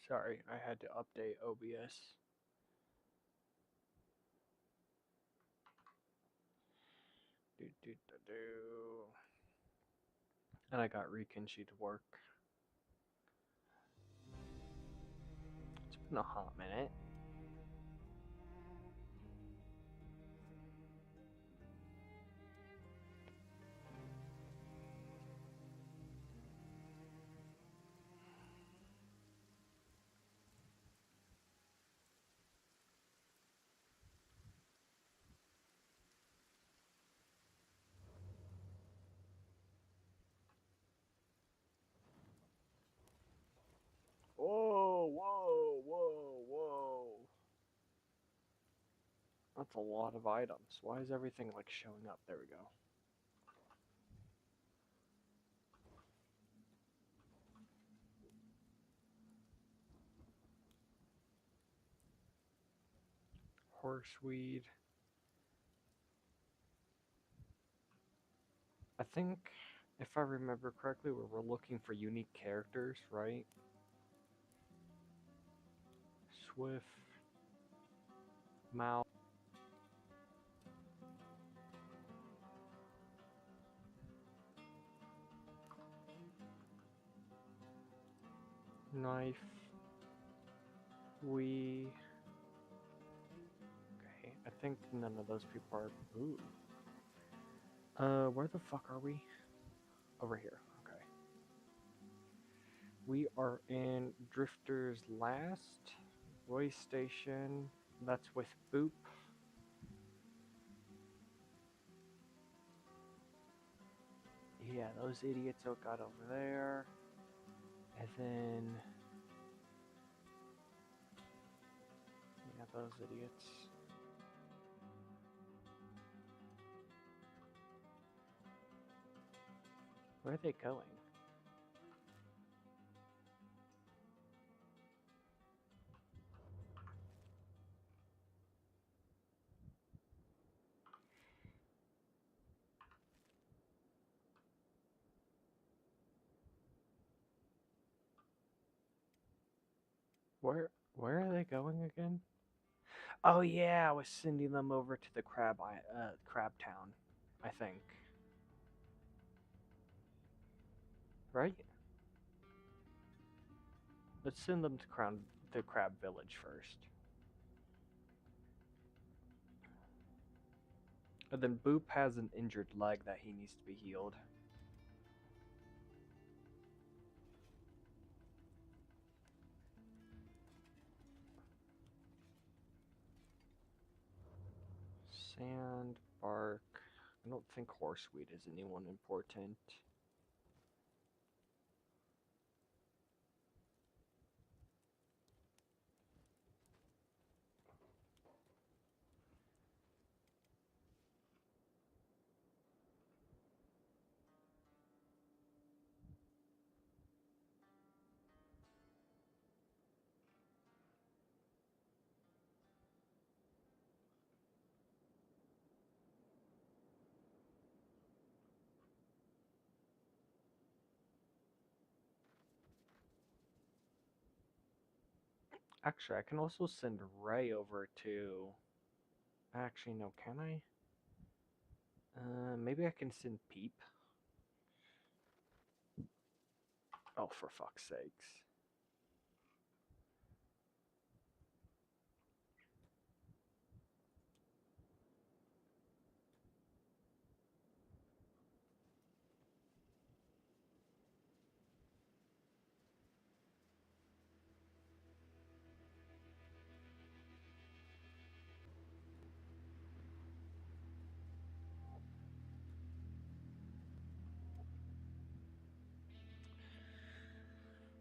Sorry, I had to update OBS. Do. And I got Rikishi to work. It's been a hot minute. Whoa. That's a lot of items. Why is everything like showing up? There we go. Horseweed. I think, if I remember correctly, we're looking for unique characters, right? Swift, Mouth. Knife. We. Okay, I think none of those people are. Ooh. Where the fuck are we? Over here. Okay. We are in Drifter's Last way station. That's with Boop. Yeah, those idiots got over there. And then. Yeah, those idiots. Where are they going? Where are they going again? Oh yeah, I was sending them over to the Crab Town, I think. Right? Let's send them to the Crab Village first. And then Boop has an injured leg that he needs to be healed. Sand, bark. I don't think horseweed is anyone important. Actually, I can also send Ray over to. Actually, no, can I? Maybe I can send Peep. Oh, for fuck's sakes.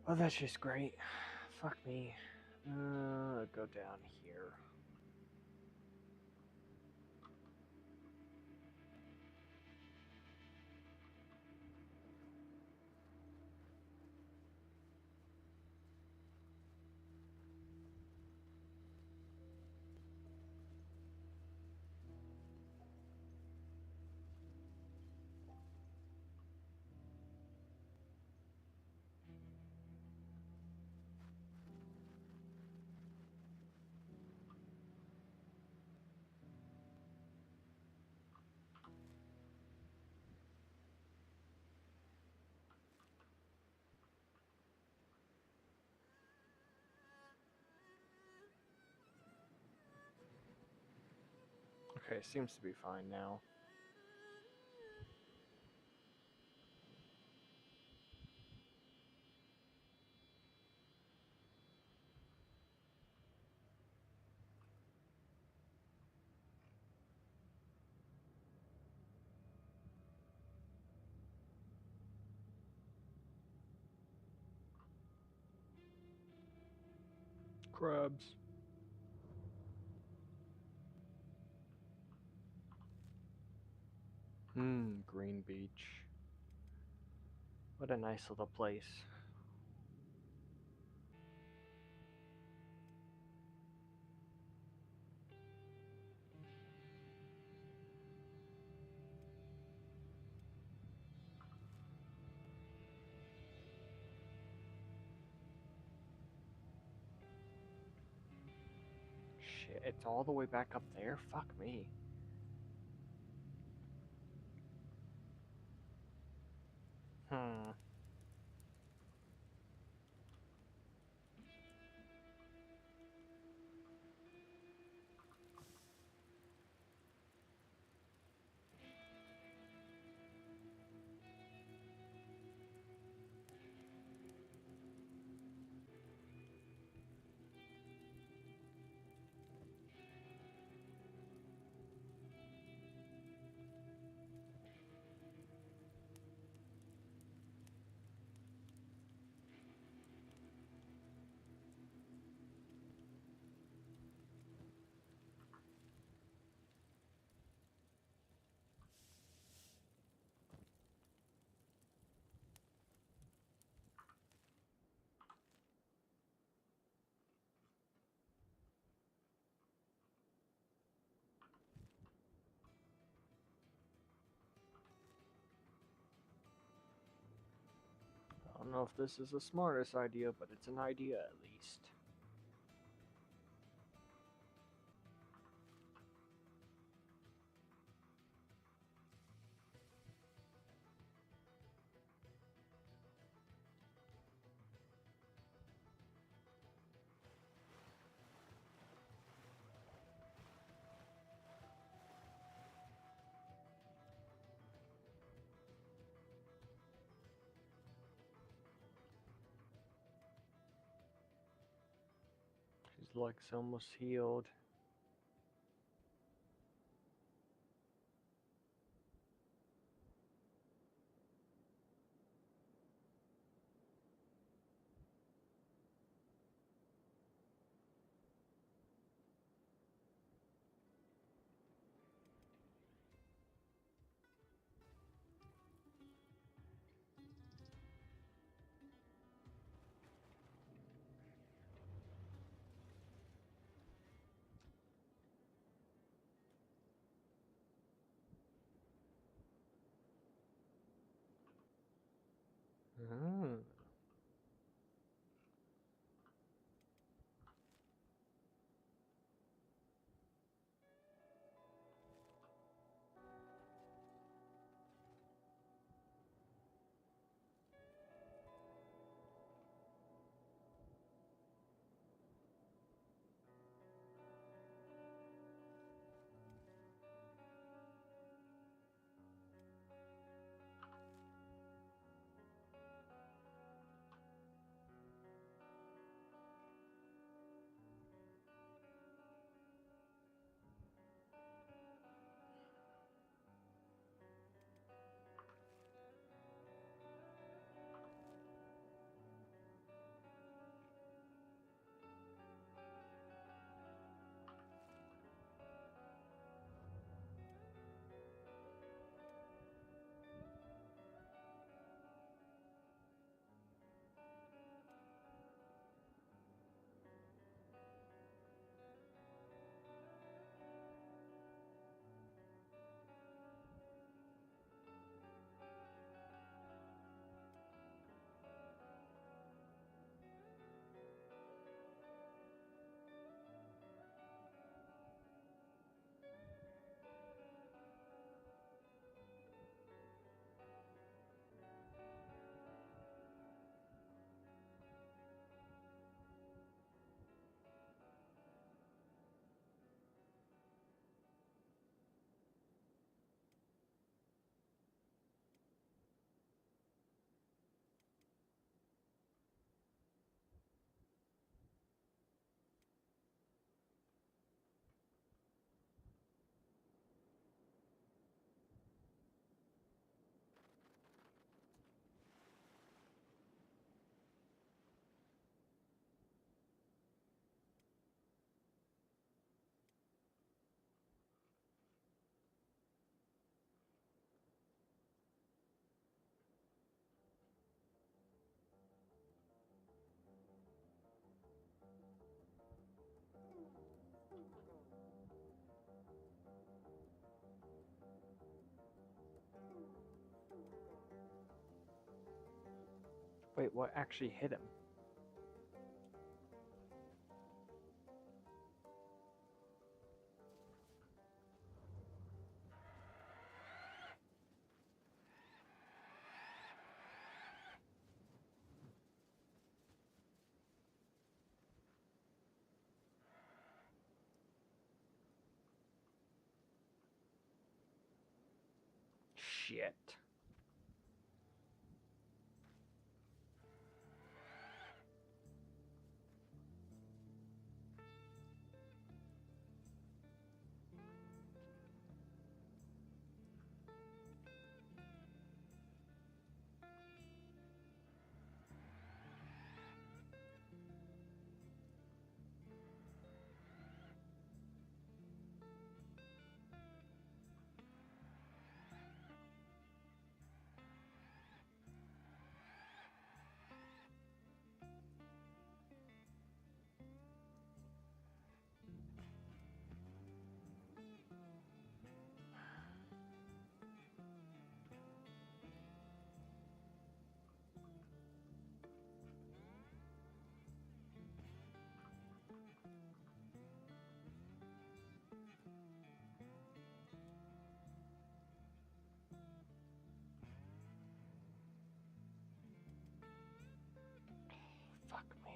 Oh, that's just great. Fuck me. Go down here. Okay, seems to be fine now. Crabs. Green Beach. What a nice little place. Shit, it's all the way back up there? Fuck me. Hmm. I don't know if this is the smartest idea, but it's an idea at least. His leg's almost healed. Wait, what actually hit him? Shit. Fuck me.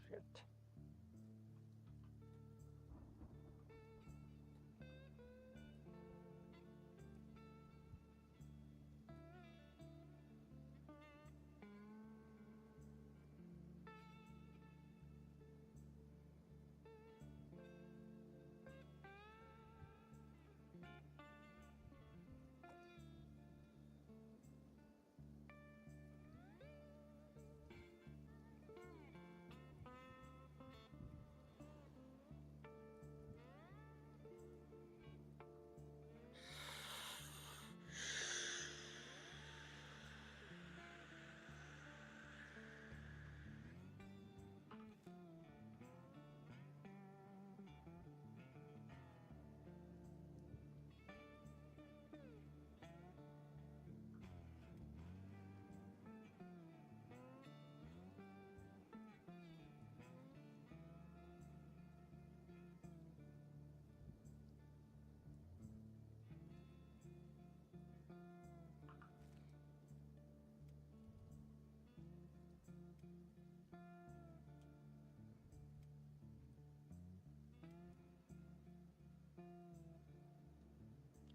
Shit.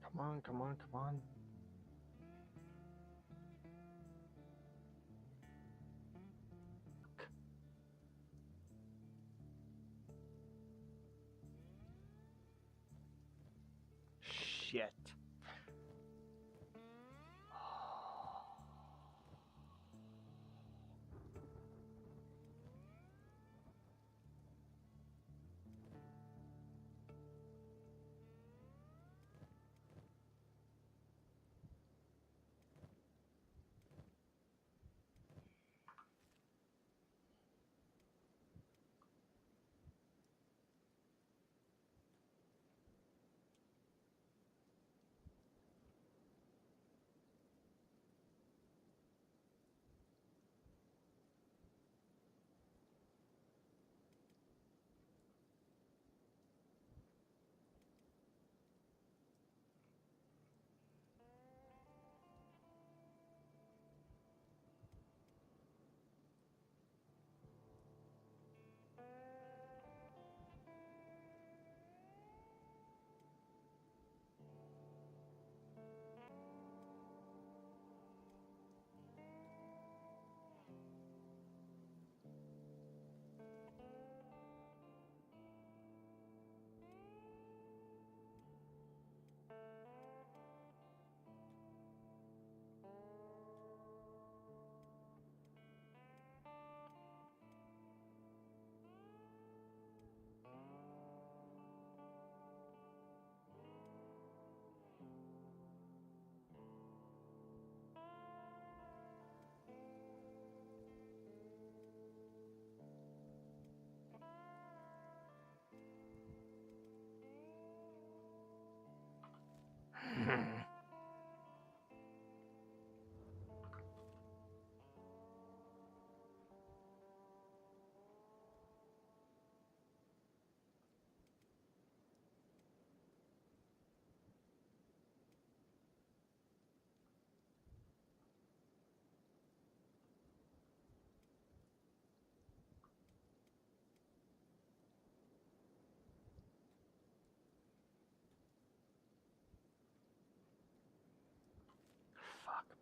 Come on, come on, come on. Shit.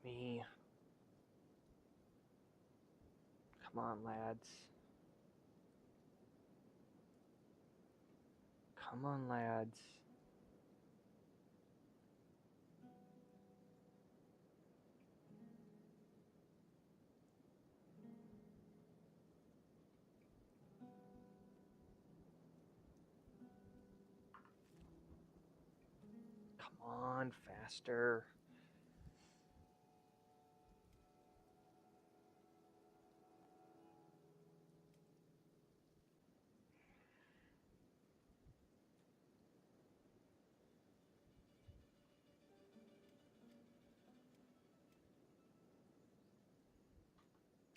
me. Come on, lads. Come on, lads. Come on, faster.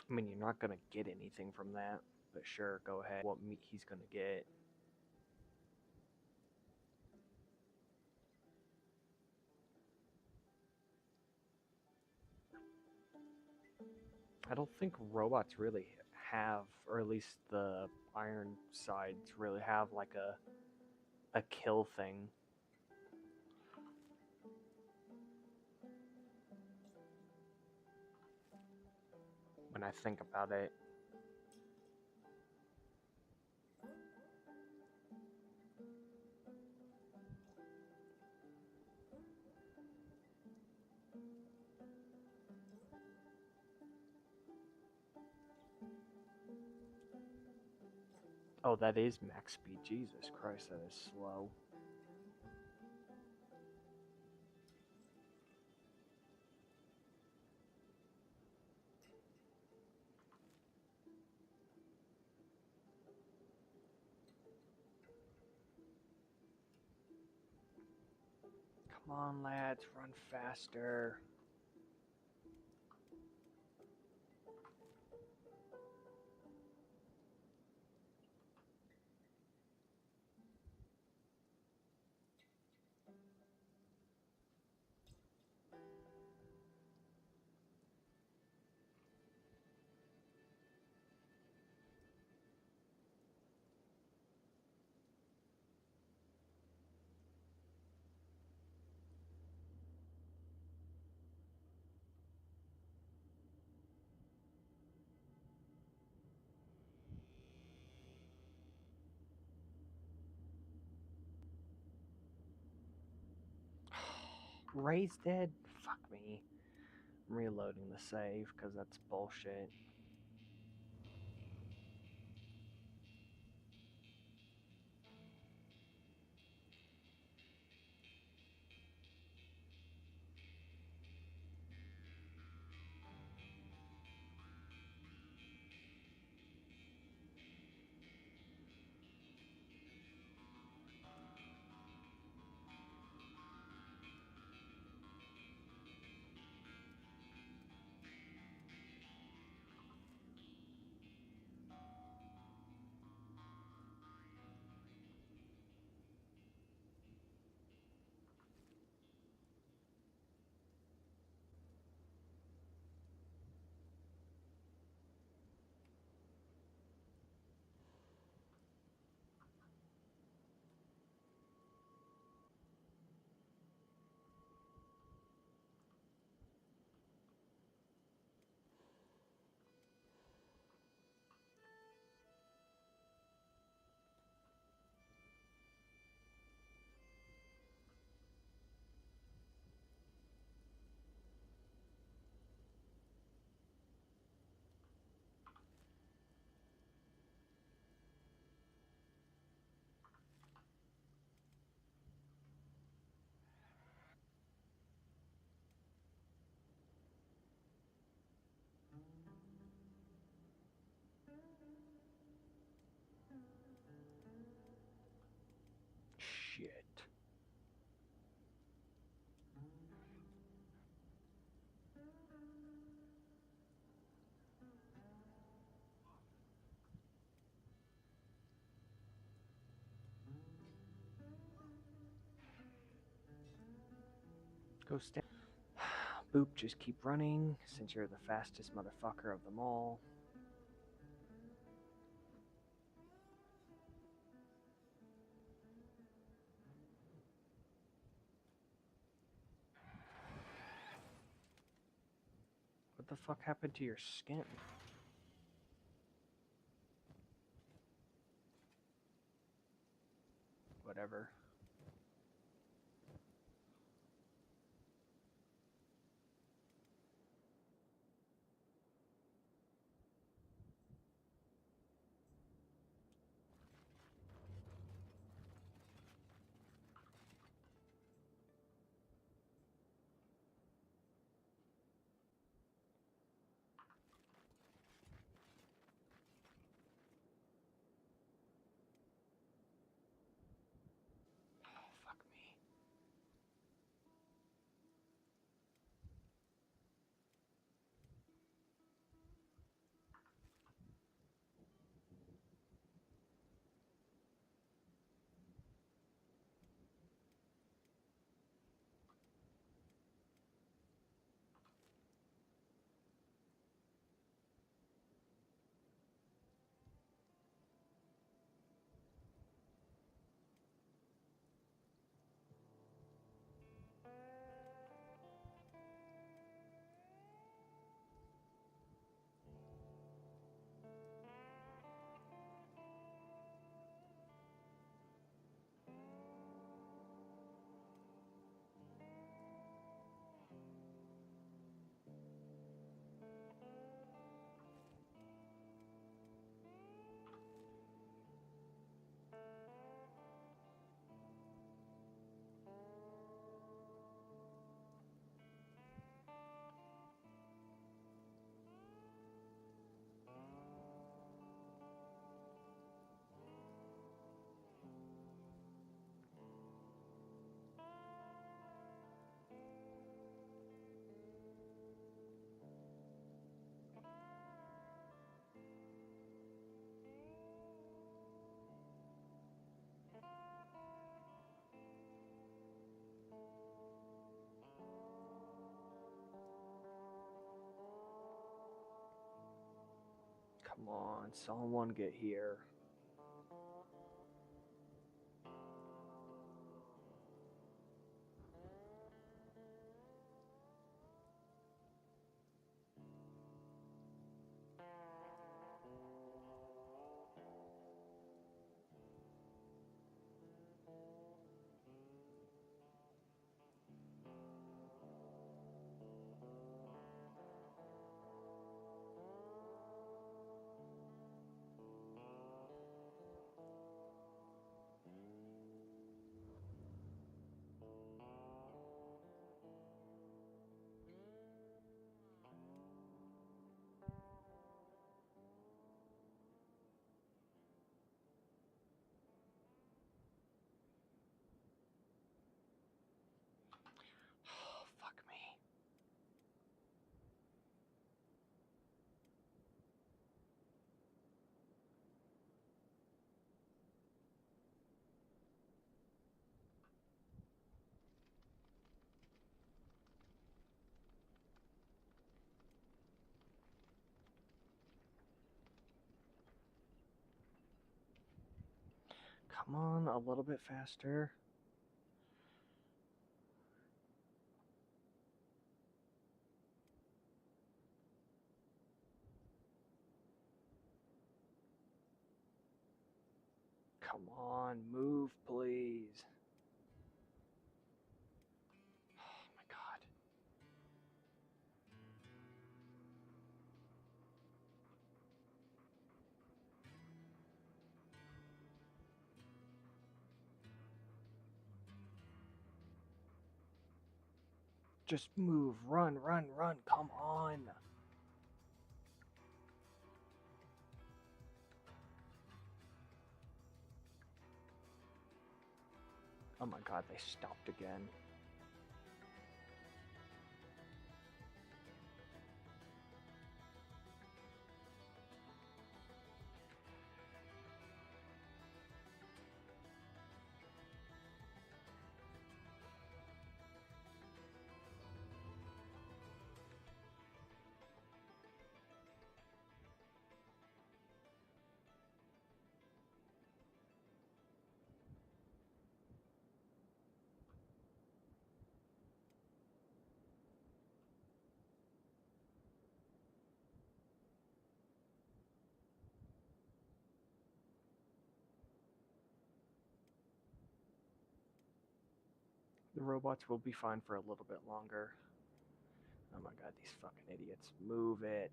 I mean, you're not gonna get anything from that, but sure, go ahead. What meat he's gonna get. I don't think robots really have, or at least the iron sides really have like a kill thing. When I think about it. Oh, that is max speed. Jesus Christ, that is slow. Come on, lads, run faster. Ray's dead? Fuck me. I'm reloading the save because that's bullshit. Shit. Go stand. Boop, just keep running since you're the fastest motherfucker of them all. the fuck happened to your skin? Whatever. Oh, fuck me. Come on, someone get here. Oh, fuck me. Come on, a little bit faster. Come on, move, please. Oh my god. Just move, run, run, run, come on. Oh my god, they stopped again. The robots will be fine for a little bit longer. Oh my god, these fucking idiots. Move it.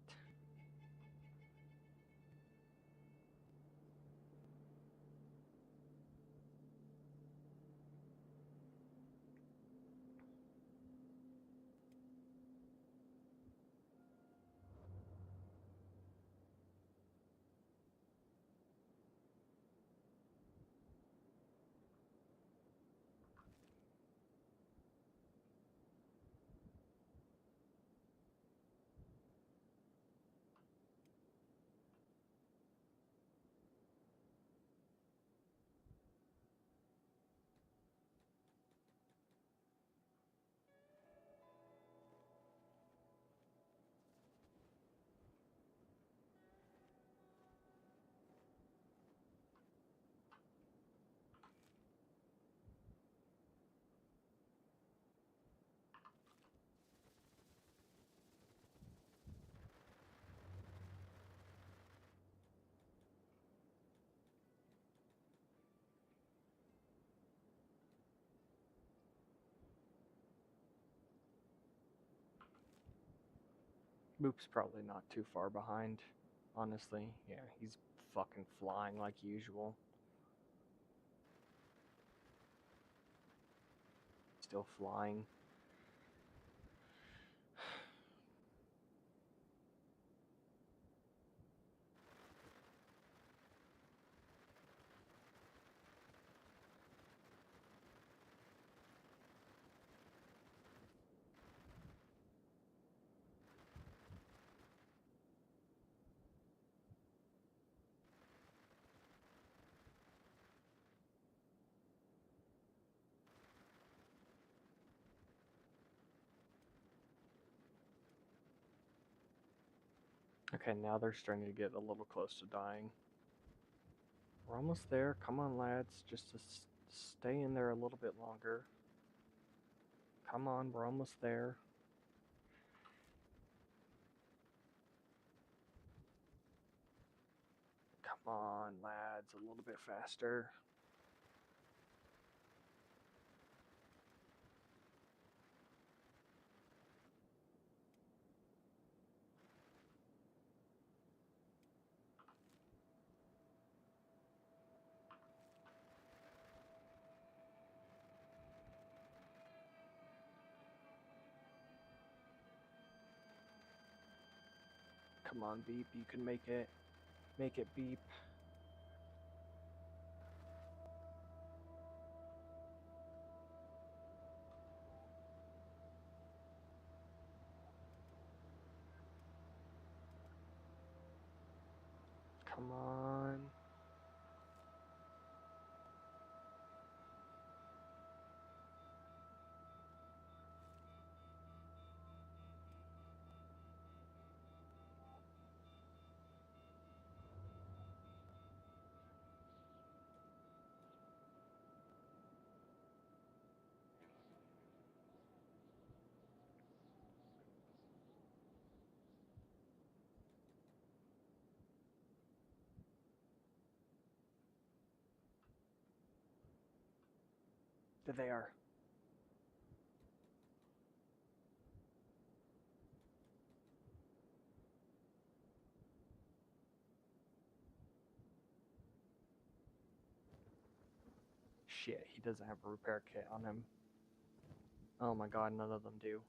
Boop's probably not too far behind, honestly. Yeah, he's fucking flying like usual. Still flying. Okay, now they're starting to get a little close to dying. We're almost there. Come on, lads. Just to stay in there a little bit longer. Come on, we're almost there. Come on, lads. A little bit faster. Come on, Beep. You can make it. Make it, Beep. Come on. There they are. Shit, he doesn't have a repair kit on him. Oh my god, none of them do.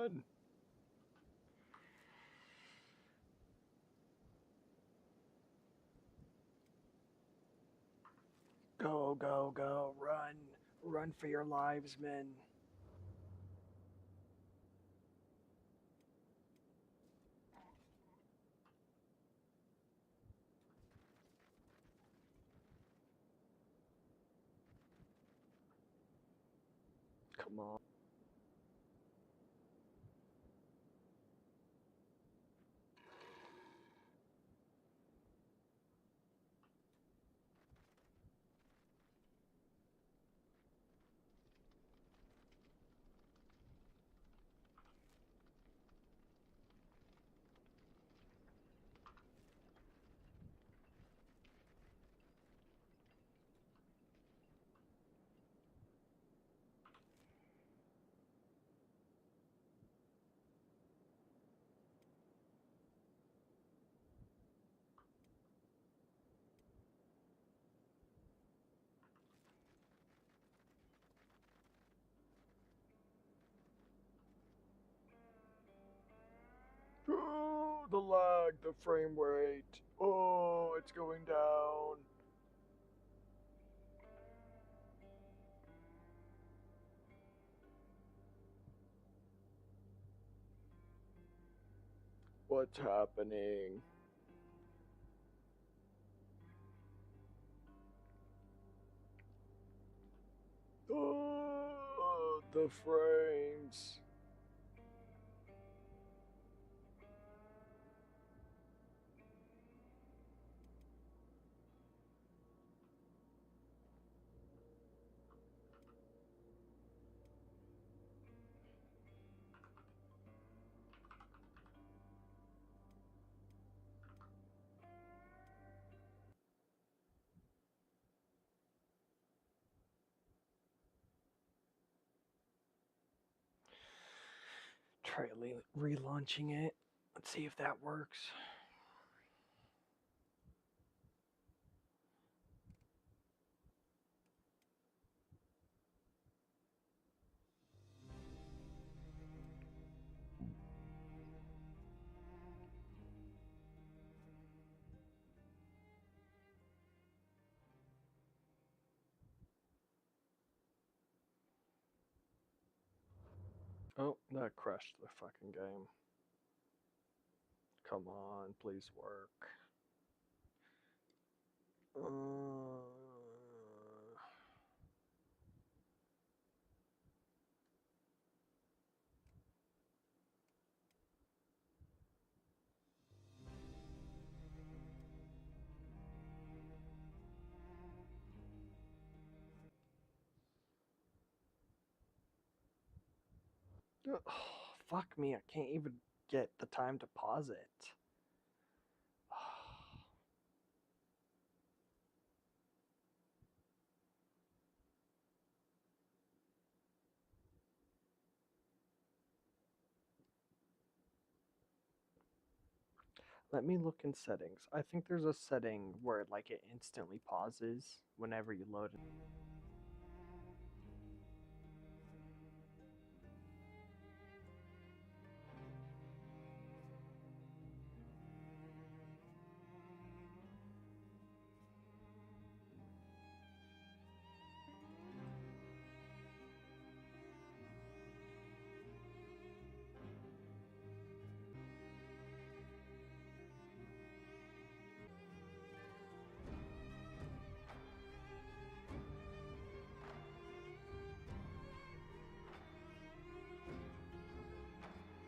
Run. Go, go, go. Run. Run for your lives, men. Come on. Oh, the lag, the frame rate. Oh, it's going down. What's happening? Oh, the frames. Try relaunching it. Let's see if that works. Oh, that crashed the fucking game. Come on, please work. Oh, fuck me, I can't even get the time to pause it. Let me look in settings. I think there's a setting where like it instantly pauses whenever you load it.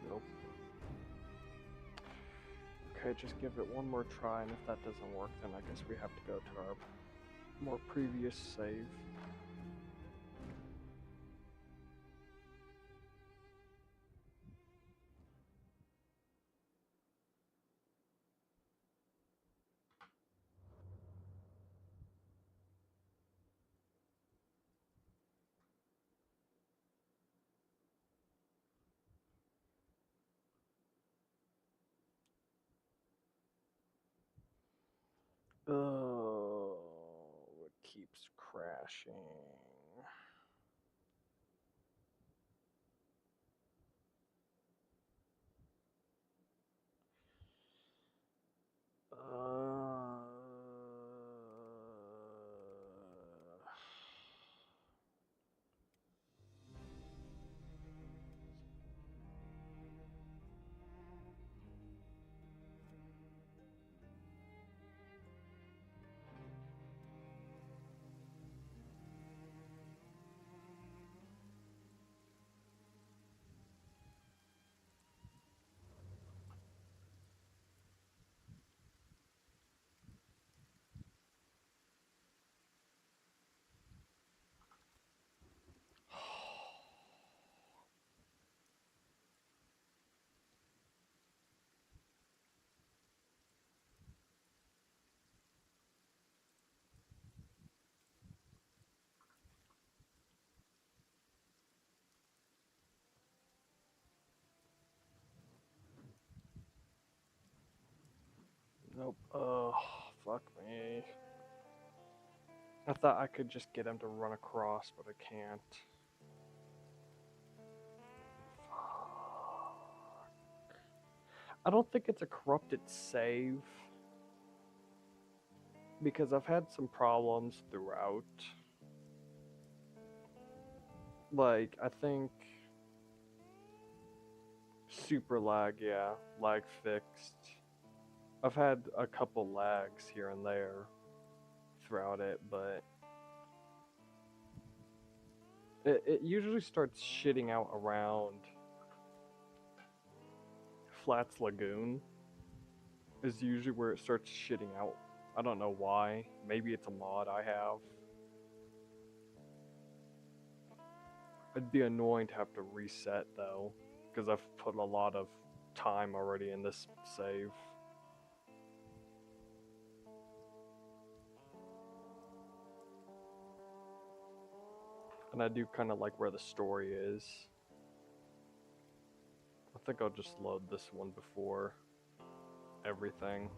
Nope. Okay, just give it one more try, and if that doesn't work, then I guess we have to go to our more previous save. Oh, it keeps crashing. Oh, fuck me. I thought I could just get him to run across, but I can't. I don't think it's a corrupted save, because I've had some problems throughout. Like, I think super lag, yeah, lag fixed. I've had a couple lags here and there throughout it, but it usually starts shitting out around Flats Lagoon is usually where it starts shitting out. I don't know why. Maybe it's a mod I have. It'd be annoying to have to reset though, because I've put a lot of time already in this save. And I do kind of like where the story is. I think I'll just load this one before everything.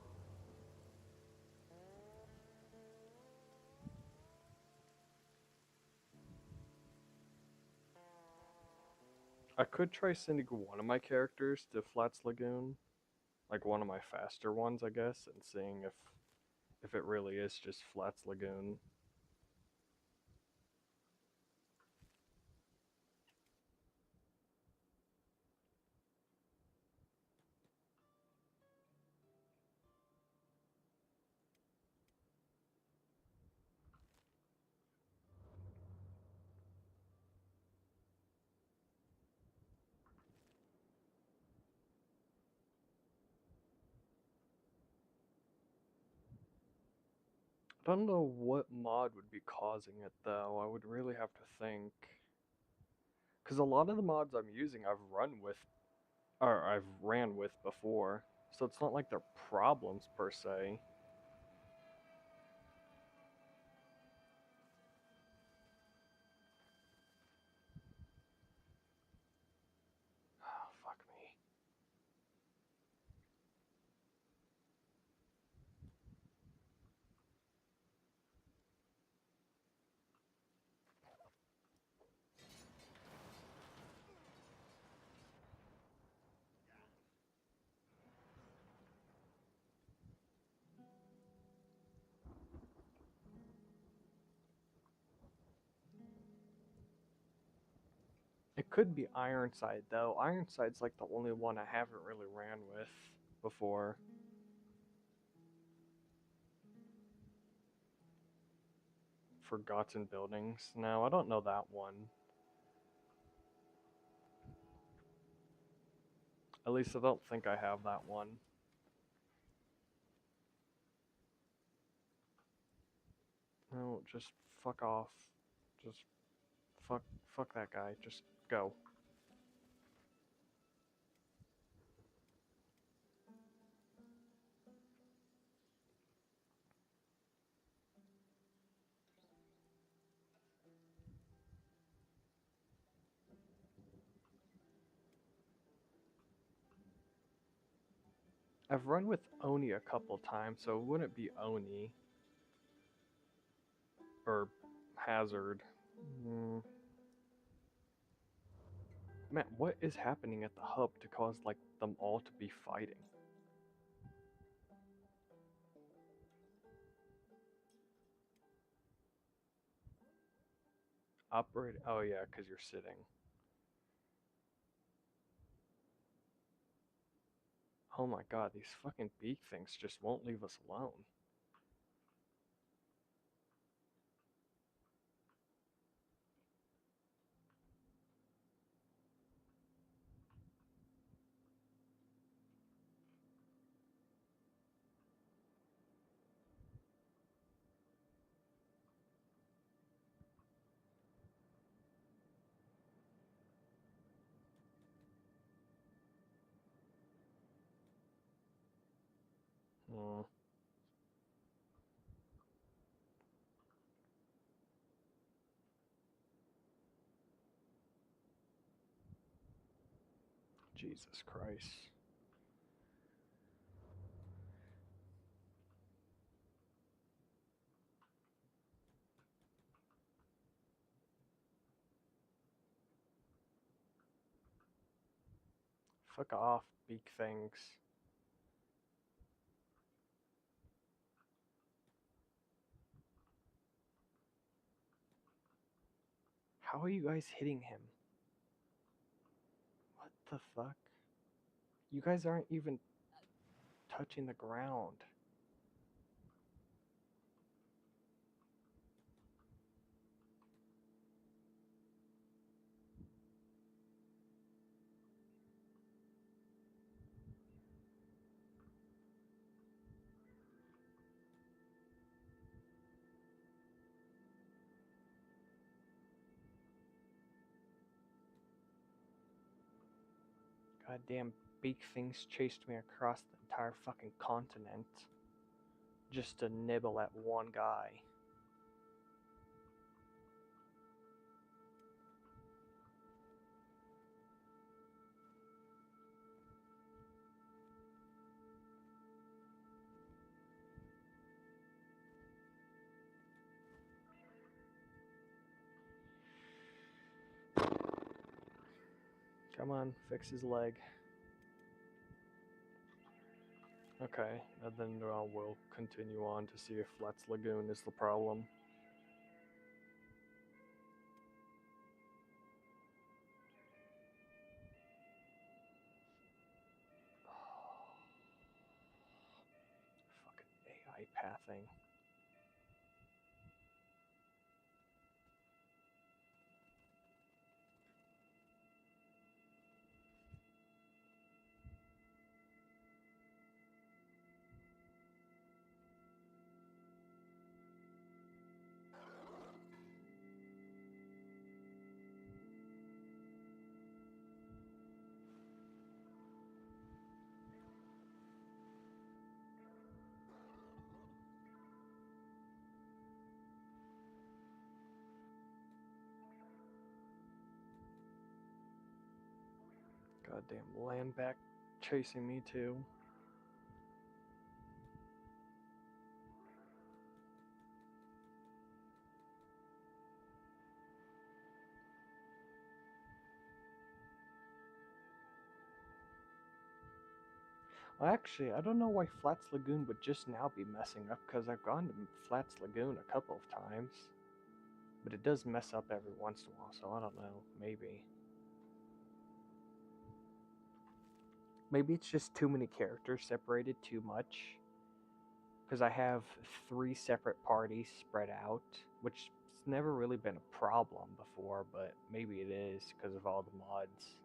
I could try sending one of my characters to Flats Lagoon, like one of my faster ones, I guess, and seeing if it really is just Flats Lagoon. I don't know what mod would be causing it though. I would really have to think. Because a lot of the mods I'm using I've run with, or I've ran with before. So it's not like they're problems per se. Oh, fuck me. It could be Ironside though. Ironside's like the only one I haven't really ran with before. Forgotten Buildings. No, I don't know that one. At least I don't think I have that one. No, just fuck off. Just fuck that guy. Just go. I've run with Oni a couple times, so it wouldn't be Oni or Hazard. Mm. Man, what is happening at the hub to cause like them all to be fighting? Operate. Oh yeah, because you're sitting. Oh my god, these fucking beak things just won't leave us alone. Mm. Jesus Christ. Fuck off, beak things. How are you guys hitting him? What the fuck? You guys aren't even touching the ground. Goddamn beak things chased me across the entire fucking continent just to nibble at one guy. Come on, fix his leg. Okay, and then we'll continue on to see if Flats Lagoon is the problem. Fucking AI pathing. Goddamn land back chasing me too. Well, actually, I don't know why Flats Lagoon would just now be messing up, because I've gone to Flats Lagoon a couple of times. But it does mess up every once in a while, so I don't know. Maybe. Maybe it's just too many characters separated too much. Because I have 3 separate parties spread out, which has never really been a problem before, but maybe it is because of all the mods.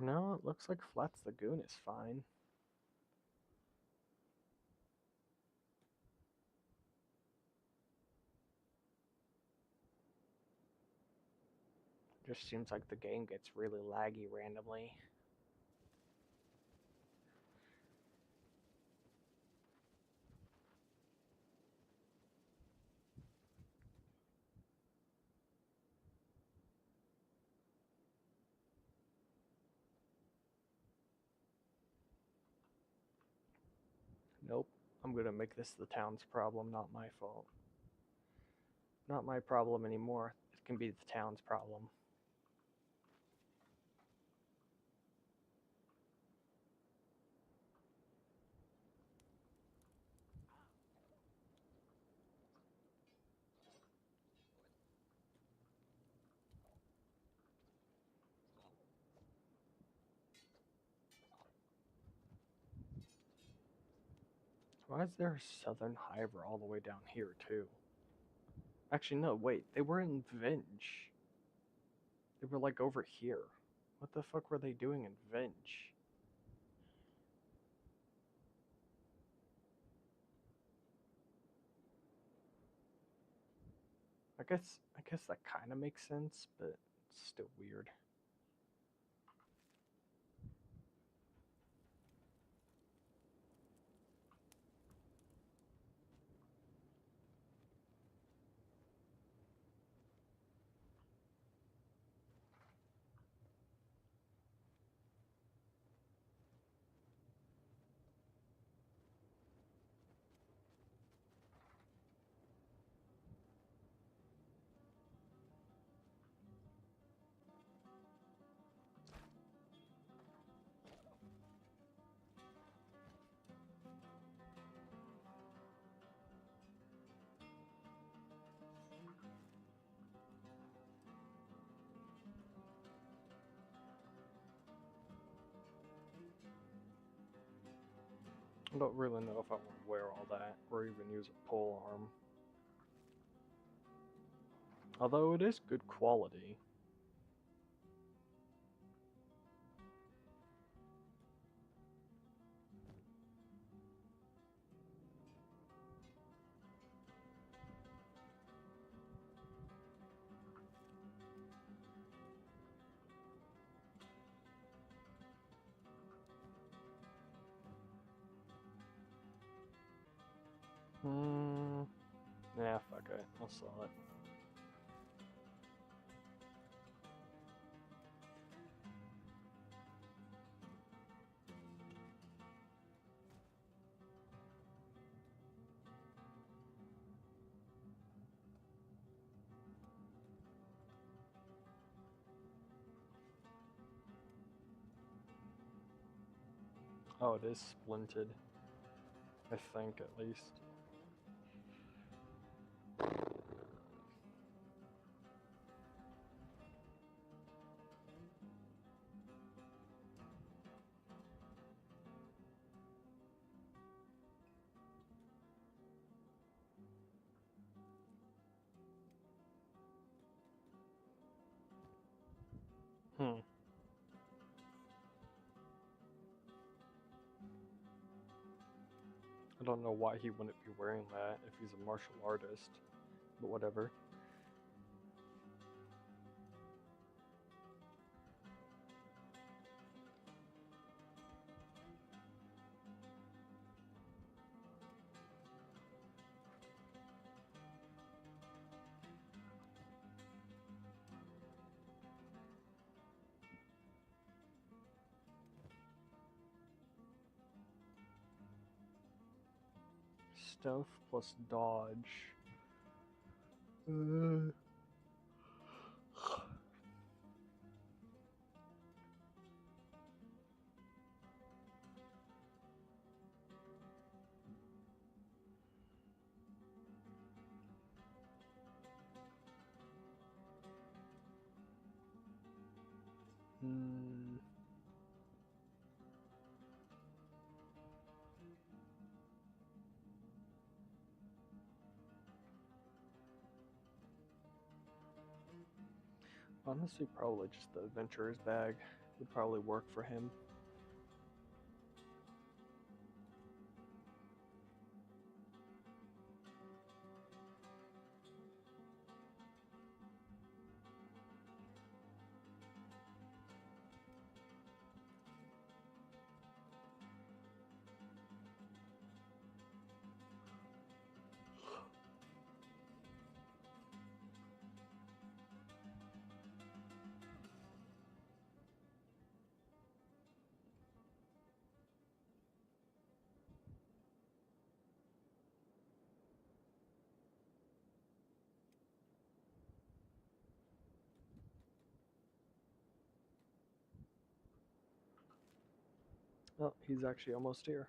No, it looks like Flats Lagoon is fine. Just seems like the game gets really laggy randomly. Nope, I'm gonna make this the town's problem, not my fault. Not my problem anymore. It can be the town's problem. Why is there a Southern Hiver all the way down here, too? Actually, no, wait. They were in Venge. They were, like, over here. What the fuck were they doing in Venge? I guess that kind of makes sense, but it's still weird. I don't really know if I want to wear all that or even use a pole arm. Although it is good quality. Yeah, fuck it. I'll sell it. Oh, it is splinted. I think, at least. Hmm. I don't know why he wouldn't be wearing that if he's a martial artist, but whatever. Stealth plus dodge. Uh, hmm. Honestly, probably just the adventurer's bag would probably work for him. Oh, he's actually almost here.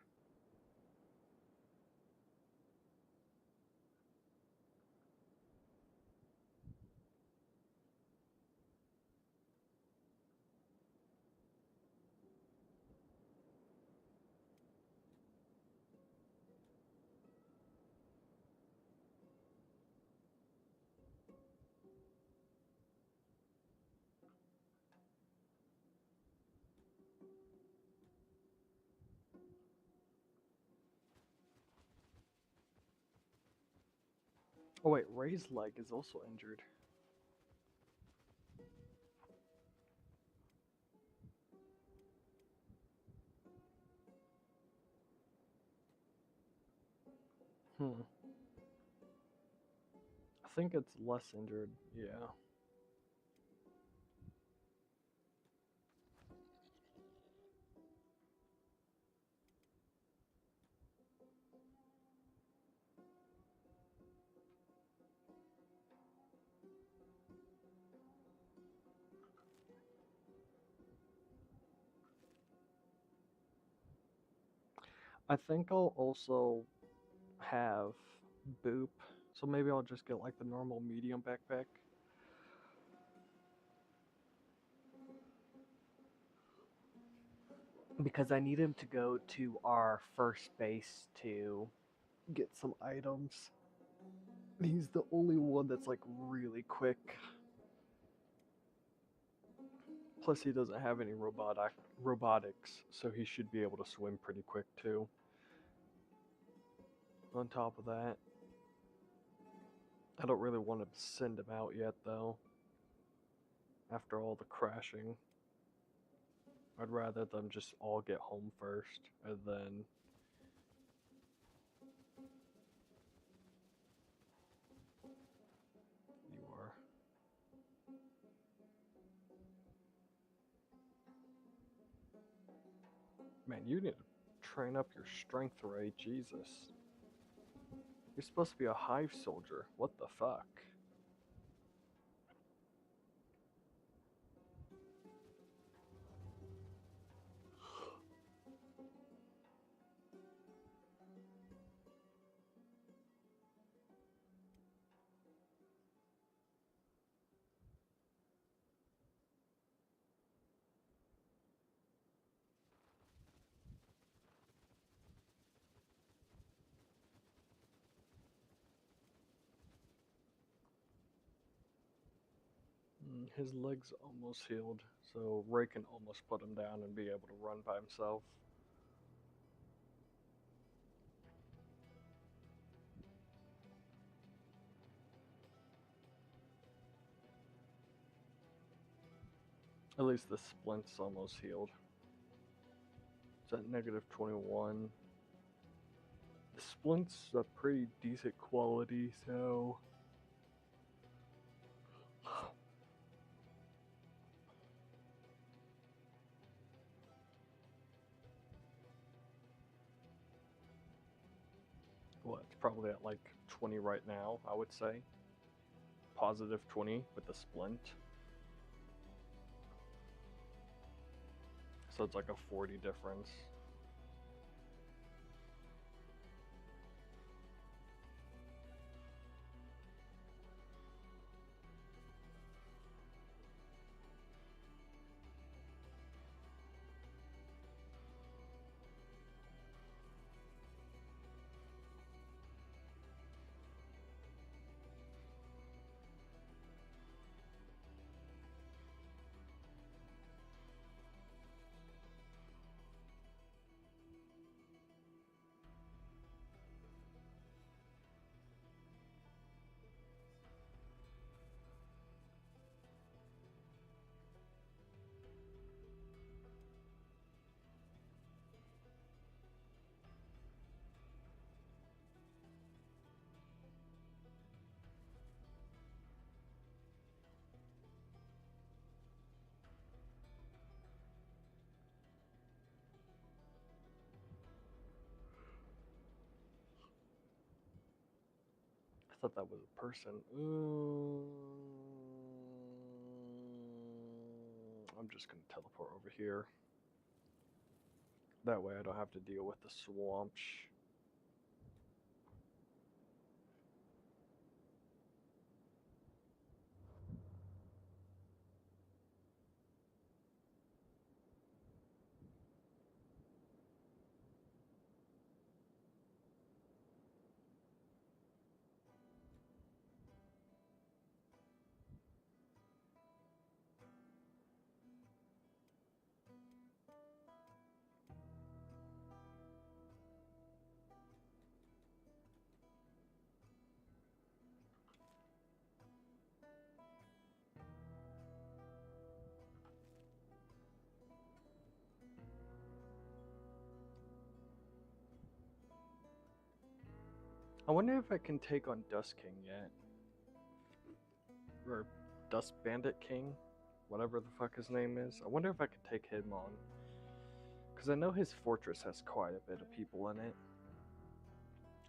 Oh wait, Ray's leg is also injured. Hmm. I think it's less injured. Yeah. I think I'll also have Boop. So maybe I'll just get like the normal medium backpack. Because I need him to go to our first base to get some items. He's the only one that's like really quick. Plus he doesn't have any robotics, so he should be able to swim pretty quick too. On top of that, I don't really want to send him out yet though. After all the crashing, I'd rather them just all get home first and then you are. Man, you need to train up your strength, Ray. Jesus. You're supposed to be a hive soldier. What the fuck? His leg's almost healed, so Ray can almost put him down and be able to run by himself. At least the splint's almost healed. It's at negative 21. The splint's a pretty decent quality, so. Well, it's probably at like 20 right now, I would say. Positive 20 with the splint. So it's like a 40 difference. I thought that was a person. I'm just gonna teleport over here. That way I don't have to deal with the swamp. I wonder if I can take on Dust King yet. Or Dust Bandit King, whatever the fuck his name is. I wonder if I could take him on. Because I know his fortress has quite a bit of people in it.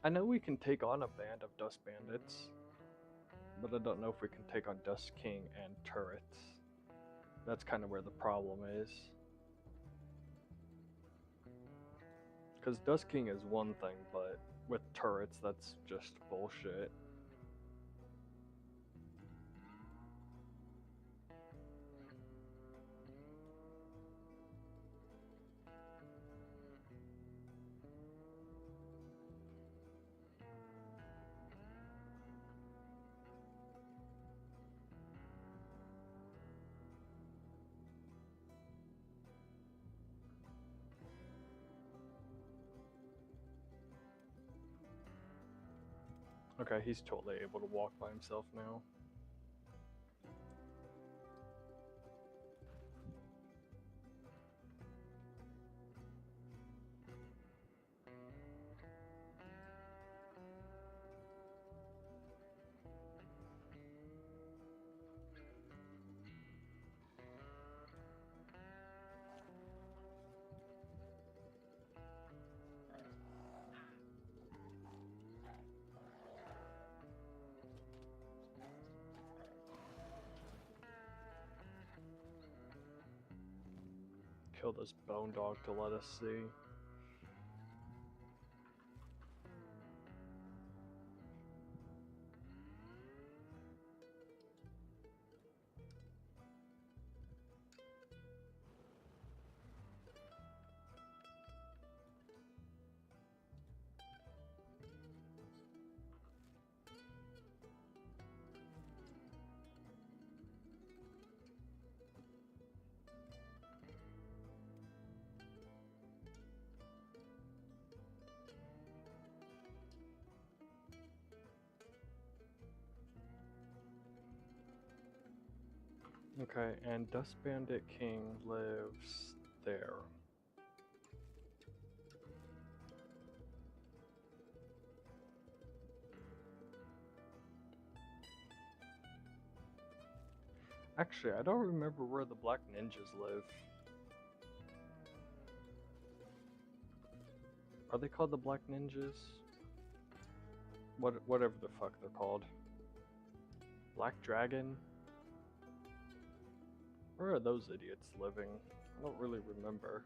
I know we can take on a band of Dust Bandits, but I don't know if we can take on Dust King and turrets. That's kind of where the problem is. Because Dust King is one thing, but with turrets, that's just bullshit. Okay, he's totally able to walk by himself now. Kill this bone dog to let us see. Okay, and Dust Bandit King lives there. Actually, I don't remember where the Black Ninjas live. Are they called the Black Ninjas? Whatever the fuck they're called. Black Dragon? Where are those idiots living? I don't really remember.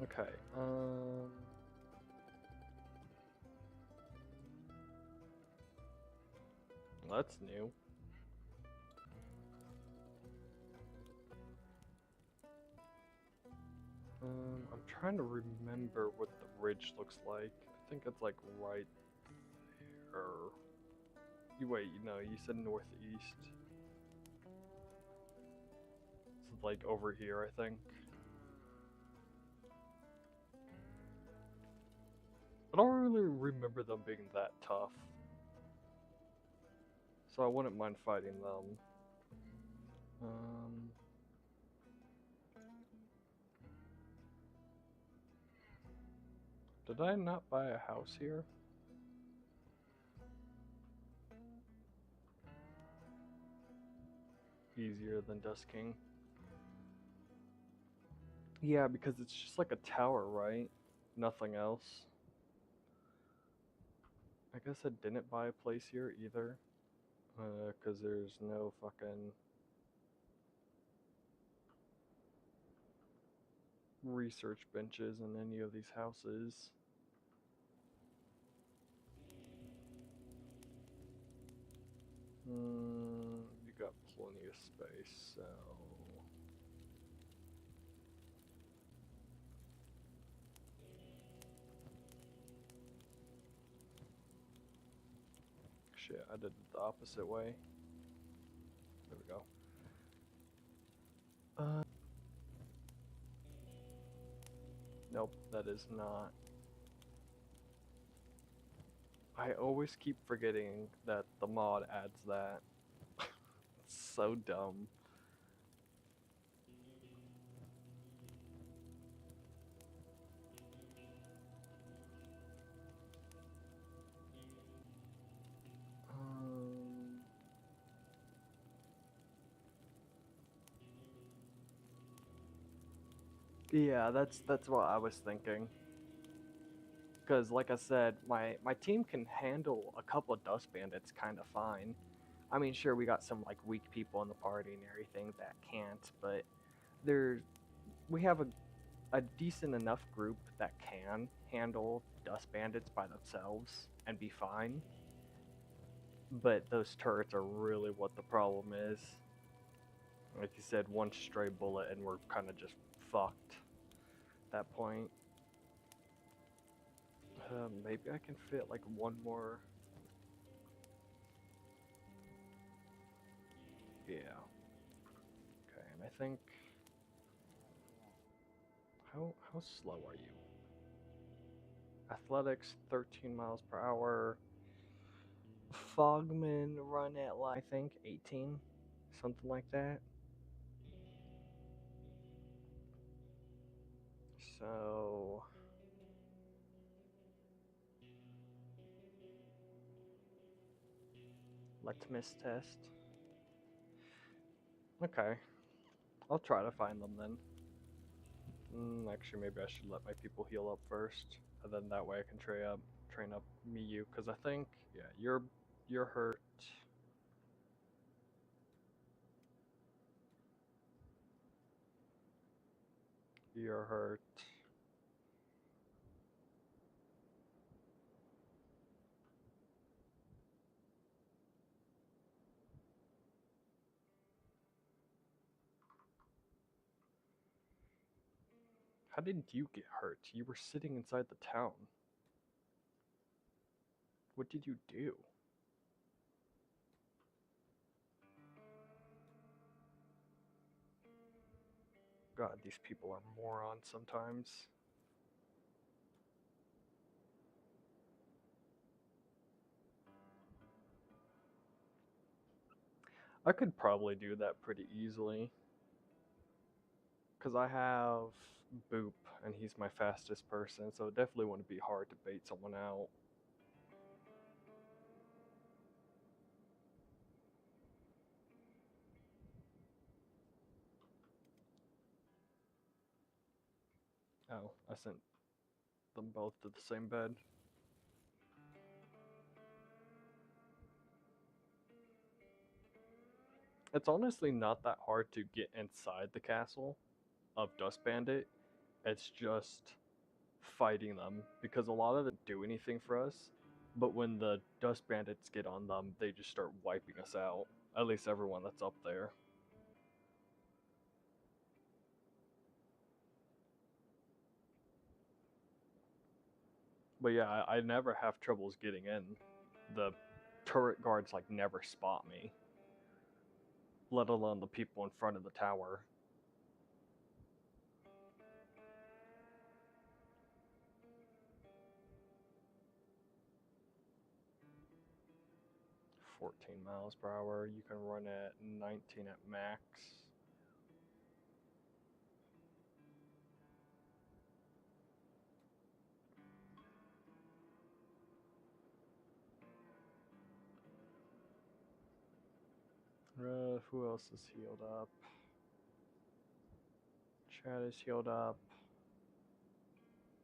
Okay, that's new. I'm trying to remember what the ridge looks like. I think it's like right there. You wait, you said northeast. It's like over here, I think. I don't really remember them being that tough. So I wouldn't mind fighting them. Did I not buy a house here? Easier than Dust King. Yeah, because it's just like a tower, right? Nothing else. I guess I didn't buy a place here either. Because there's no fucking research benches in any of these houses. You got plenty of space, so... Shit, I did it the opposite way. There we go. Nope, that is not. I always keep forgetting that the mod adds that. It's so dumb. Yeah, that's what I was thinking. Because, like I said, my team can handle a couple of dust bandits kind of fine. I mean, sure, we got some like weak people in the party and everything that can't, but there we have a decent enough group that can handle dust bandits by themselves and be fine. But those turrets are really what the problem is. Like you said, one stray bullet and we're kind of just fucked at that point. Maybe I can fit like one more. Yeah. Okay, and I think how slow are you? Athletics 13 miles per hour. Fogmen run at like I think 18, something like that. So let's miss test. Okay, I'll try to find them then. Actually, maybe I should let my people heal up first, and then that way I can train up Miyu. Because I think yeah, you're hurt. You're hurt. How did you get hurt? You were sitting inside the town. What did you do? God, these people are morons sometimes. I could probably do that pretty easily. Because I have Boop, and he's my fastest person, so it definitely wouldn't be hard to bait someone out. Oh, I sent them both to the same bed. It's honestly not that hard to get inside the castle of Dust Bandit. It's just fighting them because a lot of them do anything for us, but when the Dust Bandits get on them, they just start wiping us out. At least everyone that's up there. But yeah, I never have troubles getting in. The turret guards like never spot me, let alone the people in front of the tower. 14 miles per hour. You can run at 19 at max. Who else is healed up? Chad is healed up.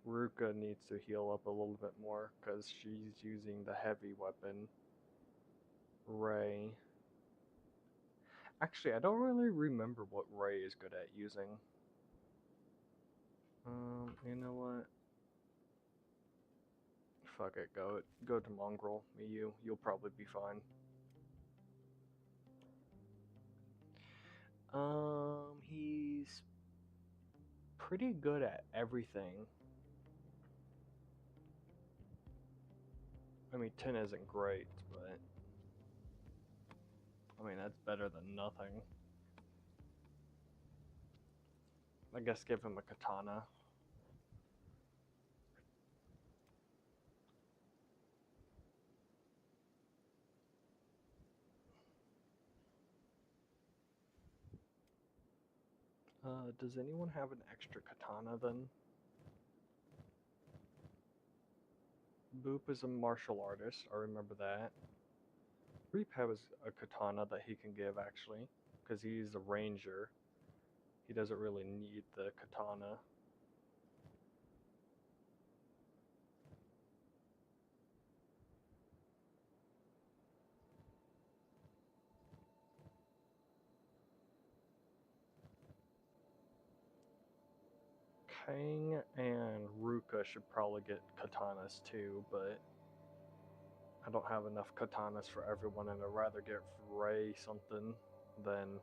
Ruka needs to heal up a little bit more because she's using the heavy weapon. Ray. Actually, I don't really remember what Ray is good at using. You know what? Fuck it, go to Mongrel. You'll probably be fine. He's pretty good at everything. I mean, 10 isn't great, but I mean that's better than nothing. I guess give him a katana. Does anyone have an extra katana then? Boop is a martial artist. I remember that. Reap has a katana that he can give actually, because he's a ranger. He doesn't really need the katana. Pang and Ruka should probably get katanas too, but I don't have enough katanas for everyone, and I'd rather get Ray something than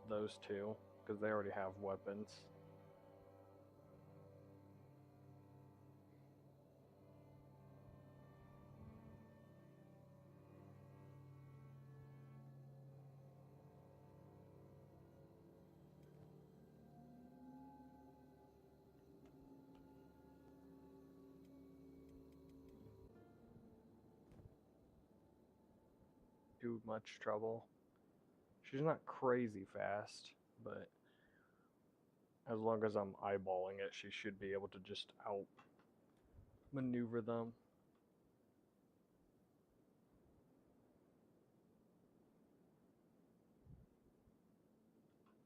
those two, because they already have weapons. Too much trouble. She's not crazy fast, but as long as I'm eyeballing it, she should be able to just outmaneuver them.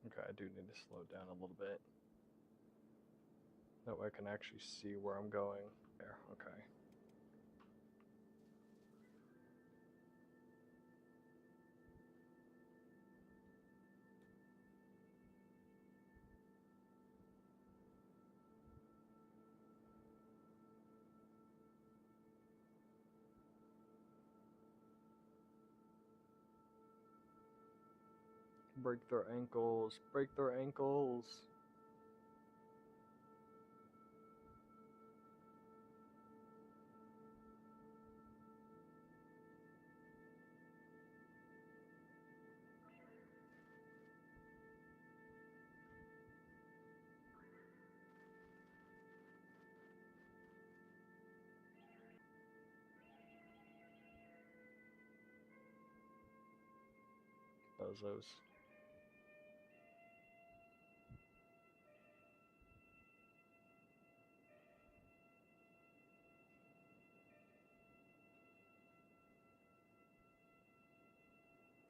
Okay, I do need to slow down a little bit. That way I can actually see where I'm going. There, okay. Break their ankles. Break their ankles. Bozos.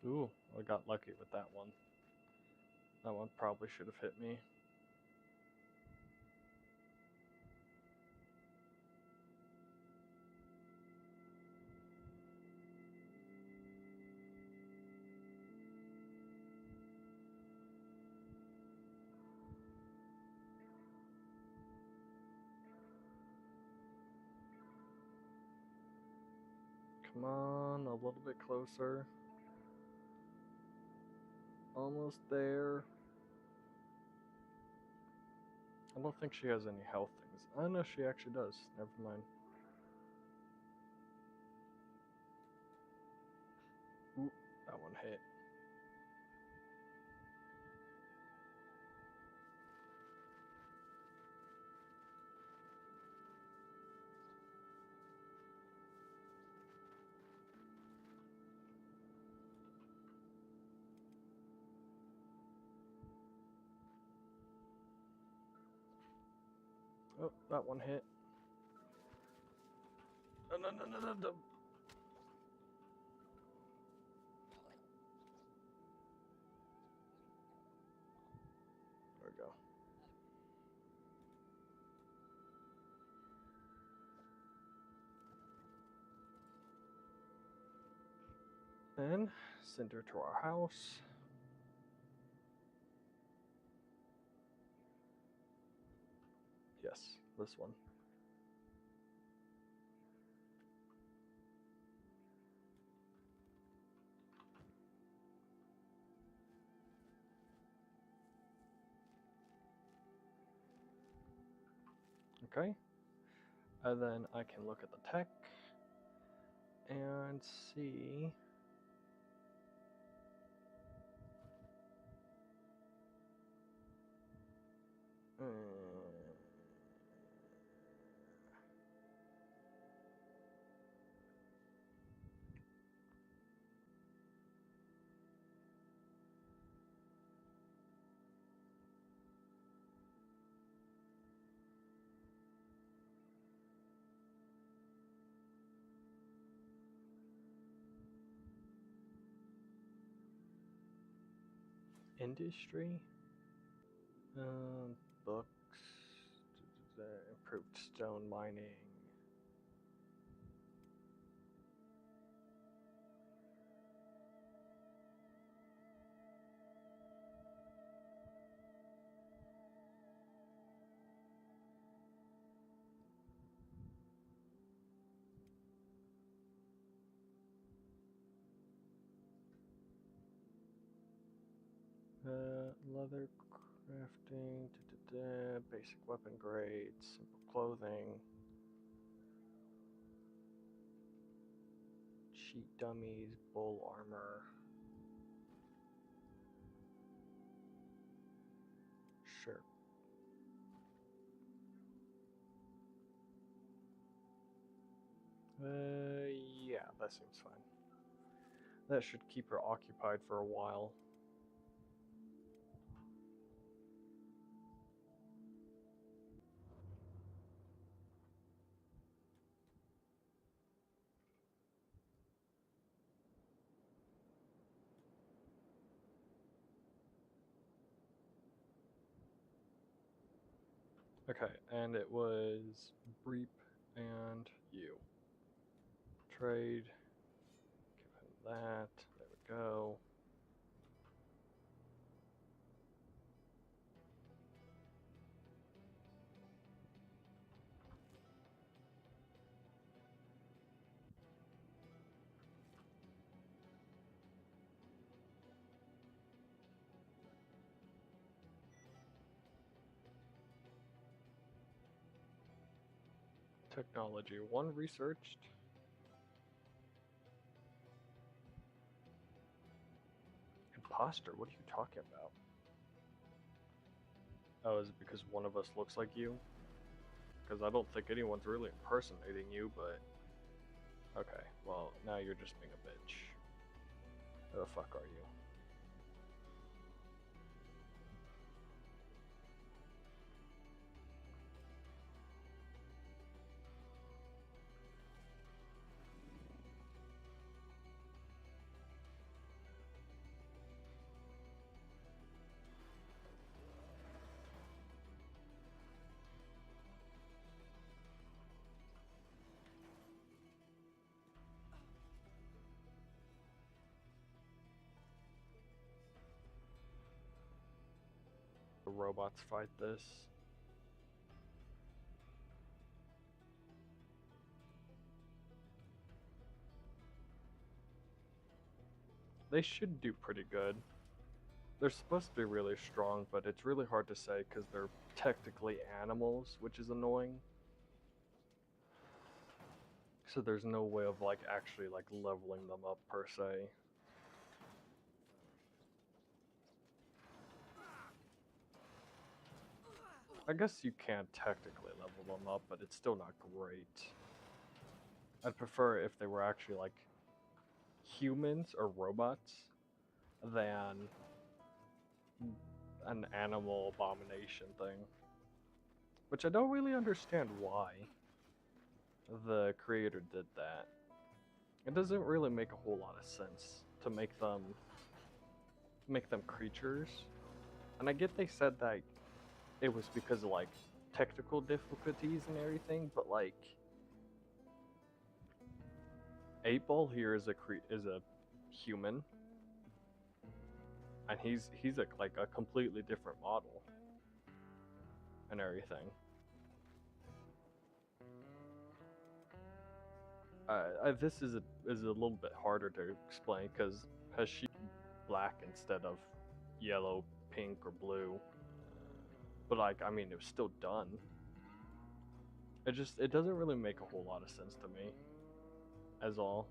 Ooh, I got lucky with that one. That one probably should have hit me. Come on, a little bit closer. Almost there. I don't think she has any health things. Oh no, she actually does. Never mind. Ooh, that one hit. Oh, that one hit. No, no, no, no, no, no. There we go. Then send her to our house. Yes, this one. Okay. And then I can look at the tech and see. Industry. Books. Improved stone mining. Leather crafting, basic weapon grades, simple clothing, cheat dummies, bull armor. Sure. Yeah, that seems fine. That should keep her occupied for a while. Okay, and it was Breep and you. Trade. Give him that. There we go. Technology 1 researched. Imposter? What are you talking about? Oh, is it because one of us looks like you? Because I don't think anyone's really impersonating you, but... Okay, well, now you're just being a bitch. Who the fuck are you? The robots fight this. They should do pretty good. They're supposed to be really strong, but it's really hard to say because they're technically animals, which is annoying. So there's no way of like actually like leveling them up per se. I guess you can technically level them up, but it's still not great. I'd prefer if they were actually like humans or robots than an animal abomination thing. Which I don't really understand why the creator did that. It doesn't really make a whole lot of sense to make them creatures. And I get they said that it was because of like technical difficulties and everything, but like 8-Ball here is a human, and he's like a completely different model and everything. This is a little bit harder to explain because she's black instead of yellow, pink, or blue. But like, I mean, it was still done. It doesn't really make a whole lot of sense to me, as all.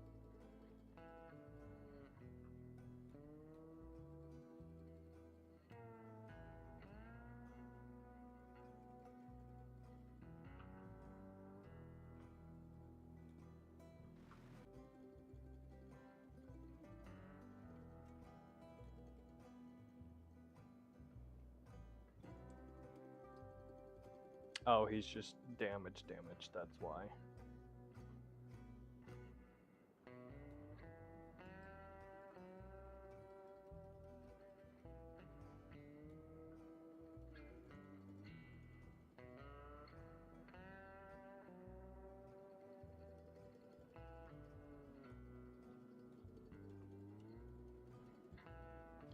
Oh, he's just damaged, that's why.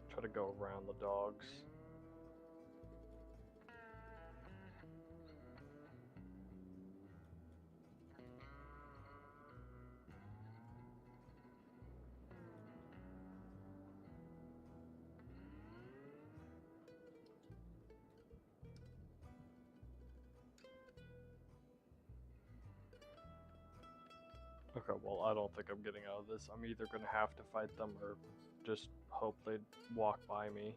Try to go around the dogs. Okay, well, I don't think I'm getting out of this. I'm either gonna have to fight them or just hope they walk by me.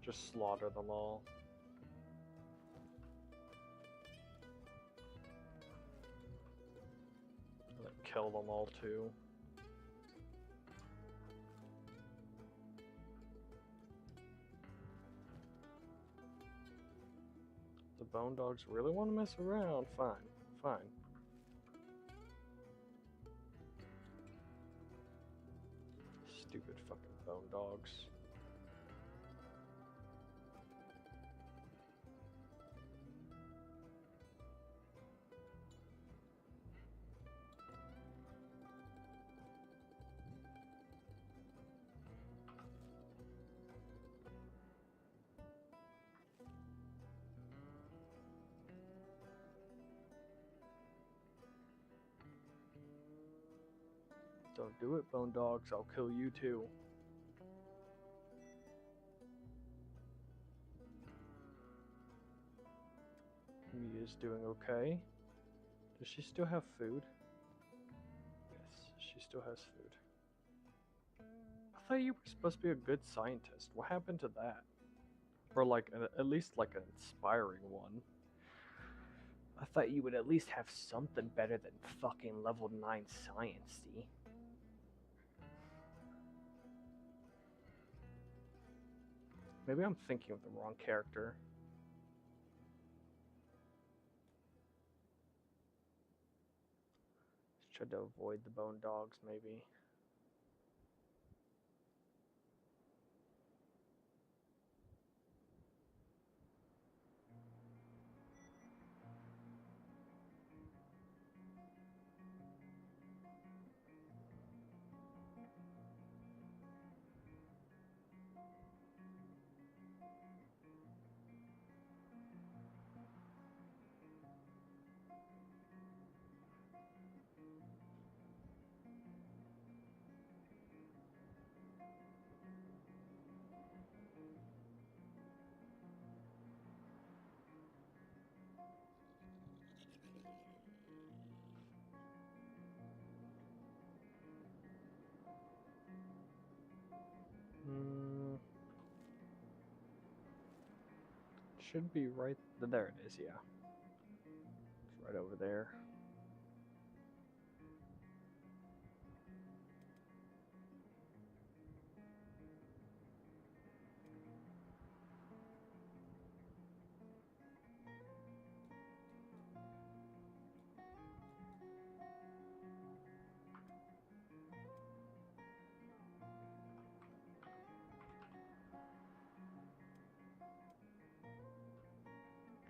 Just slaughter them all. And then kill them all too. The bone dogs really want to mess around? Fine, fine. Stupid fucking bone dogs. Don't do it, bone dogs. I'll kill you too. Mia's doing okay. Does she still have food? Yes, she still has food. I thought you were supposed to be a good scientist. What happened to that? Or like at least like an inspiring one. I thought you would at least have something better than fucking level 9 science, see? Maybe I'm thinking of the wrong character. Just tried to avoid the bone dogs, maybe. Should be right there. It is, yeah. It's right over there.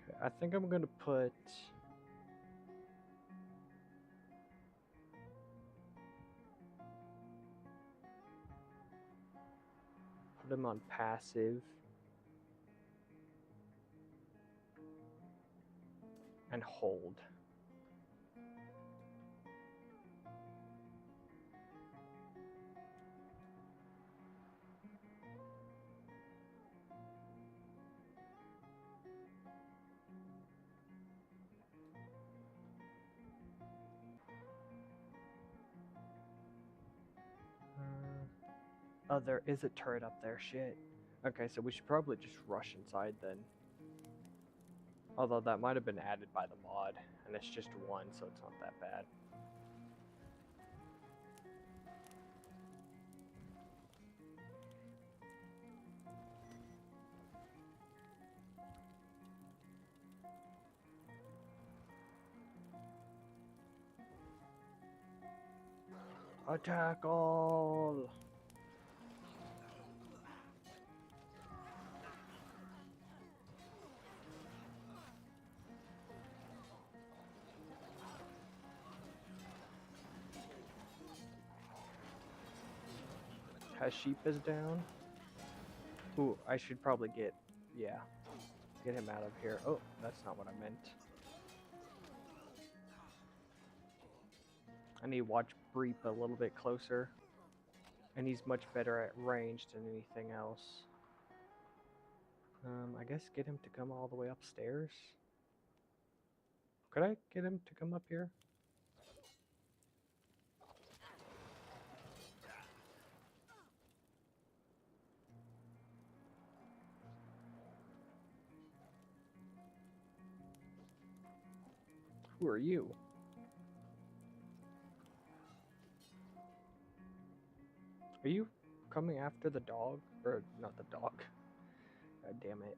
Okay, I think I'm gonna put him on passive and hold. Oh, there is a turret up there. Shit. Okay, so we should probably just rush inside then. Although that might have been added by the mod, and it's just one, so it's not that bad. Attack all! Sheep is down. Ooh, I should probably get him out of here. Oh, that's not what I meant. I need to watch Breep a little bit closer. And he's much better at range than anything else. I guess get him to come all the way upstairs. Could I get him to come up here? Who are you? Are you coming after the dog? Or not the dog. God damn it.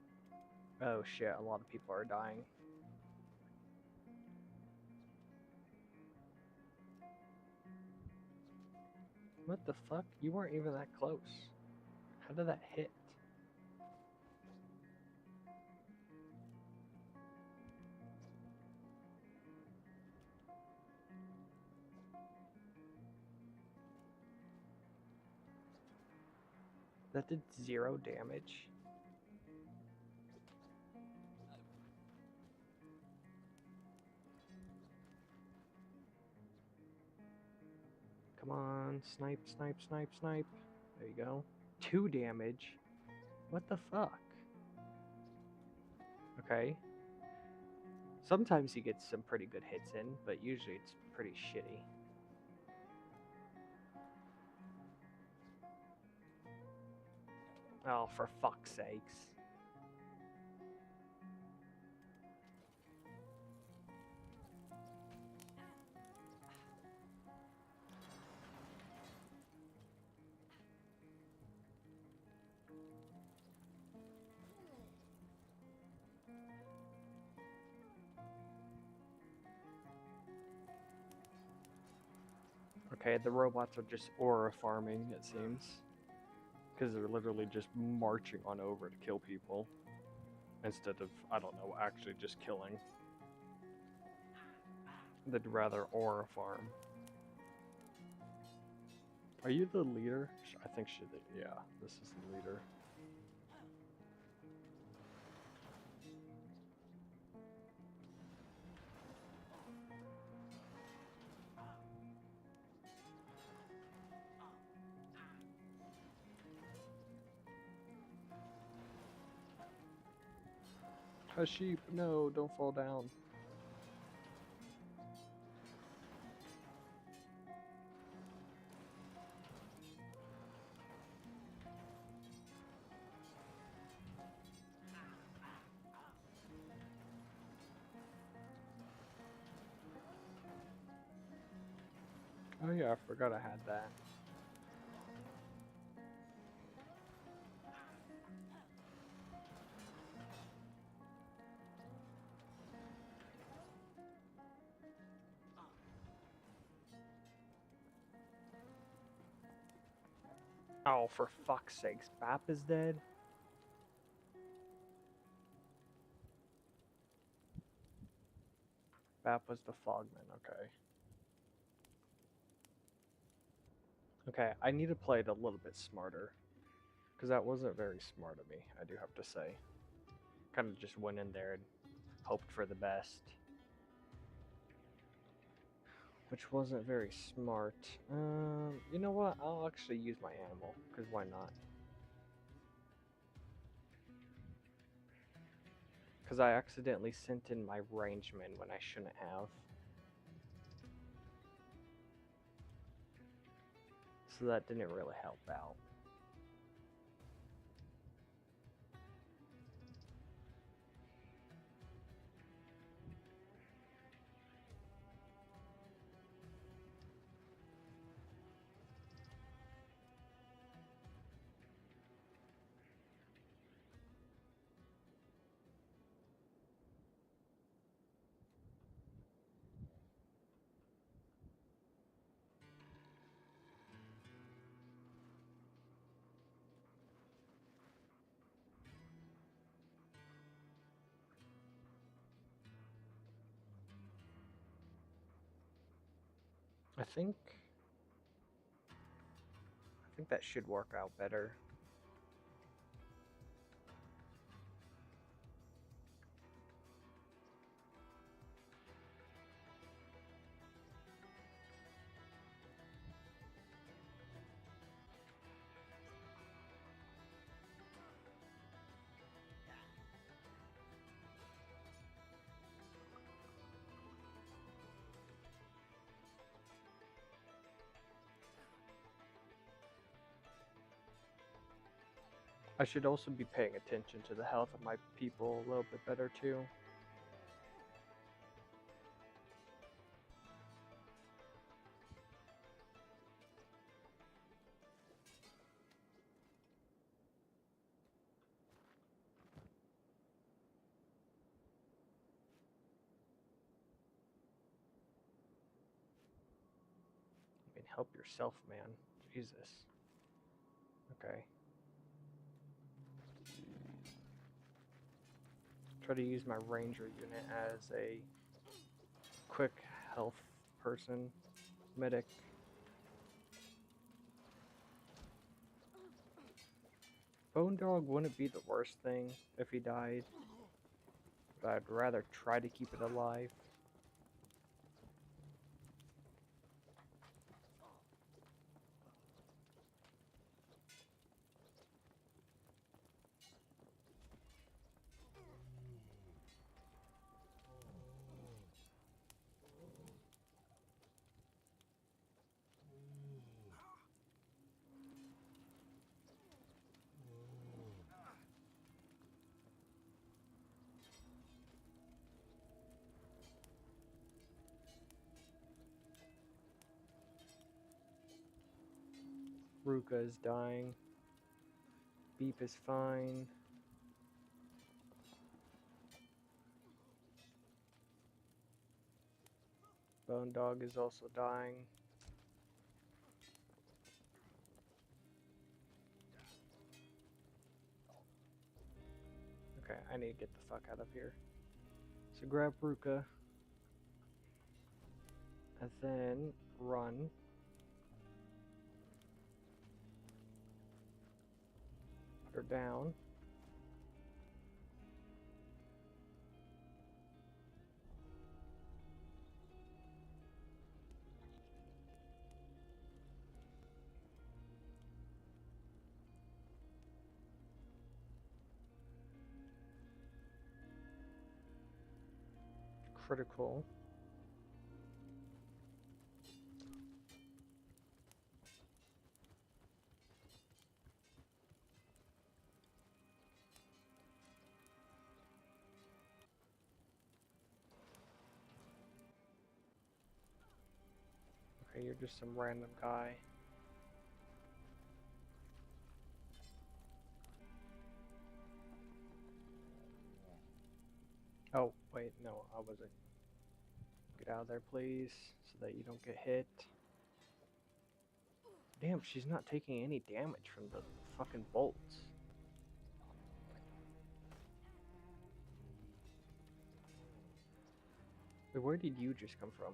Oh shit, a lot of people are dying. What the fuck? You weren't even that close. How did that hit? That did 0 damage. Come on, snipe, snipe, snipe, snipe. There you go. 2 damage. What the fuck? Okay. Sometimes he gets some pretty good hits in, but usually it's pretty shitty. Oh, for fuck's sakes. Okay, the robots are just aura farming, it seems. Because they're literally just marching on over to kill people. Instead of, I don't know, actually just killing. They'd rather aura farm. Are you the leader? I think yeah, this is the leader. A sheep, no, don't fall down. Oh yeah, I forgot I had that. Oh, for fuck's sakes, Bap is dead? Bap was the Fogman, okay. Okay, I need to play it a little bit smarter. Because that wasn't very smart of me, I do have to say. Kind of just went in there and hoped for the best. Which wasn't very smart. You know what? I'll actually use my animal, because why not? Because I accidentally sent in my rangeman when I shouldn't have. So that didn't really help out. I think think that should work out better. I should also be paying attention to the health of my people a little bit better too. I mean, help yourself, man. Jesus. Okay. Try to use my ranger unit as a quick health person, medic. Bone Dog wouldn't be the worst thing if he died, but I'd rather try to keep it alive. Ruka is dying. Beep is fine. Bone Dog is also dying. Okay, I need to get the fuck out of here. So grab Ruka. And then run. Put her down. Critical. Okay, you're just some random guy. Oh, wait, no, I wasn't. Get out of there, please, so that you don't get hit. Damn, she's not taking any damage from the fucking bolts. Wait, where did you just come from?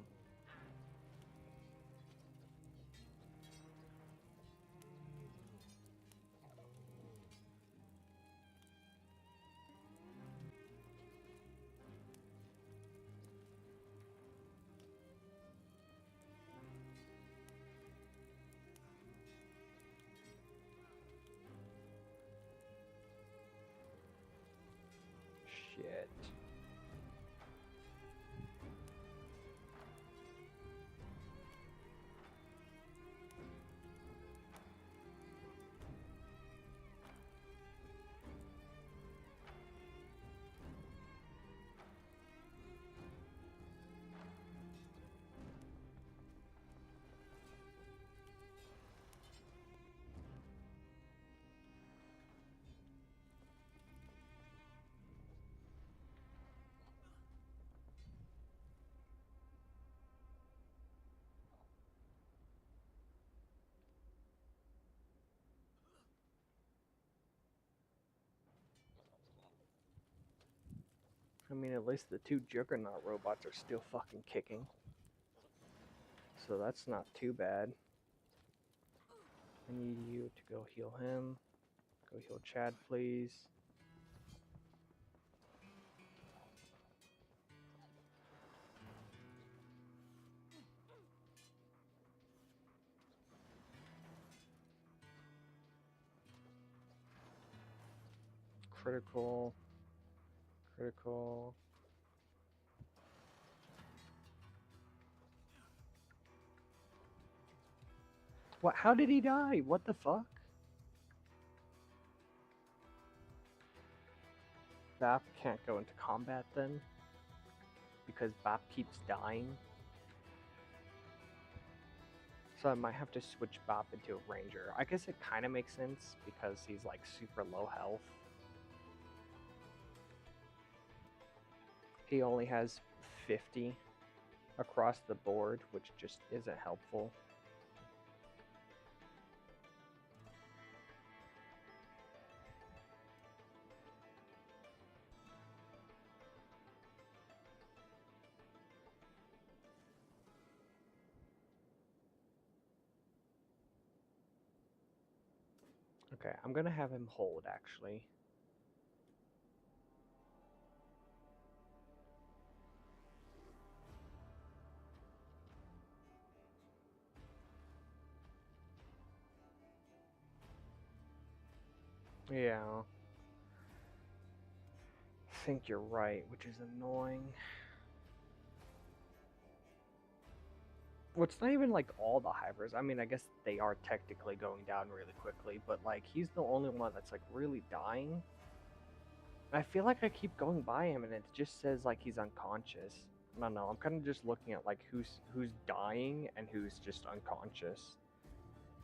Shit. I mean, at least the two Juggernaut robots are still fucking kicking. So that's not too bad. I need you to go heal him. Go heal Chad, please. Critical. Critical. What? How did he die? What the fuck? Bap can't go into combat then? Because Bap keeps dying? So I might have to switch Bap into a Ranger. I guess it kind of makes sense because he's like super low health. He only has 50 across the board, which just isn't helpful. Okay, I'm gonna have him hold actually. Yeah. I think you're right, which is annoying. Well, it's not even like all the hybrids. I mean, I guess they are technically going down really quickly, but like he's the only one that's like really dying. I feel like I keep going by him and it just says like he's unconscious. I don't know. I'm kind of just looking at like who's dying and who's just unconscious,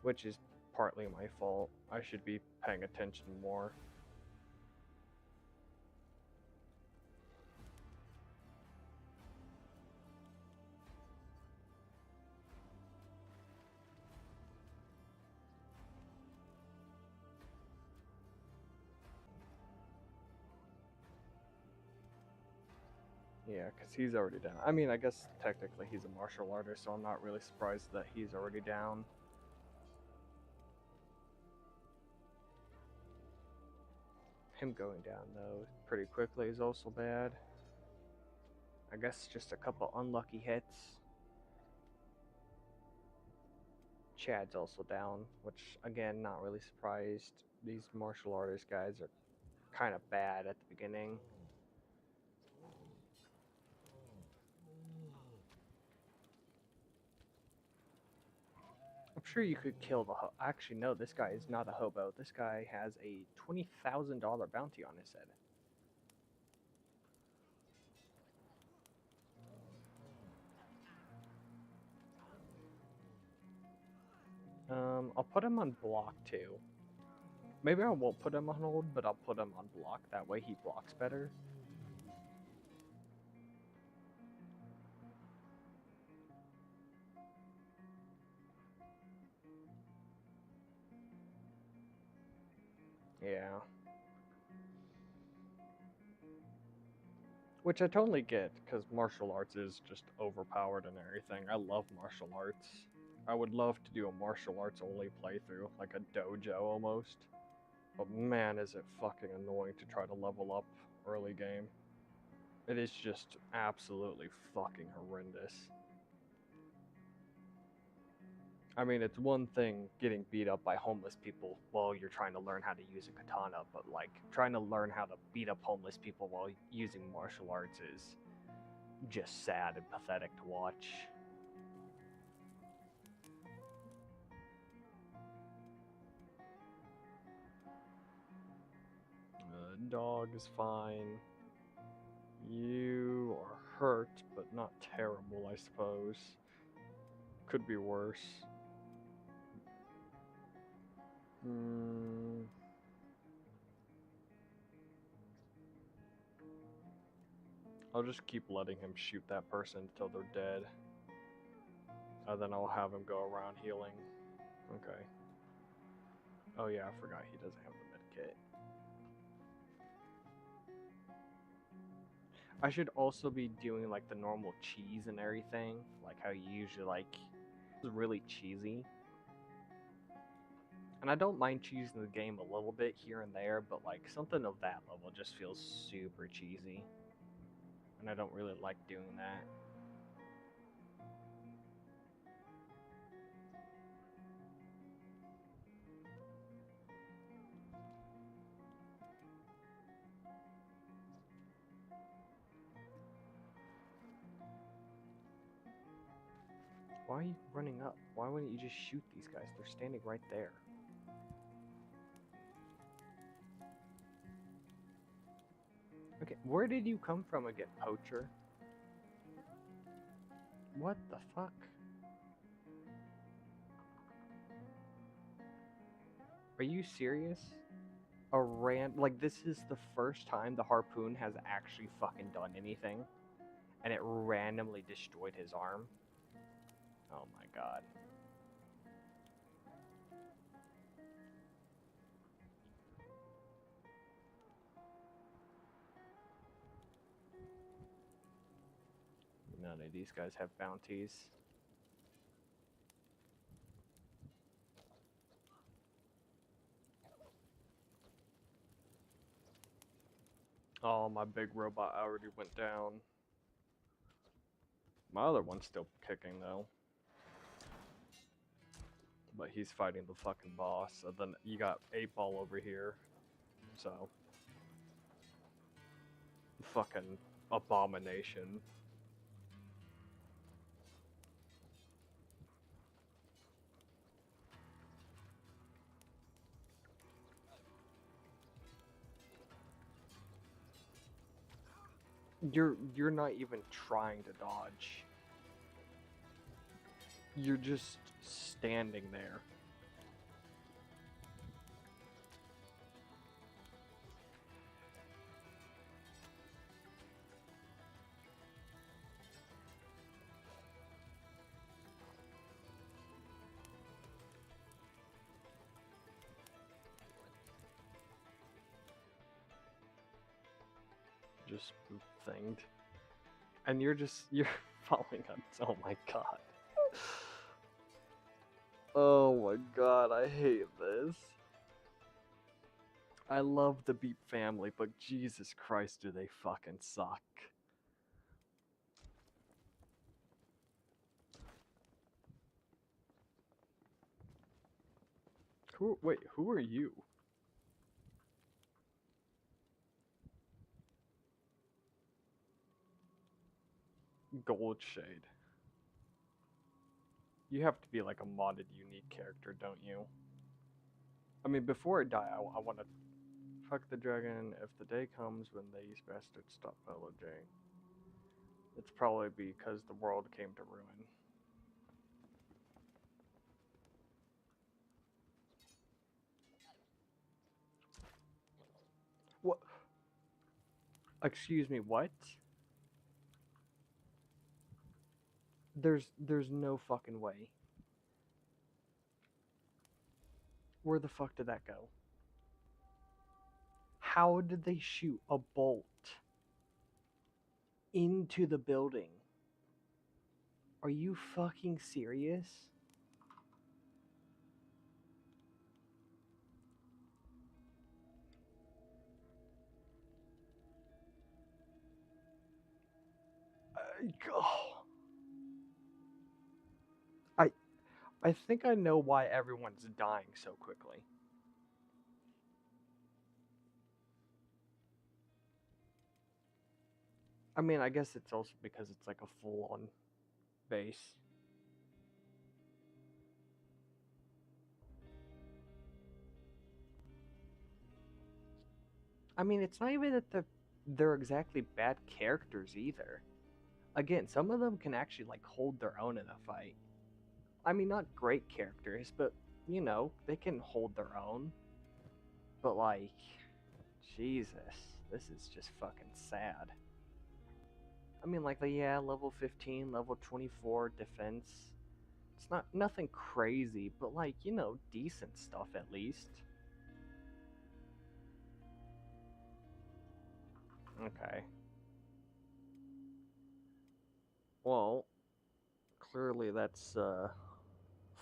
which is partly my fault. I should be paying attention more. Yeah, because he's already down. I mean, I guess technically he's a martial artist, so I'm not really surprised that he's already down. Him going down, though, pretty quickly is also bad. I guess just a couple unlucky hits. Chad's also down, which, again, not really surprised. These martial artist guys are kind of bad at the beginning. I'm sure you could kill the actually, no, this guy is not a hobo. This guy has a $20,000 bounty on his head. I'll put him on block too. Maybe I won't put him on hold, but I'll put him on block. That way he blocks better. Yeah. Which I totally get, because martial arts is just overpowered and everything. I love martial arts. I would love to do a martial arts only playthrough, like a dojo almost. But man, is it fucking annoying to try to level up early game. It is just absolutely fucking horrendous. I mean, it's one thing getting beat up by homeless people while you're trying to learn how to use a katana, but like trying to learn how to beat up homeless people while using martial arts is just sad and pathetic to watch. Dog is fine. You are hurt, but not terrible, I suppose. Could be worse. I'll just keep letting him shoot that person until they're dead. And then I'll have him go around healing. Okay. Oh yeah, I forgot he doesn't have the medkit. I should also be doing like the normal cheese and everything, like how you usually like. It's really cheesy. And I don't mind cheesing the game a little bit here and there, but like something of that level just feels super cheesy. And I don't really like doing that. Why are you running up? Why wouldn't you just shoot these guys? They're standing right there. Okay, where did you come from again, poacher? What the fuck? Are you serious? Like, this is the first time the harpoon has actually fucking done anything, and it randomly destroyed his arm? Oh my god. None of these guys have bounties. Oh, my big robot already went down. My other one's still kicking, though. But he's fighting the fucking boss. So then you got 8-Ball over here. So. Fucking abomination. You're not even trying to dodge. You're just standing there. Just thinged. And you're falling on. Oh my god. Oh my god, I hate this. I love the Beep family, but Jesus Christ, do they fucking suck. Wait, who are you? Goldshade. You have to be like a modded unique character, don't you? I mean, before I die, I want to fuck the dragon. If the day comes when these bastards stop pillaging, it's probably because the world came to ruin. What? Excuse me, what? There's no fucking way. Where the fuck did that go? How did they shoot a bolt into the building? Are you fucking serious? Oh. I think I know why everyone's dying so quickly. I mean, I guess it's also because it's like a full-on base. I mean, it's not even that they're exactly bad characters either. Again, some of them can actually like hold their own in a fight. I mean, not great characters, but you know, they can hold their own. But like, Jesus, this is just fucking sad. I mean, like, yeah, level 15, level 24 defense. It's not nothing crazy, but like, you know, decent stuff at least. Okay. Well, clearly that's a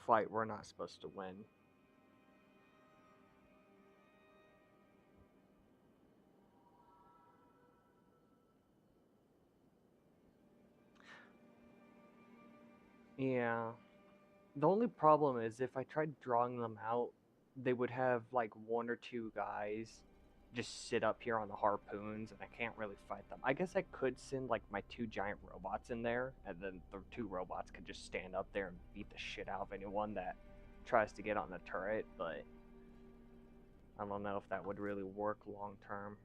fight we're not supposed to win. Yeah. The only problem is if I tried drawing them out, they would have like one or two guys just sit up here on the harpoons, and I can't really fight them. I guess I could send like my two giant robots in there, and then the two robots could just stand up there and beat the shit out of anyone that tries to get on the turret, but I don't know if that would really work long term.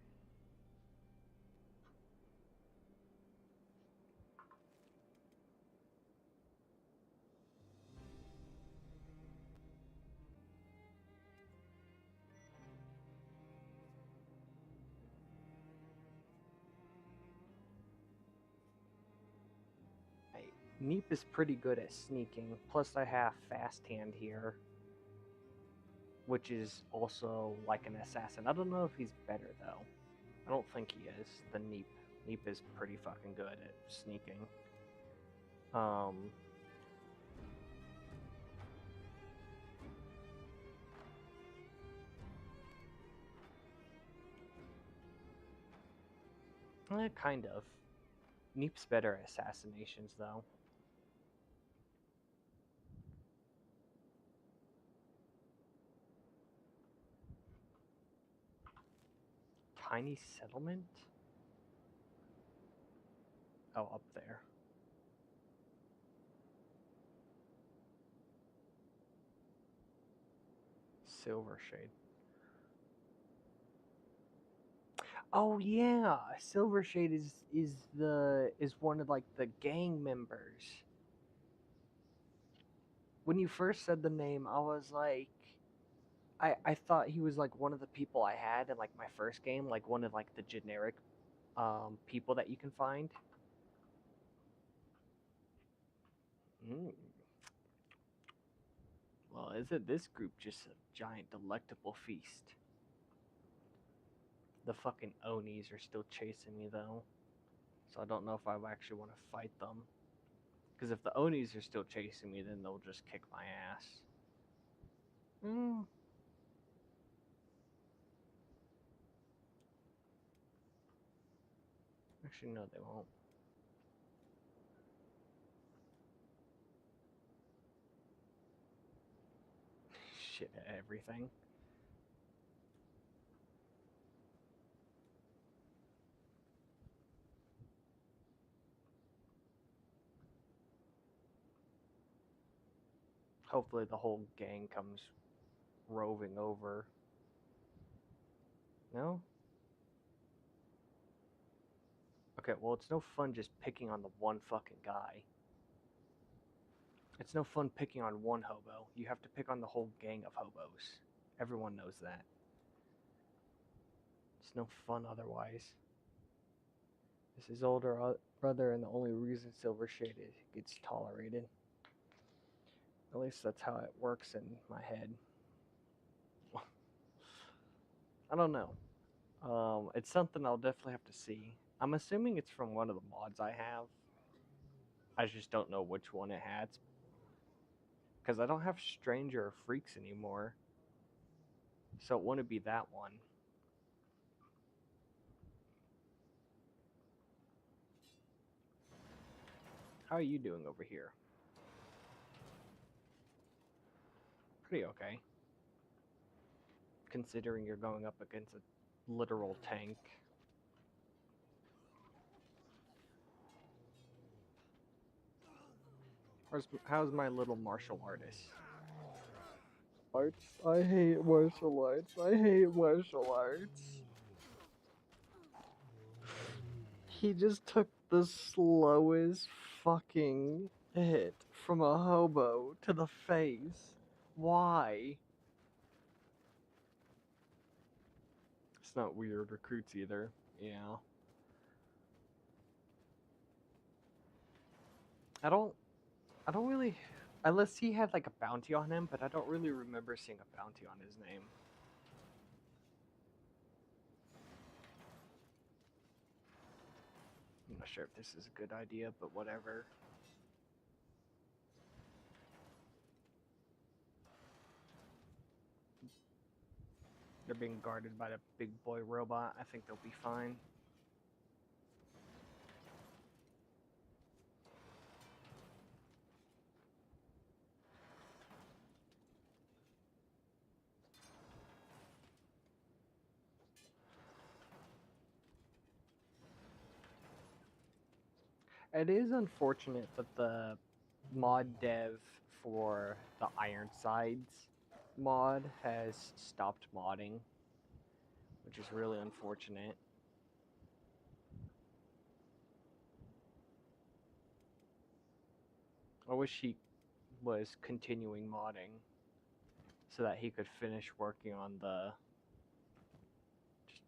Neep is pretty good at sneaking, plus I have fast hand here, which is also like an assassin. I don't know if he's better though. I don't think he is. The Neep. Neep is pretty fucking good at sneaking. Um, kind of. Neep's better at assassinations though. Tiny settlement? Oh, up there. Silvershade. Oh yeah, Silvershade is one of like the gang members. When you first said the name, I was like, I thought he was like one of the people I had in like my first game, like one of like the generic people that you can find. Mm. Well, isn't this group just a giant delectable feast? The fucking Onis are still chasing me though, so I don't know if I actually want to fight them. Because if the Onis are still chasing me, then they'll just kick my ass. Mm. Actually, no, they won't. Shit at everything. Hopefully the whole gang comes roving over. No? Okay, well, it's no fun just picking on the one fucking guy. It's no fun picking on one hobo. You have to pick on the whole gang of hobos. Everyone knows that. It's no fun otherwise. This is older brother, and the only reason Silvershade gets tolerated. At least that's how it works in my head. I don't know. It's something I'll definitely have to see. I'm assuming it's from one of the mods I have. I just don't know which one it has. Because I don't have Stranger or Freaks anymore. So it wouldn't be that one. How are you doing over here? Pretty okay. Considering you're going up against a literal tank. How's my little martial artist? I hate martial arts. I hate martial arts. He just took the slowest fucking hit from a hobo to the face. Why? It's not weird recruits either. Yeah. I don't I don't really unless he had like a bounty on him, but I don't really remember seeing a bounty on his name. I'm not sure if this is a good idea, but whatever. They're being guarded by the big boy robot. I think they'll be fine. It is unfortunate that the mod dev for the Ironsides mod has stopped modding, which is really unfortunate. I wish he was continuing modding so that he could finish working on the. Just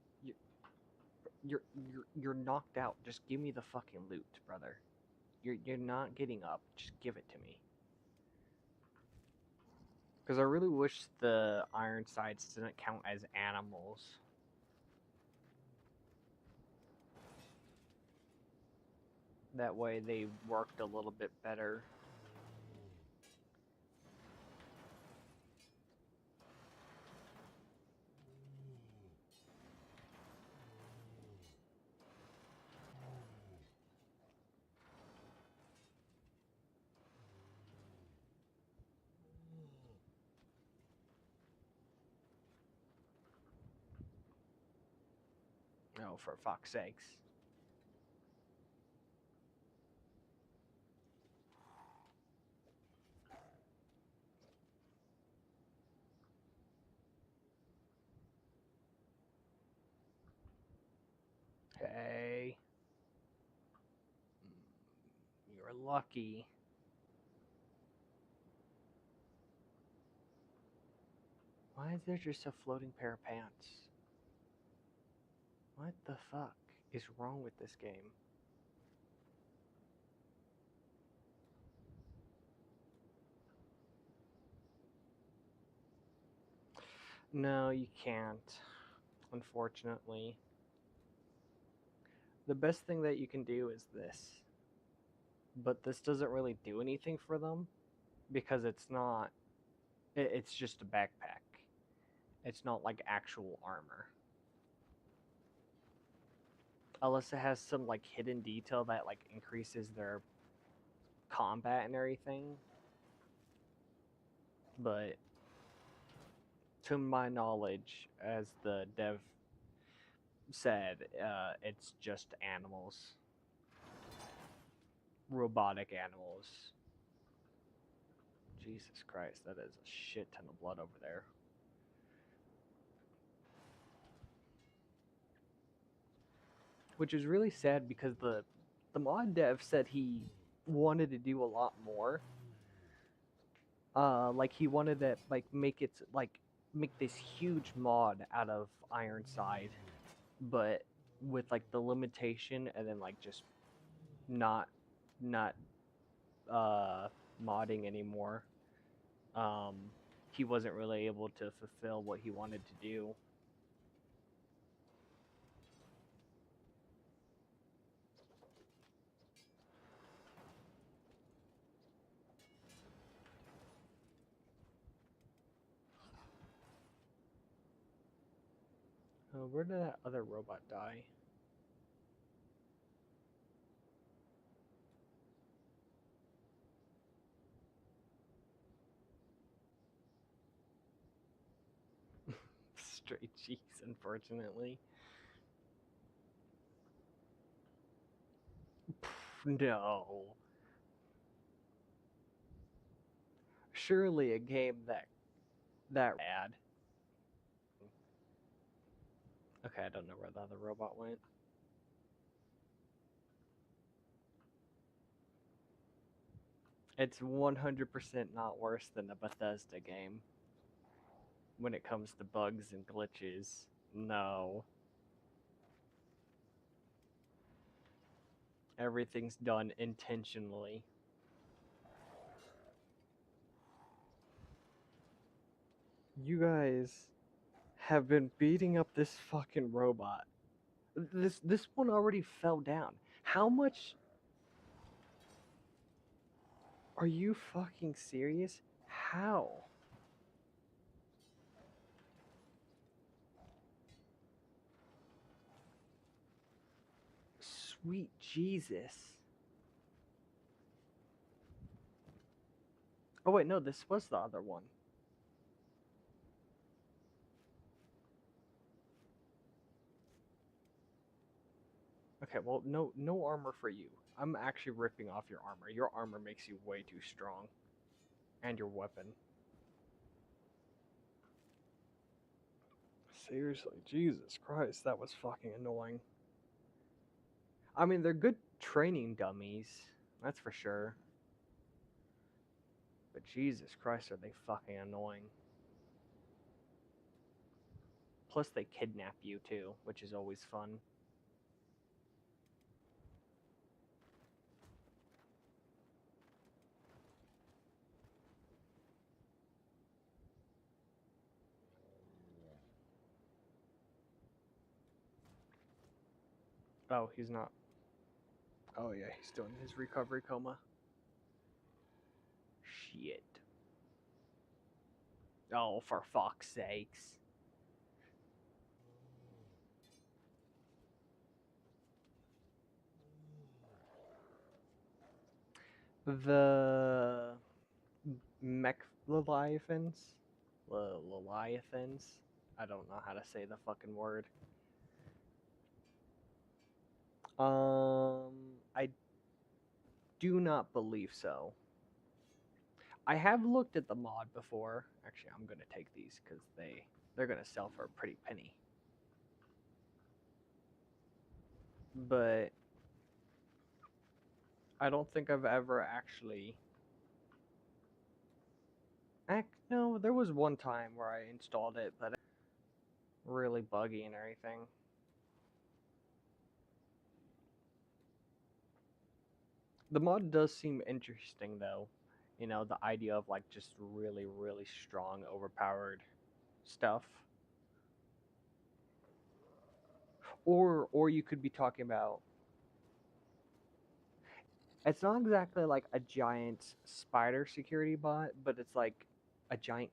you're knocked out. Just give me the fucking loot, brother. You're not getting up. Just give it to me. Because I really wish the Ironsides didn't count as animals. That way they worked a little bit better. Oh, for fuck's sakes. Hey. You're lucky. Why is there just a floating pair of pants? What the fuck is wrong with this game? No, you can't. Unfortunately. The best thing that you can do is this. But this doesn't really do anything for them because it's not. It's just a backpack. It's not like actual armor. Unless it has some like hidden detail that like increases their combat and everything. But to my knowledge, as the dev said, it's just animals. Robotic animals. Jesus Christ, that is a shit ton of blood over there. Which is really sad because the mod dev said he wanted to do a lot more. Like he wanted to like make this huge mod out of Ironside, but with like the limitation and then like just not modding anymore. He wasn't really able to fulfill what he wanted to do. Where did that other robot die? Straight cheese, unfortunately. No. Surely a game that bad. Okay, I don't know where the other robot went. It's 100% not worse than a Bethesda game when it comes to bugs and glitches. No. Everything's done intentionally. You guys have been beating up this fucking robot. This one already fell down. How much are you fucking serious? How? Sweet Jesus. Oh wait, no, this was the other one. Okay, well, no armor for you. I'm actually ripping off your armor. Your armor makes you way too strong. And your weapon. Seriously, Jesus Christ, that was fucking annoying. I mean, they're good training dummies, that's for sure. But Jesus Christ, are they fucking annoying. Plus, they kidnap you too, which is always fun. Oh, he's not. Oh yeah, he's still in his recovery coma. Shit. Oh, for fuck's sakes. The mech leviathans? Leviathans? I don't know how to say the fucking word. I do not believe so. I have looked at the mod before. Actually, I'm gonna take these because they're gonna sell for a pretty penny. But I don't think I've ever actually. No, there was one time where I installed it, but really buggy and everything. The mod does seem interesting though. You know, the idea of like just really, really strong, overpowered stuff. Or you could be talking about, it's not exactly like a giant spider security bot, but it's like a giant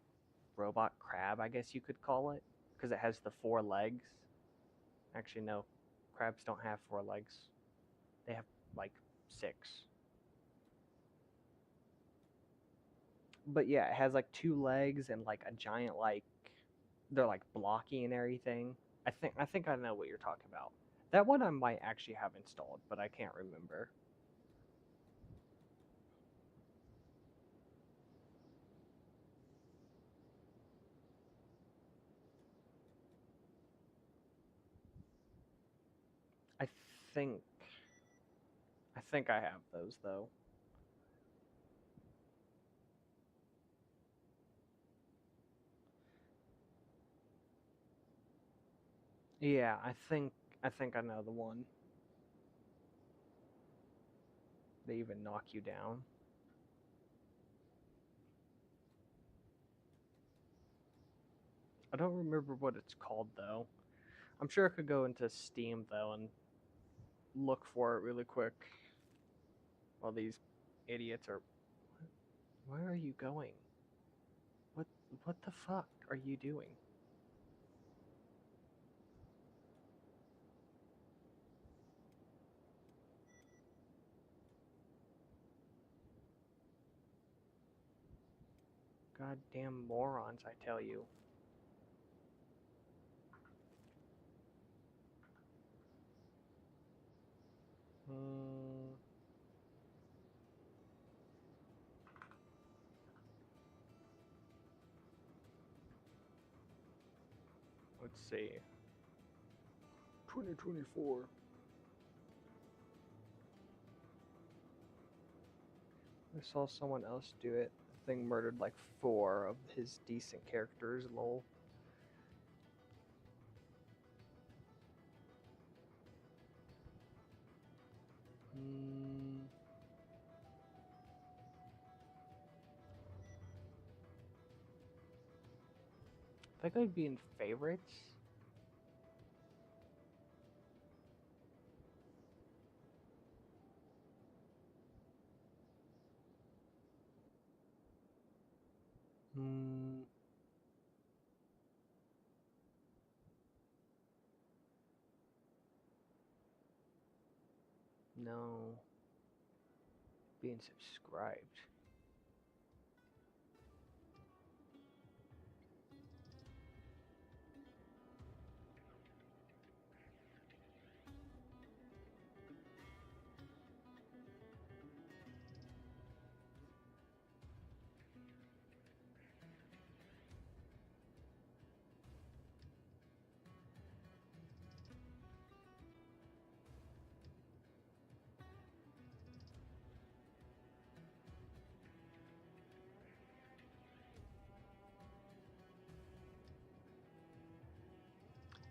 robot crab, I guess you could call it, because it has the 4 legs. Actually, no, crabs don't have 4 legs. They have like 6. But yeah, it has like 2 legs and like a giant like they're like blocky and everything. I think I know what you're talking about. That one I might actually have installed, but I can't remember. I think I think I have those though. Yeah, I think I know the one. They even knock you down. I don't remember what it's called though. I'm sure I could go into Steam though and look for it really quick while these idiots are. Where are you going? What what the fuck are you doing? Goddamn morons, I tell you. Hmm. Let's see. 2024. I saw someone else do it. The thing murdered like 4 of his decent characters, lol. Hmm. I think I'd be in favorites. Hmm. No. Being subscribed.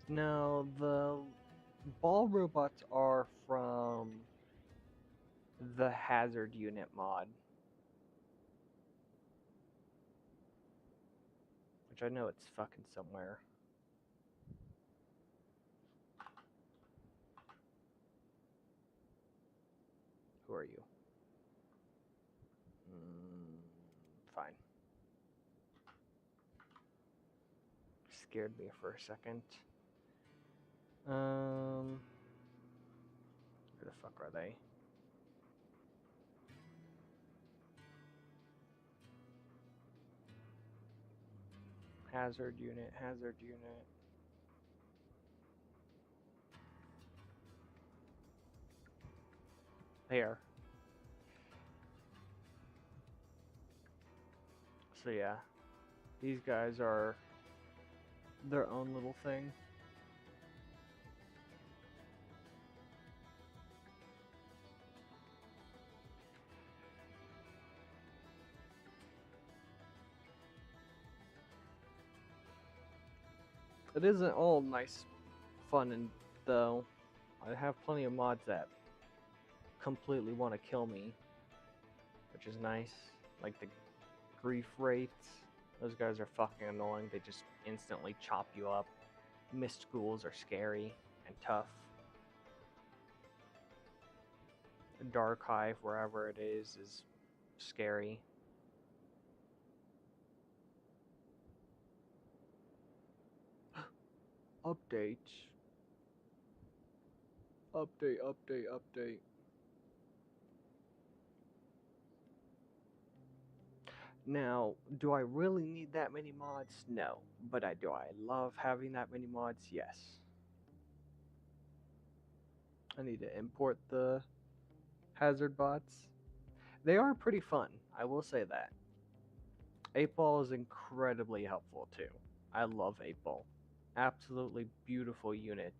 No, the ball robots are from the Hazard Unit mod, which I know it's fucking somewhere. Who are you? Fine. Scared me for a second. Where the fuck are they? Hazard unit, hazard unit. There. So yeah, these guys are their own little thing. It isn't all nice, fun, and though. I have plenty of mods that completely want to kill me, which is nice. Like the grief rates. Those guys are fucking annoying. They just instantly chop you up. Mist schools are scary and tough. Dark Hive, wherever it is scary. Update. Update, update, update. Now, do I really need that many mods? No. But do I love having that many mods? Yes. I need to import the hazard bots. They are pretty fun, I will say that. 8-Ball is incredibly helpful too. I love 8-Ball. Absolutely beautiful unit.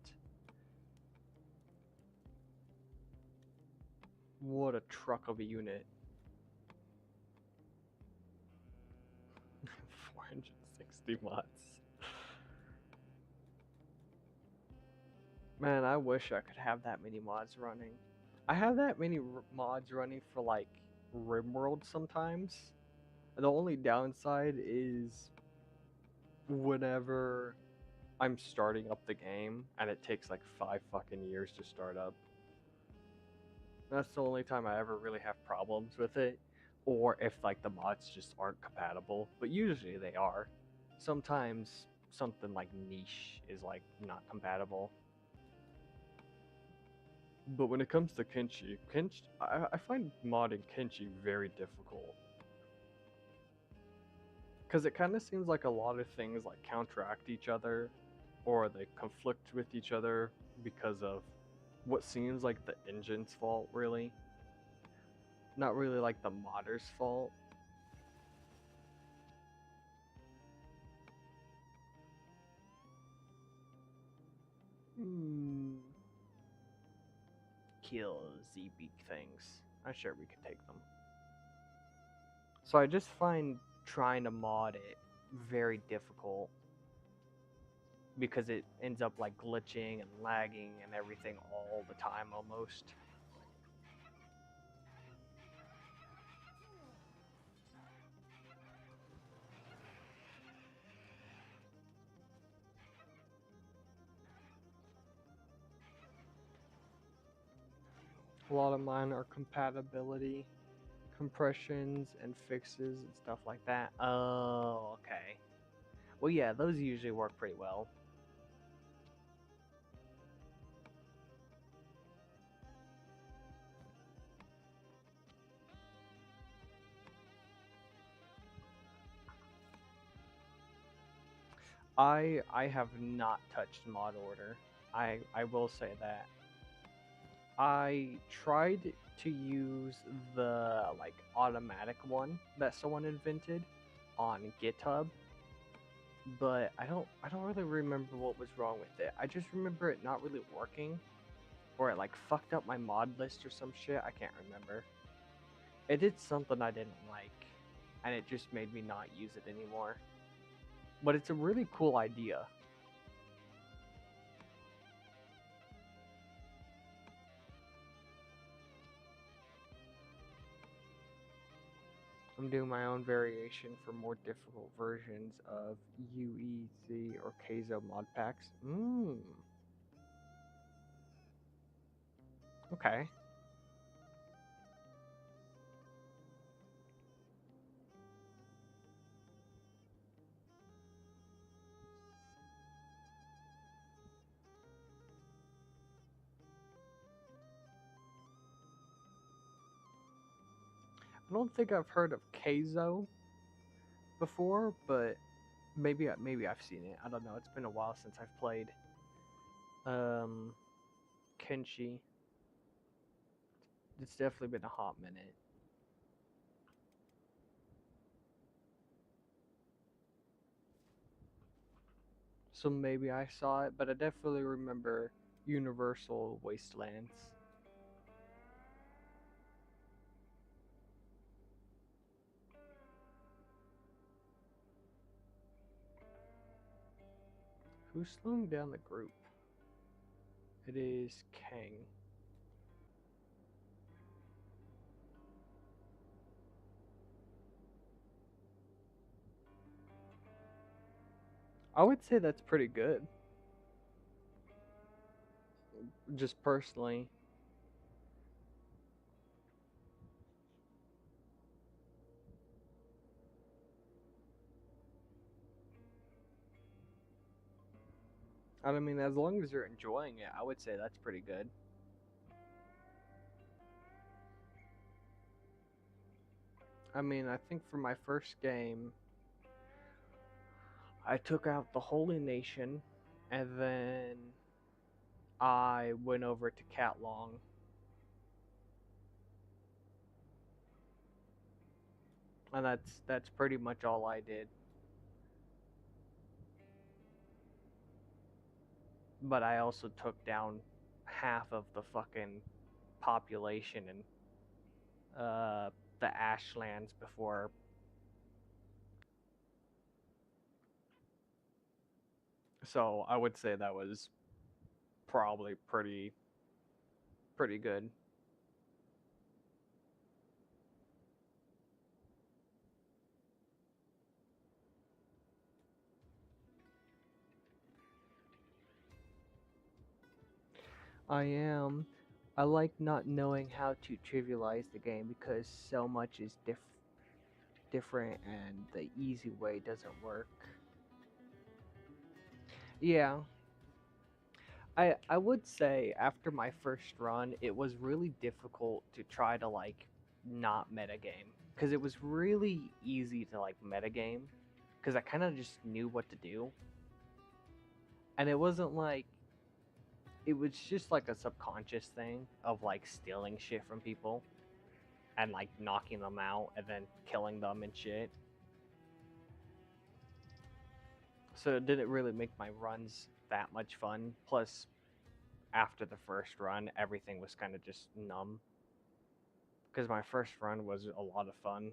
What a truck of a unit. 460 mods. Man, I wish I could have that many mods running. I have that many mods running for like RimWorld sometimes. The only downside is whenever I'm starting up the game and it takes like 5 fucking years to start up. That's the only time I ever really have problems with it. Or if like the mods just aren't compatible, but usually they are. Sometimes something like niche is like not compatible. But when it comes to Kenshi, I find modding Kenshi very difficult. Because it kind of seems like a lot of things like counteract each other, or they conflict with each other because of what seems like the engine's fault, really. Not really like the modder's fault. Kill Z-Beak things. I'm sure we could take them. So I just find trying to mod it very difficult because it ends up like glitching and lagging and everything all the time almost. A lot of mine are compatibility, compressions, and fixes and stuff like that. Oh, okay. Well, yeah, those usually work pretty well. I have not touched mod order. I will say that. I tried to use the like automatic one that someone invented on GitHub, but I don't really remember what was wrong with it. I just remember it not really working, or it like fucked up my mod list or some shit. I can't remember. It did something I didn't like, and it just made me not use it anymore. But it's a really cool idea. I'm doing my own variation for more difficult versions of UEZ or Keizo mod packs. Okay. I don't think I've heard of Keizo before, but maybe I've seen it. I don't know. It's been a while since I've played um Kenshi. It's definitely been a hot minute. So maybe I saw it, but I definitely remember Universal Wastelands. Who's slowing down the group? It is Kang. I would say that's pretty good. Just personally. I mean, as long as you're enjoying it, I would say that's pretty good. I mean, I think for my first game, I took out the Holy Nation, and then I went over to Catlong. And that's pretty much all I did. But I also took down half of the fucking population in the Ashlands before. So I would say that was probably pretty good. I am. I like not knowing how to trivialize the game because so much is different and the easy way doesn't work. Yeah, I would say after my first run, it was really difficult to try to like not metagame because it was really easy to like metagame because I kind of just knew what to do, and it wasn't like it was just like a subconscious thing of like stealing shit from people and like knocking them out and then killing them and shit. So it didn't really make my runs that much fun. Plus, after the first run, everything was kind of just numb. Because my first run was a lot of fun.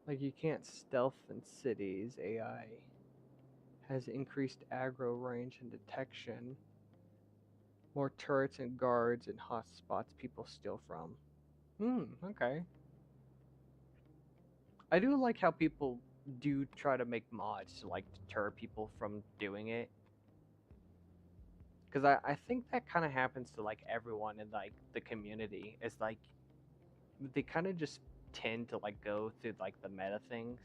Like, you can't stealth in cities. AI has increased aggro range and detection. More turrets and guards and hotspots people steal from. Okay. I do like how people do try to make mods to like deter people from doing it. Because I think that kind of happens to like everyone in like the community. It's like they kind of just tend to like go through like the meta things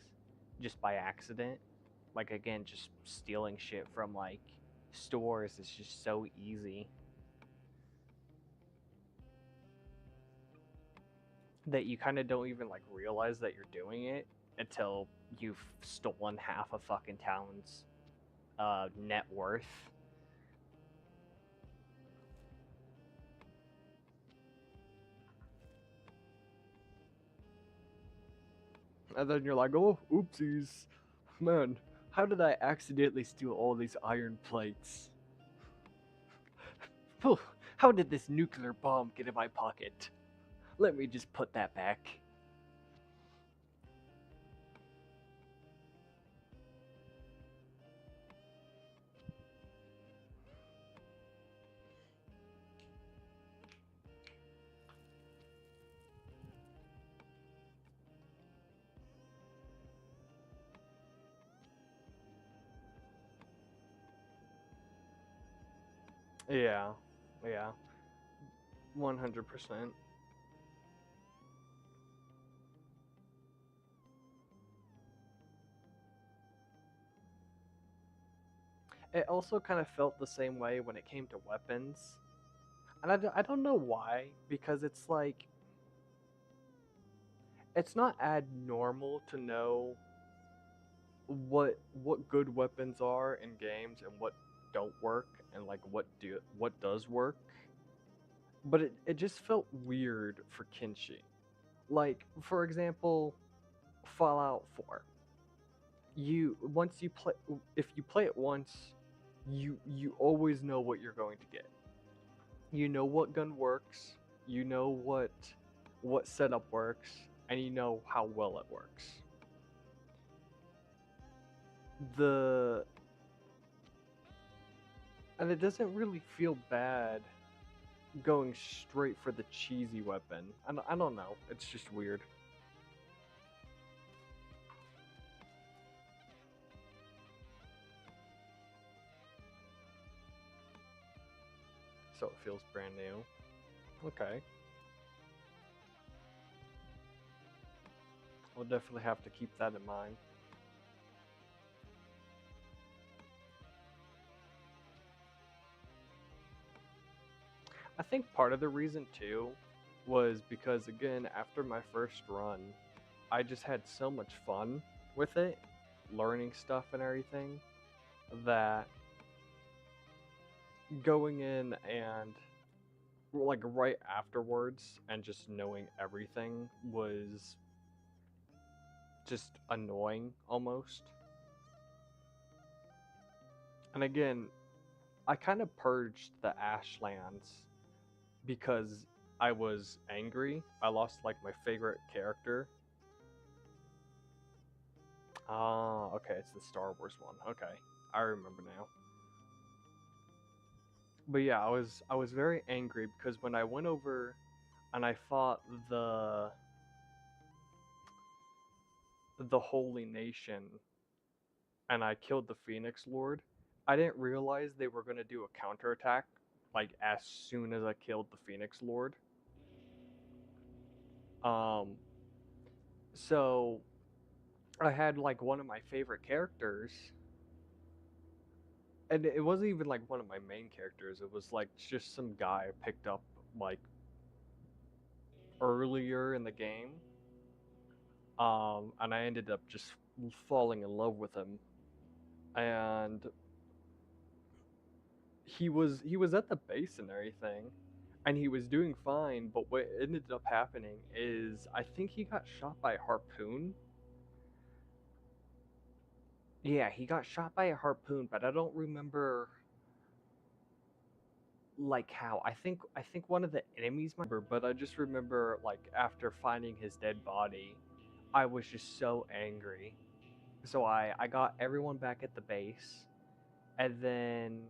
just by accident. Like again, just stealing shit from like stores is just so easy that you kind of don't even like realize that you're doing it until you've stolen half a fucking town's net worth. And then you're like, oh, oopsies. Man, how did I accidentally steal all these iron plates? How did this nuclear bomb get in my pocket? Let me just put that back. Yeah, yeah, 100%. It also kind of felt the same way when it came to weapons. And I don't know why, because it's like, it's not abnormal to know what good weapons are in games and what don't work and like what does work. But it just felt weird for Kenshi. Like, for example, Fallout 4. You once you play If you play it once, you always know what you're going to get. You know what gun works, you know what setup works, and you know how well it works. The And it doesn't really feel bad going straight for the cheesy weapon. I don't know. It's just weird. So it feels brand new. Okay. We'll definitely have to keep that in mind. I think part of the reason too was because, again, after my first run, I just had so much fun with it, learning stuff and everything, that going in and like right afterwards and just knowing everything was just annoying almost. And again, I kind of purged the Ashlands because I was angry. I lost like my favorite character. Ah, okay, it's the Star Wars one. Okay, I remember now. But yeah, I was very angry because when I went over and I fought the Holy Nation and I killed the Phoenix Lord, I didn't realize they were gonna do a counterattack like as soon as I killed the Phoenix Lord. Um, so I had like one of my favorite characters, and it wasn't even like one of my main characters. It was like just some guy I picked up like earlier in the game. And I ended up just falling in love with him. And he was at the base and everything, and he was doing fine. But what ended up happening is I think he got shot by a harpoon. Yeah, he got shot by a harpoon, but I don't remember like how. I think one of the enemies might remember, but I just remember like after finding his dead body, I was just so angry. So I got everyone back at the base, and then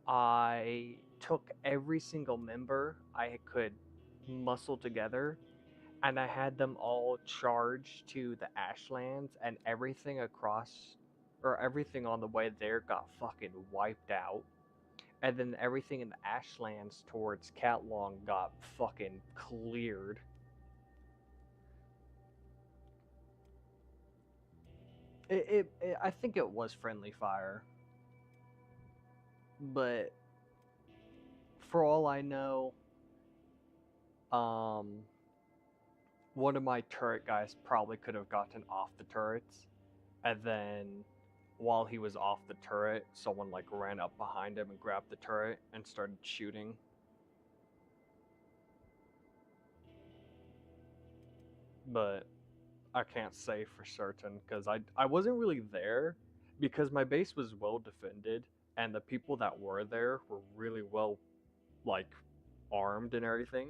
I took every single member I could muscle together, and I had them all charge to the Ashlands, and everything across, or everything on the way there got fucking wiped out. And then everything in the Ashlands towards Catlong got fucking cleared. I think it was friendly fire, but for all I know, um, one of my turret guys probably could have gotten off the turrets, and then while he was off the turret, someone like ran up behind him and grabbed the turret and started shooting. But I can't say for certain because I wasn't really there because my base was well defended and the people that were there were really well like armed and everything.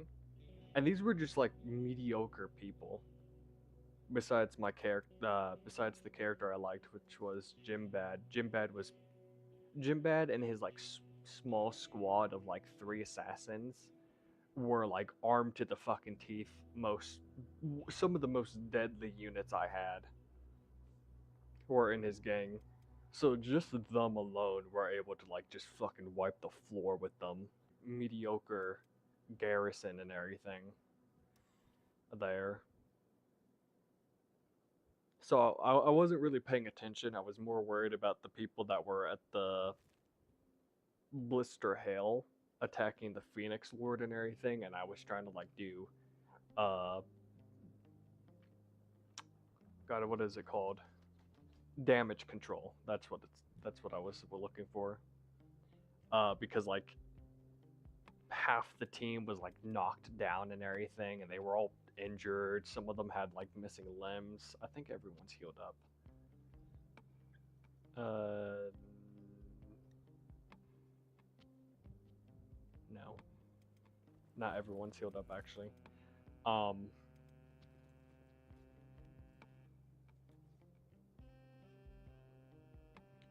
And these were just like mediocre people. Besides my character, besides the character I liked, which was Jim Bad. Jim Bad and his like small squad of like three assassins were like armed to the fucking teeth. Some of the most deadly units I had were in his gang. So just them alone were able to like just fucking wipe the floor with them. Mediocre garrison and everything there. So I wasn't really paying attention. I was more worried about the people that were at the Blister Hill attacking the Phoenix Lord and everything, and I was trying to like do uh God, what is it called? Damage control. That's what I was looking for. Because like half the team was like knocked down and everything, and they were all injured. Some of them had like missing limbs. I think everyone's healed up. Uh, no, not everyone's healed up actually. Um,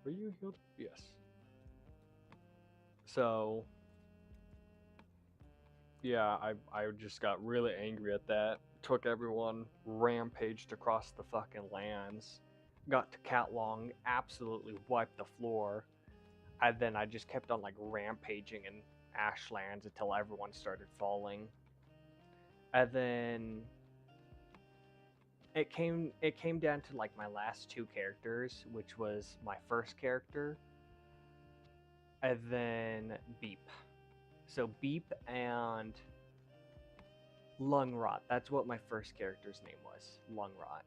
were you healed? Yes. So yeah, I just got really angry at that. Took everyone, rampaged across the fucking lands, got to Catlong, absolutely wiped the floor. And then I just kept on like rampaging in Ashlands until everyone started falling. And then it came down to like my last two characters, which was my first character and then Beep. So Beep and Lungrot. That's what my first character's name was. Lungrot.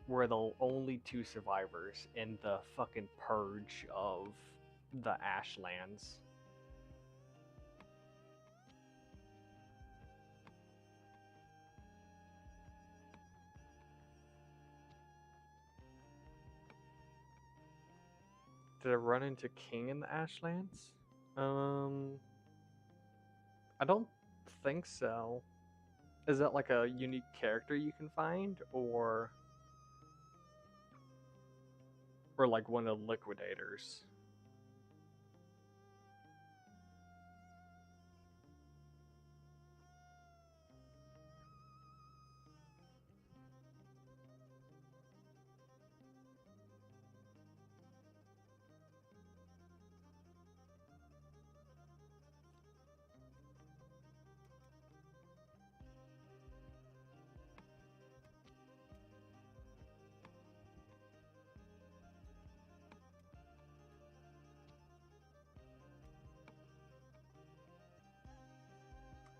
Were the only two survivors in the fucking purge of the Ashlands. Did I run into King in the Ashlands? I don't think so. Is that like a unique character you can find, or like one of the liquidators?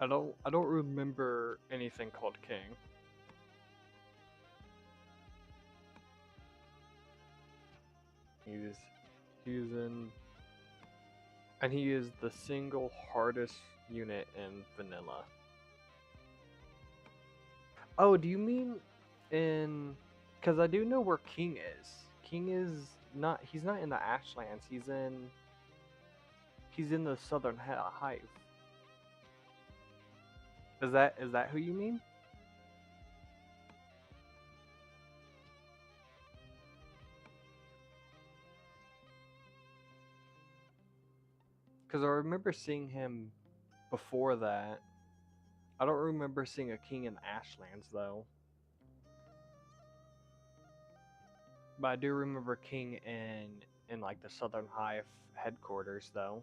I don't remember anything called King. He's he's in and he is the single hardest unit in vanilla. Oh, do you mean in cuz I do know where King is. King is not he's not in the Ashlands. He's in the Southern Hive. Is that who you mean? Cuz I remember seeing him before that. I don't remember seeing a King in the Ashlands though. But I do remember King in like the Southern Hive headquarters though.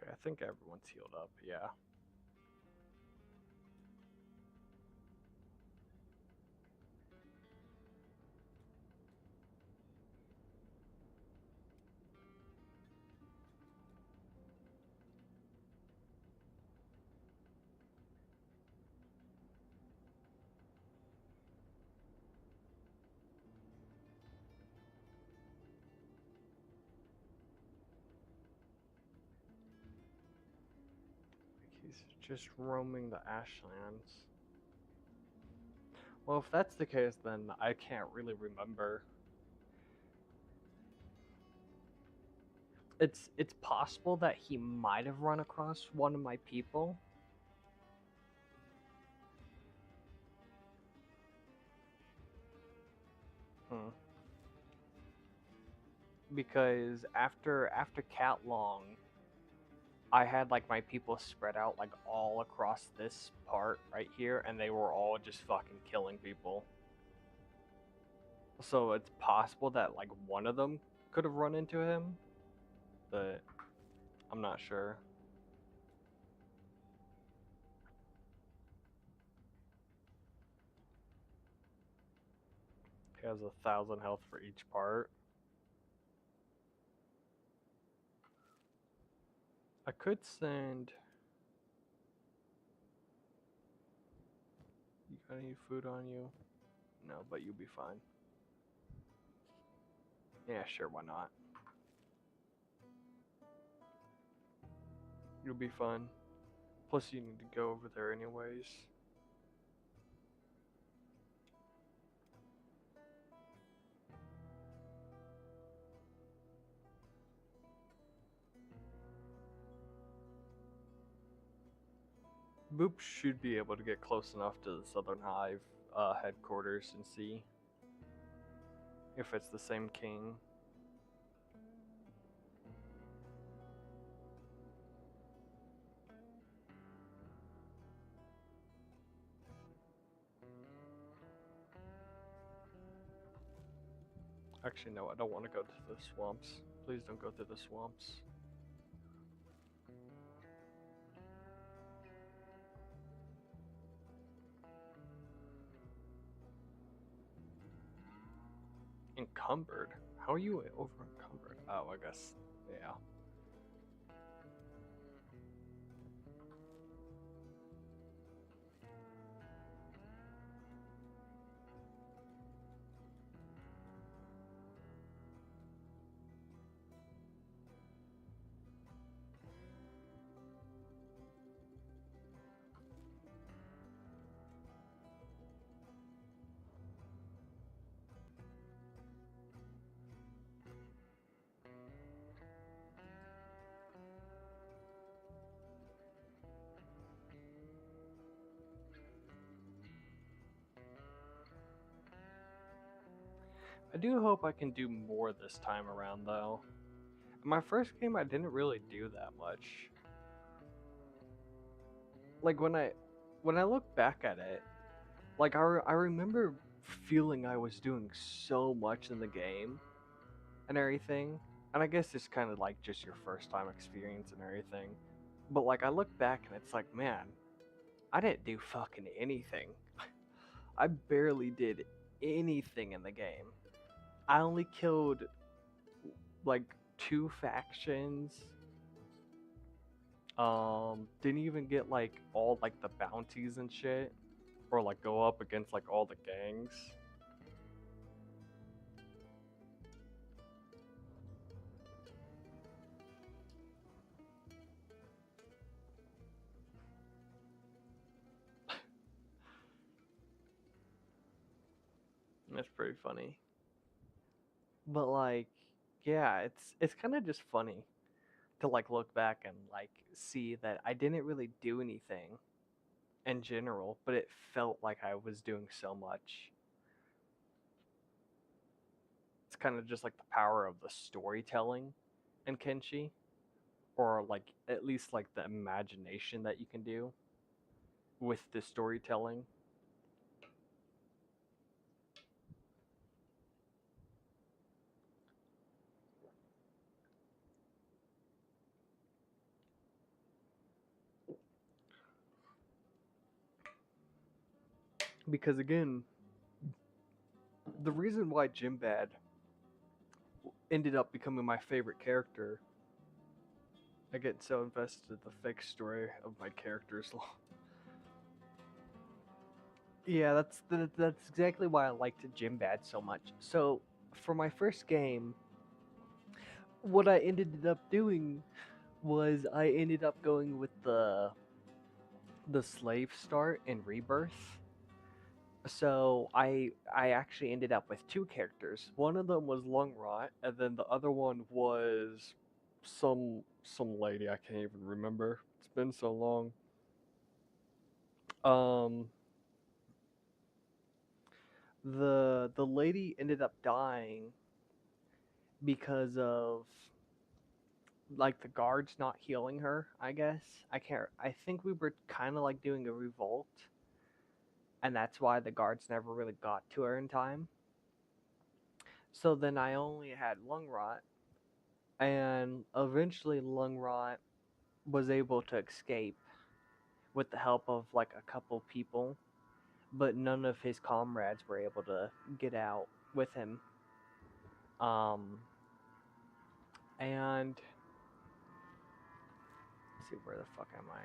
Okay, I think everyone's healed up. Yeah. He's just roaming the Ashlands. Well, if that's the case, then I can't really remember. It's possible that he might have run across one of my people. Hmm. Because after Cat Long, I had like my people spread out like all across this part right here, and they were all just fucking killing people. So it's possible that like one of them could have run into him, but I'm not sure. He has 1,000 health for each part. I could send. You got any food on you? No, but you'll be fine. Yeah, sure, why not? You'll be fine. Plus, you need to go over there anyways. Boop should be able to get close enough to the Southern Hive headquarters and see if it's the same king. Actually, no, I don't want to go to the swamps. Please don't go through the swamps. Encumbered? How are you over encumbered? Oh, I guess, yeah. I do hope I can do more this time around, though. In my first game, I didn't really do that much. Like when I look back at it, like I remember feeling I was doing so much in the game and everything. And I guess it's kind of like just your first time experience and everything. But like I look back and it's like, man, I didn't do fucking anything. I barely did anything in the game. I only killed like 2 factions. Didn't even get like all like the bounties and shit, or like go up against like all the gangs. That's pretty funny. But like, yeah, it's kind of just funny to like look back and like see that I didn't really do anything in general, but it felt like I was doing so much. It's kind of just like the power of the storytelling in Kenshi, or like at least like the imagination that you can do with the storytelling. Because again, the reason why Jimbad ended up becoming my favorite character, I get so invested in the fake story of my characters. Yeah, that's exactly why I liked Jimbad so much. So for my first game, what I ended up doing was I ended up going with the slave start and rebirth. So I actually ended up with 2 characters. One of them was Lungrot, and then the other one was some lady, I can't even remember. It's been so long. Um, the lady ended up dying because of like the guards not healing her, I guess. I think we were kind of like doing a revolt, and that's why the guards never really got to her in time. So then I only had lung rot, and eventually lung rot was able to escape with the help of like a couple people, but none of his comrades were able to get out with him. Um, and let's see, where the fuck am I?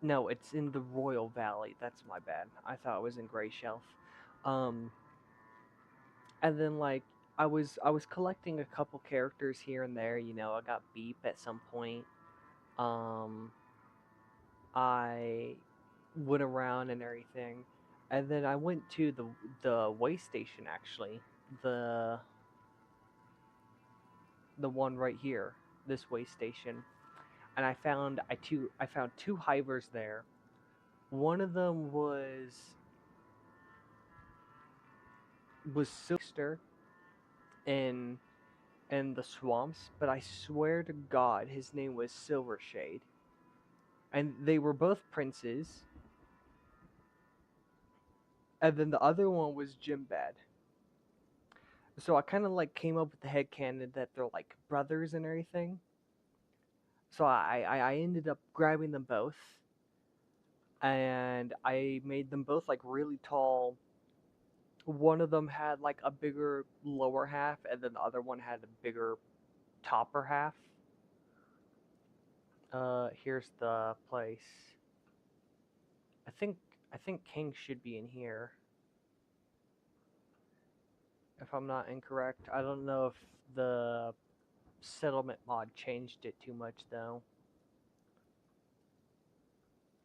No, it's in the Royal Valley. That's my bad. I thought it was in Gray Shelf. Um, and then like I was collecting a couple characters here and there. You know, I got Beep at some point. Um, I went around and everything, and then I went to the way station actually, the the one right here, this way station, and I found two hivers there. One of them was Silster in the swamps, but I swear to God, his name was Silvershade, and they were both princes. And then the other one was Jimbad. So I kind of like came up with the headcanon that they're like brothers and everything. So I ended up grabbing them both, and I made them both like really tall. One of them had like a bigger lower half, and then the other one had a bigger topper half. Here's the place. I think I think King should be in here, if I'm not incorrect. I don't know if the settlement mod changed it too much though.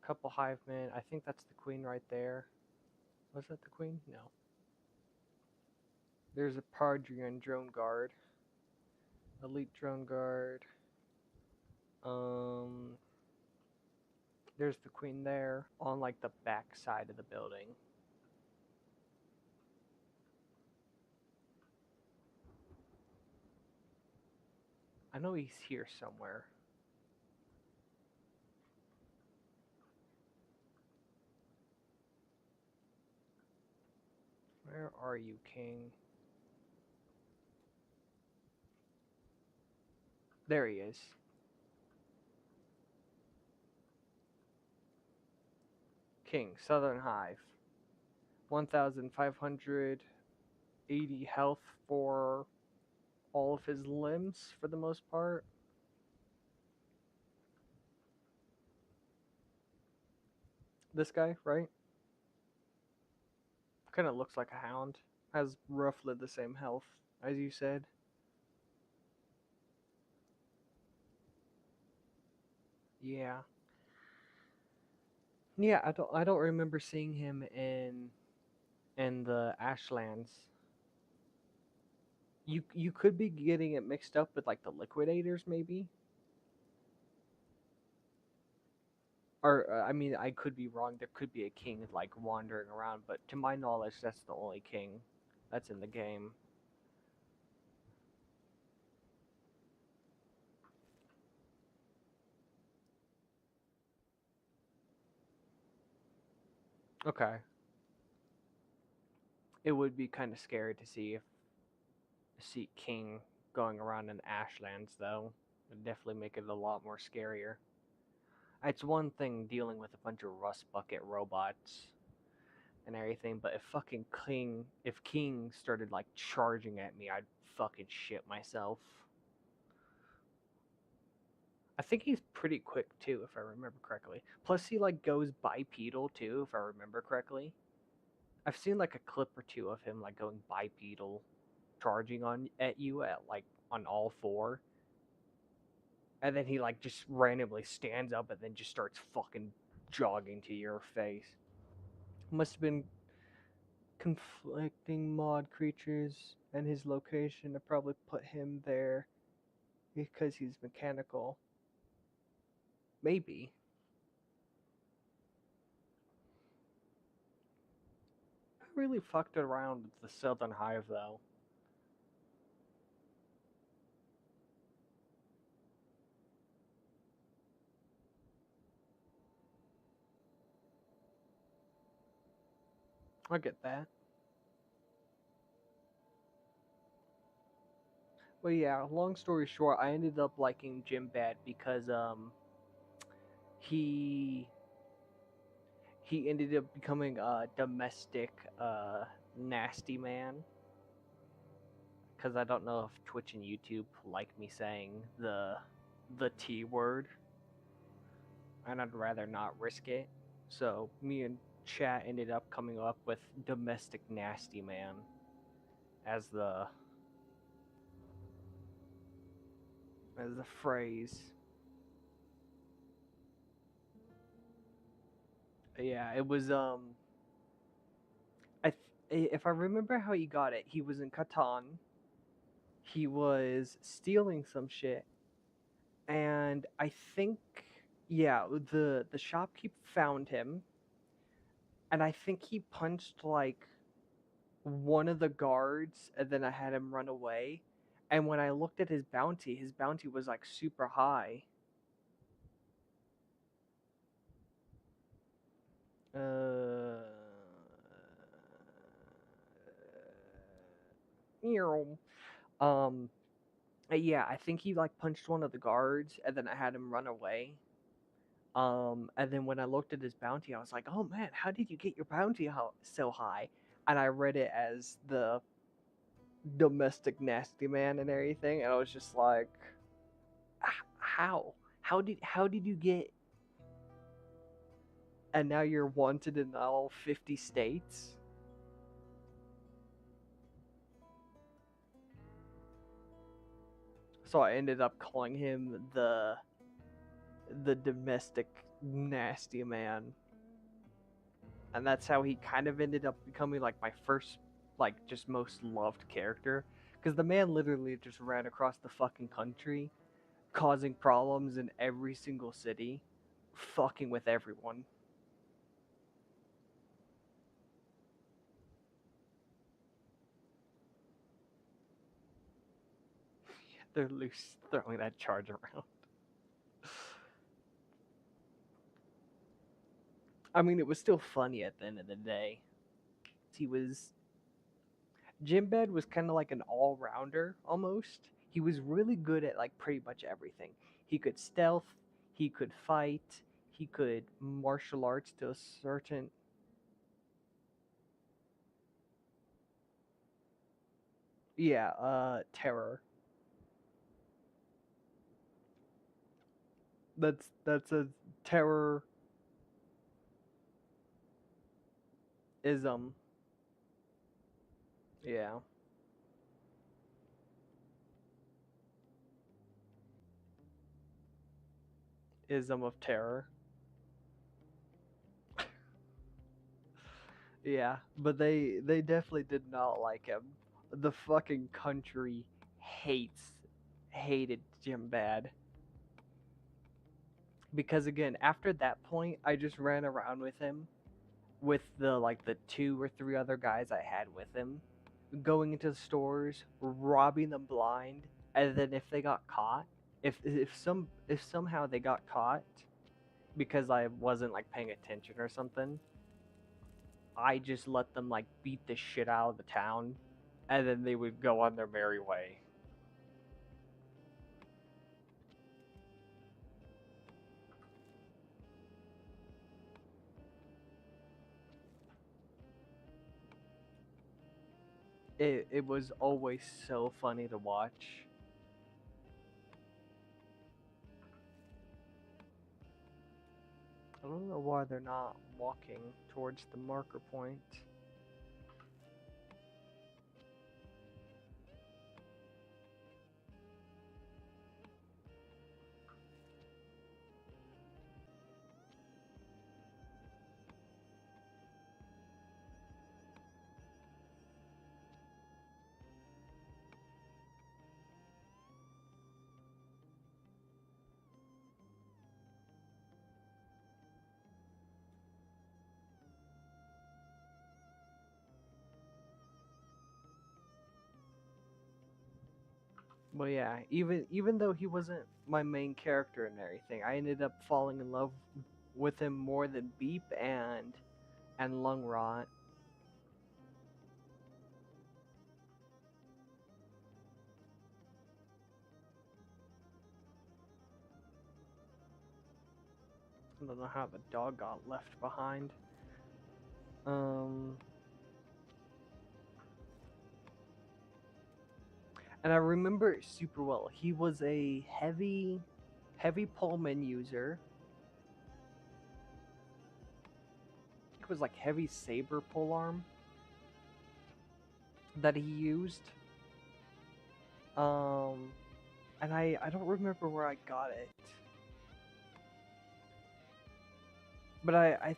Couple hive men. I think that's the queen right there. Was that the queen? No. There's a Pardrian drone guard. Elite drone guard. Um there's the queen there on like the back side of the building. I know he's here somewhere. Where are you, King? There he is. King, Southern Hive. 1,580 health for all of his limbs for the most part. This guy, right? Kind of looks like a hound. Has roughly the same health as you said. Yeah. Yeah, I don't remember seeing him in the Ashlands. You could be getting it mixed up with like the liquidators maybe. Or I mean, I could be wrong. There could be a king like wandering around, but to my knowledge, that's the only king that's in the game. Okay. It would be kind of scary to see king going around in Ashlands though. It'd definitely make it a lot more scarier. It's one thing dealing with a bunch of rust bucket robots and everything, but if King started like charging at me, I'd fucking shit myself. I think he's pretty quick too, if I remember correctly. Plus, he like goes bipedal too, if I remember correctly. I've seen like a clip or two of him like going bipedal, charging on at you at like on all four, and then he like just randomly stands up and then just starts fucking jogging to your face. Must have been conflicting mod creatures and his location to probably put him there because he's mechanical. Maybe. I really fucked around with the Southern Hive though. I get that. But yeah, long story short, I ended up liking Jim Bad because he he ended up becoming a domestic nasty man. Because I don't know if Twitch and YouTube like me saying the T word, and I'd rather not risk it. So me and chat ended up coming up with domestic nasty man as the phrase. Yeah, it was if I remember how he got it, he was in Catan. He was stealing some shit, and I think yeah, the shopkeep found him, and I think he punched like one of the guards, and then I had him run away. And when I looked at his bounty was like super high. Uh, um, yeah, I think he like punched one of the guards, and then I had him run away. And then when I looked at his bounty, I was like, "Oh man, how did you get your bounty so high?" And I read it as the domestic nasty man and everything, and I was just like, "How? How did you get?" And now you're wanted in all 50 states? So I ended up calling him the domestic nasty man. And that's how he kind of ended up becoming like my first like just most loved character, cuz the man literally just ran across the fucking country causing problems in every single city, fucking with everyone. They're loose throwing that charge around. I mean, it was still funny at the end of the day. He was Jimbed was kind of like an all rounder almost. He was really good at like pretty much everything. He could stealth, he could fight, he could martial arts to a certain. Yeah, terror. That's a terror ism. Yeah, ism of terror. Yeah, but they definitely did not like him. The fucking country hated Jim Bad. Because again, after that point, I just ran around with him with the two or three other guys I had with him, going into the stores, robbing them blind, and then if they got caught, if somehow they got caught because I wasn't like paying attention or something, I just let them like beat the shit out of the town, and then they would go on their merry way. It was always so funny to watch. I don't know why they're not walking towards the marker point. Well, yeah, even though he wasn't my main character and everything, I ended up falling in love with him more than Beep and Lung Rot. I don't know how the dog got left behind. Um, and I remember it super well. He was a heavy Pullman user. It was like heavy saber polearm that he used. Um, and I don't remember where I got it, but I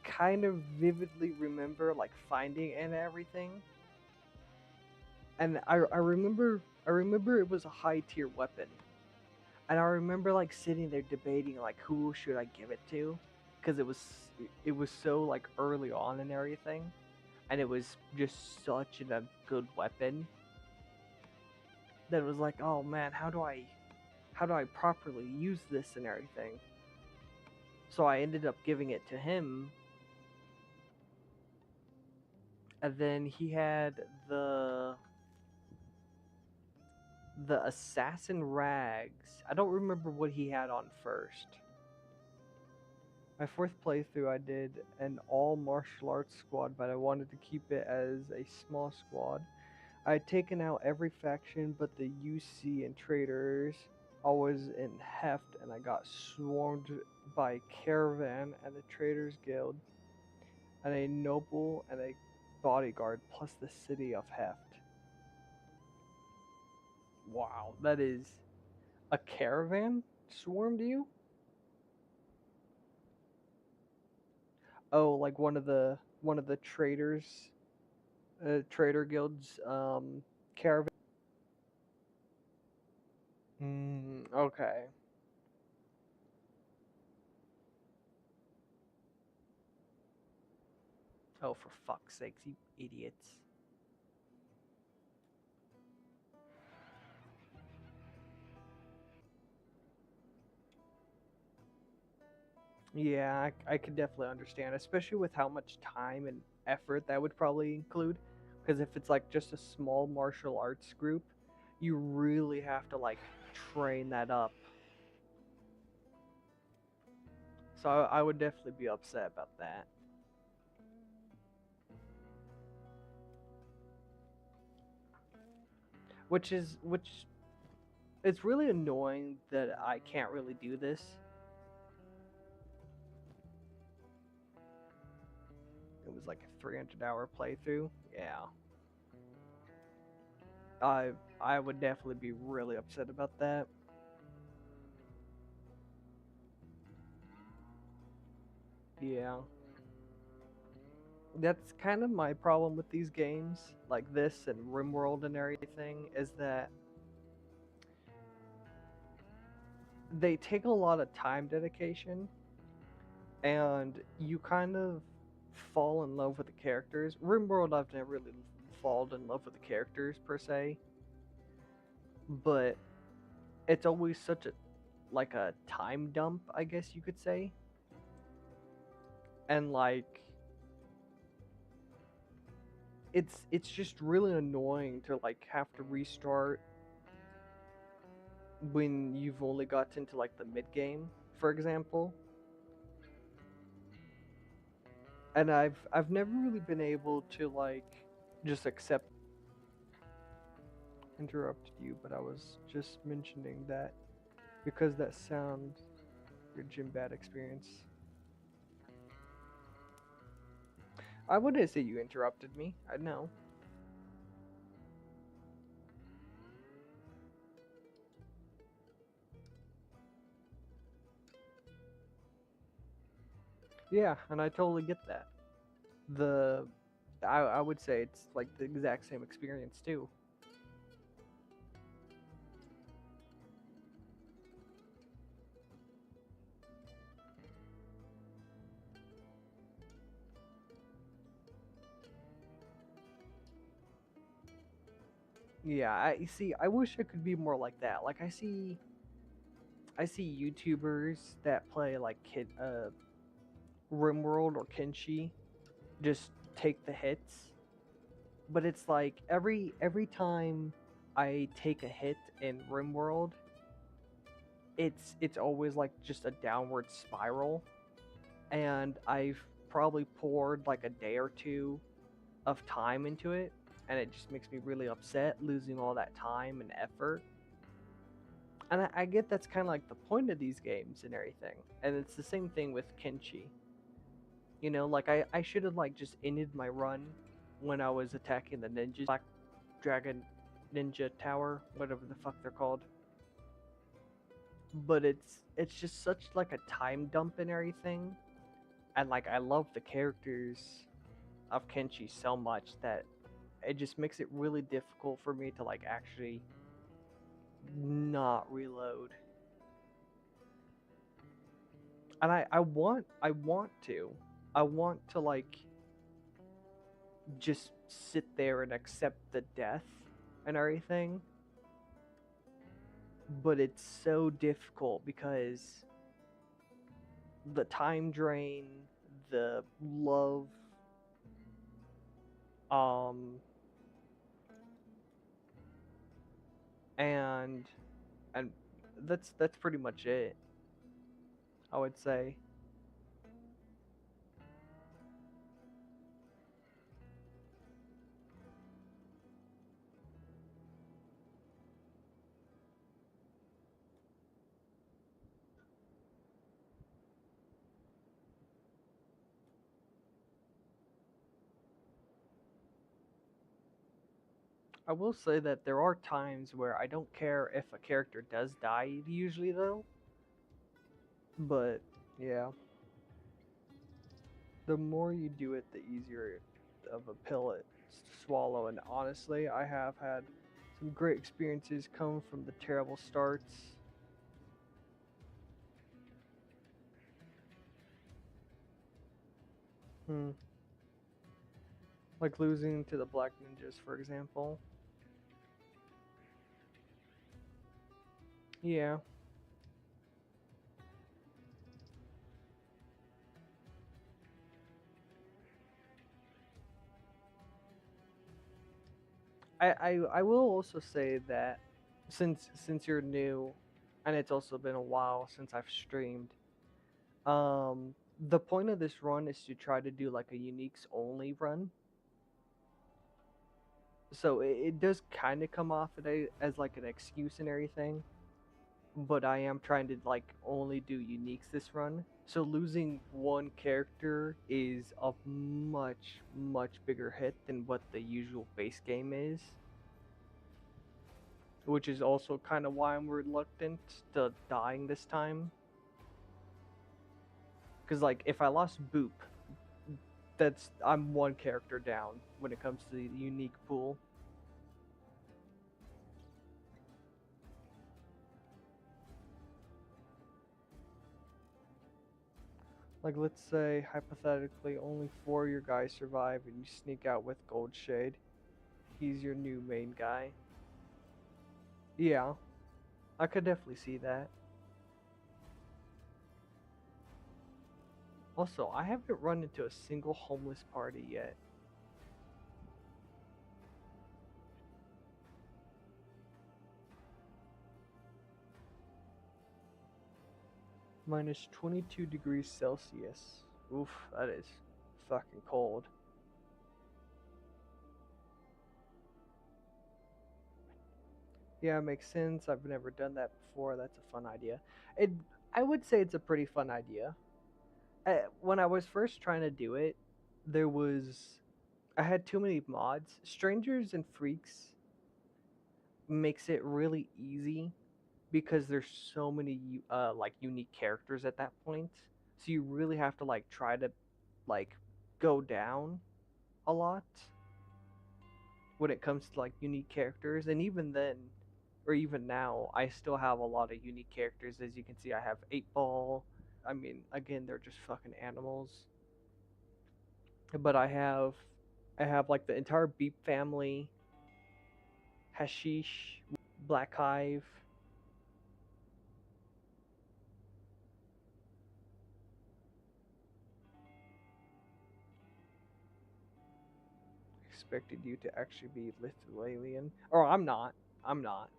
kind of vividly remember like finding it and everything. And I remember it was a high tier weapon. And I remember like sitting there debating like who should I give it to, because it was so like early on and everything, and it was just such a good weapon that it was like, oh man, how do I properly use this and everything. So I ended up giving it to him, and then he had the assassin rags. I don't remember what he had on first. My fourth playthrough, I did an all martial arts squad, but I wanted to keep it as a small squad. I had taken out every faction but the UC and traitors. I was in Heft, and I got swarmed by Caravan and the Traitors Guild, and a noble and a bodyguard, plus the city of Heft. Wow, that is a caravan swarmed you? Oh, like one of the traders, trader guilds, caravan. Okay. Oh, for fuck's sakes, you idiots. Yeah, I could definitely understand, especially with how much time and effort that would probably include. Because if it's like just a small martial arts group, you really have to like train that up. So I would definitely be upset about that. Which it's really annoying that I can't really do this. It was like a 300-hour playthrough. Yeah. I would definitely be really upset about that. Yeah. That's kind of my problem with these games, like this and RimWorld and everything, is that they take a lot of time dedication, and you kind of fall in love with the characters. RimWorld, I've never really fallen in love with the characters per se, but it's always such a like a time dump, I guess you could say. And like it's just really annoying to like have to restart when you've only got into like the mid game, for example. And I've never really been able to like just accept. Interrupted you, but I was just mentioning that because that sound your gym bad experience. I wouldn't say you interrupted me. I know. Yeah, and I totally get that. The I would say it's like the exact same experience too. Yeah, I see. I wish I could be more like that. Like I see YouTubers that play like RimWorld or Kenshi just take the hits, but it's like every time I take a hit in RimWorld, it's always like just a downward spiral, and I've probably poured like a day or two of time into it, and it just makes me really upset losing all that time and effort. And I get that's kind of like the point of these games and everything. And it's the same thing with Kenshi. You know, like I should have like just ended my run when I was attacking the ninjas, Black Dragon Ninja Tower, whatever the fuck they're called. But it's just such like a time dump and everything. And like I love the characters of Kenshi so much that it just makes it really difficult for me to like actually not reload. And I want to like just sit there and accept the death and everything, but it's so difficult because the time drain, the love, um and and that's pretty much it, I would say. I will say that there are times where I don't care if a character does die usually though, but yeah, the more you do it, the easier of a pill it's to swallow. And honestly, I have had some great experiences come from the terrible starts. Hmm. Like losing to the Black Ninjas, for example. Yeah, I will also say that since you're new, and it's also been a while since I've streamed, the point of this run is to try to do like a uniques only run. So it does kind of come off as like an excuse and everything, but I am trying to like only do uniques this run. So losing one character is a much bigger hit than what the usual base game is, which is also kind of why I'm reluctant to dying this time. Because like if I lost Boop, that's I'm one character down when it comes to the unique pool. Like let's say hypothetically only four of your guys survive and you sneak out with Goldshade. He's your new main guy. Yeah, I could definitely see that. Also, I haven't run into a single homeless party yet. Minus 22 degrees Celsius. Oof, that is fucking cold. Yeah, it makes sense. I've never done that before. That's a fun idea. It, I would say it's a pretty fun idea. When I was first trying to do it, there was I had too many mods. Strangers and Freaks makes it really easy because there's so many like unique characters at that point. So you really have to like try to like go down a lot when it comes to like unique characters. And even then, or even now, I still have a lot of unique characters. As you can see, I have 8 Ball. I mean, again, they're just fucking animals. But I have like the entire Beep family. Hashish, Black Hive. Expected you to actually be Lithuanian. Or I'm not. I'm not.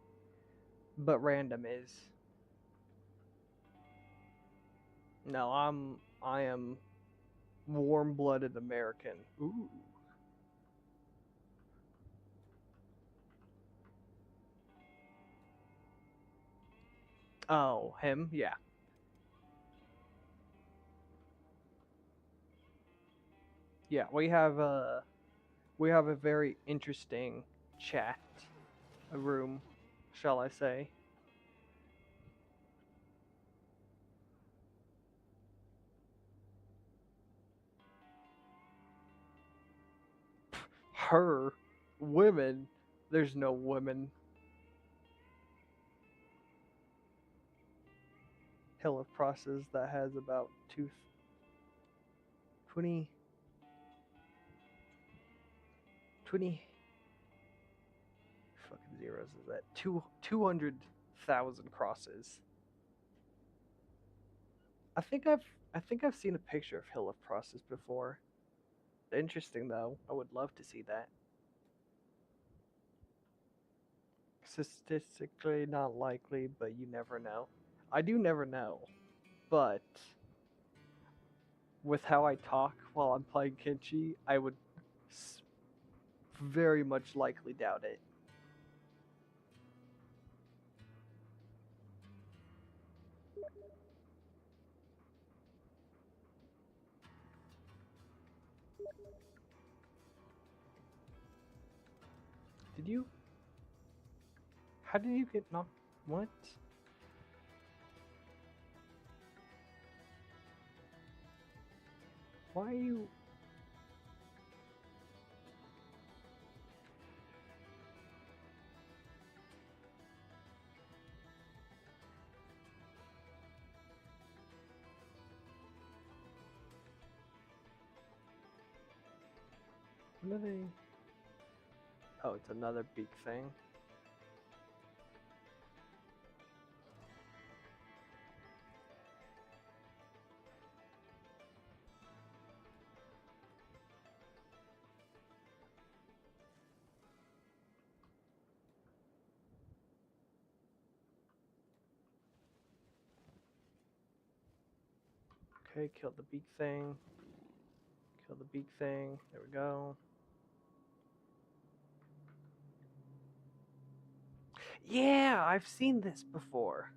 But random is. No, I am warm-blooded American. Ooh. Oh, him? Yeah. Yeah, we have a very interesting chat, a room, shall I say. Her women, there's no women. Hill of Process that has about 20 20 fucking zeros is that 200,000 crosses. I think I've I think I've seen a picture of Hill of Process before. Interesting though. I would love to see that. Statistically not likely, but you never know. I do never know, but with how I talk while I'm playing Kenshi, I would very much likely doubt it. Did you? How did you get knocked? What? Why are you? What are they? Oh, it's another beak thing. Okay, kill the beak thing. Kill the beak thing. There we go. Yeah, I've seen this before.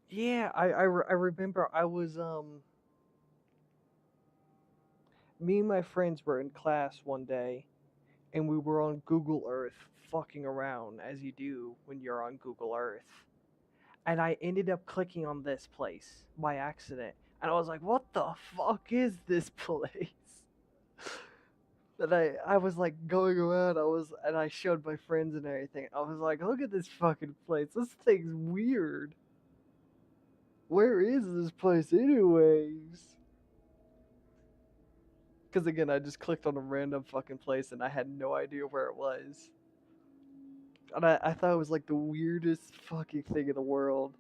Yeah, I remember I was me and my friends were in class one day and we were on Google Earth fucking around as you do when you're on Google Earth. And I ended up clicking on this place by accident. And I was like, what the fuck is this place? And I was like going around, I showed my friends and everything. I was like, look at this fucking place. This thing's weird. Where is this place anyways? Because again, I just clicked on a random fucking place and I had no idea where it was. And I thought it was like the weirdest fucking thing in the world.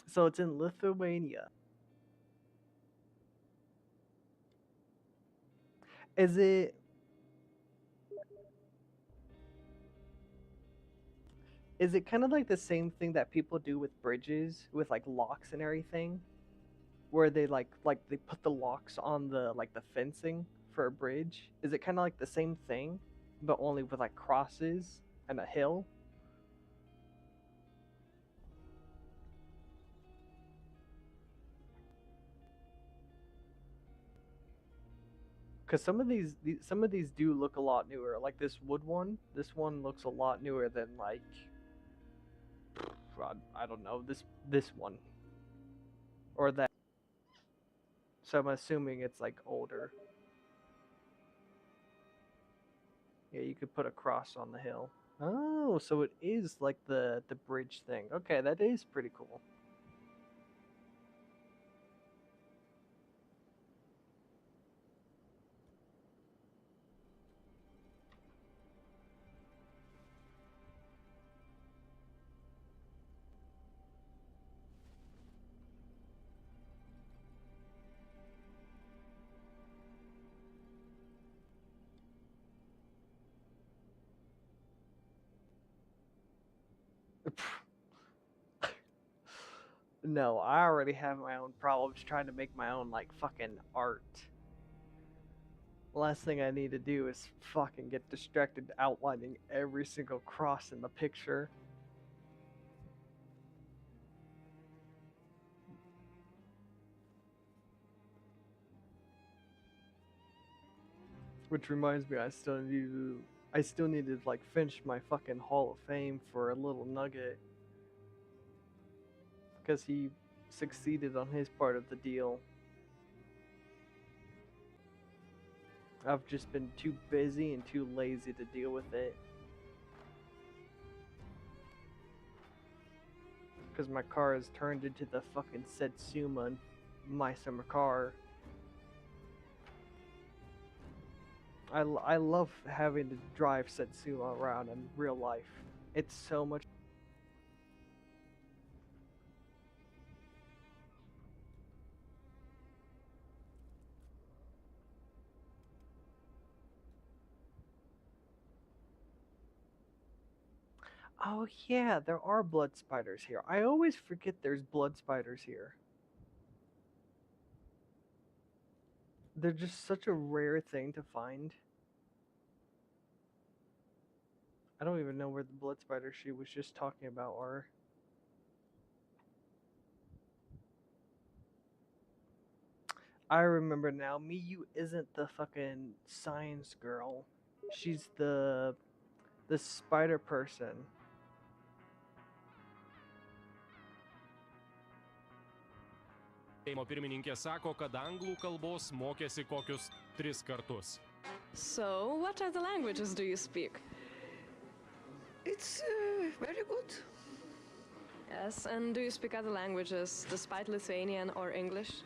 So it's in Lithuania. Is it kind of like the same thing that people do with bridges with like locks and everything, where they they put the locks on the the fencing for a bridge? Is it kind of like the same thing, but only with like crosses and a hill? Because some of these do look a lot newer. Like this wood one, this one looks a lot newer than like I don't know this one or that. So I'm assuming it's like older. Yeah, you could put a cross on the hill. Oh, so it is like the bridge thing. Okay, that is pretty cool. No, I already have my own problems trying to make my own like fucking art. Last thing I need to do is fucking get distracted outlining every single cross in the picture. Which reminds me, I still need to like finish my fucking Hall of Fame for a little nugget because he succeeded on his part of the deal. I've just been too busy and too lazy to deal with it. Because my car has turned into the fucking Setsuma in My Summer Car. I love having to drive Setsuma around in real life. It's so much. Oh yeah, there are blood spiders here. I always forget there's blood spiders here. They're just such a rare thing to find. I don't even know where the blood spiders she was just talking about are. I remember now. Miyu isn't the fucking science girl. She's the spider person. Seimo pirmininkė sako, kad anglų kalbos mokėsi kokius 3 kartus. So, what other languages do you speak? It's very good. Yes, and do you speak other languages despite Lithuanian or English?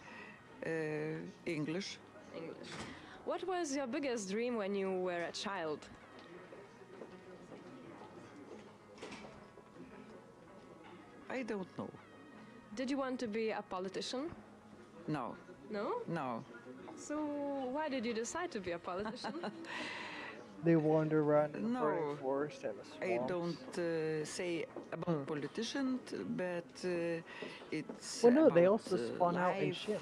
English. English. What was your biggest dream when you were a child? I don't know. Did you want to be a politician? No, No? no. So, why did you decide to be a politician? They wander around in the No, burning forest and the swamps. I don't say about politicians, but it's Well, no, they about, also spawn out in life Shim.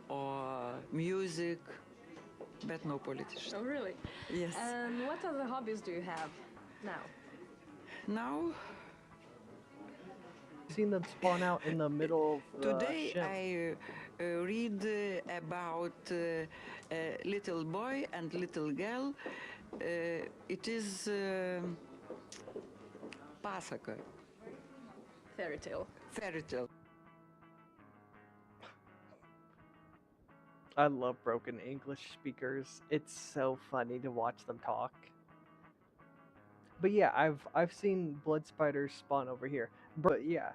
or music, but no politician. Oh, really? Yes. And what other hobbies do you have now? Now, I've seen them spawn out in the middle of today Shim. I read about a little boy and little girl. It is pasaka, Fairy tale. fairy tale. I love broken English speakers. It's so funny to watch them talk. But yeah, I've seen blood spiders spawn over here. But yeah,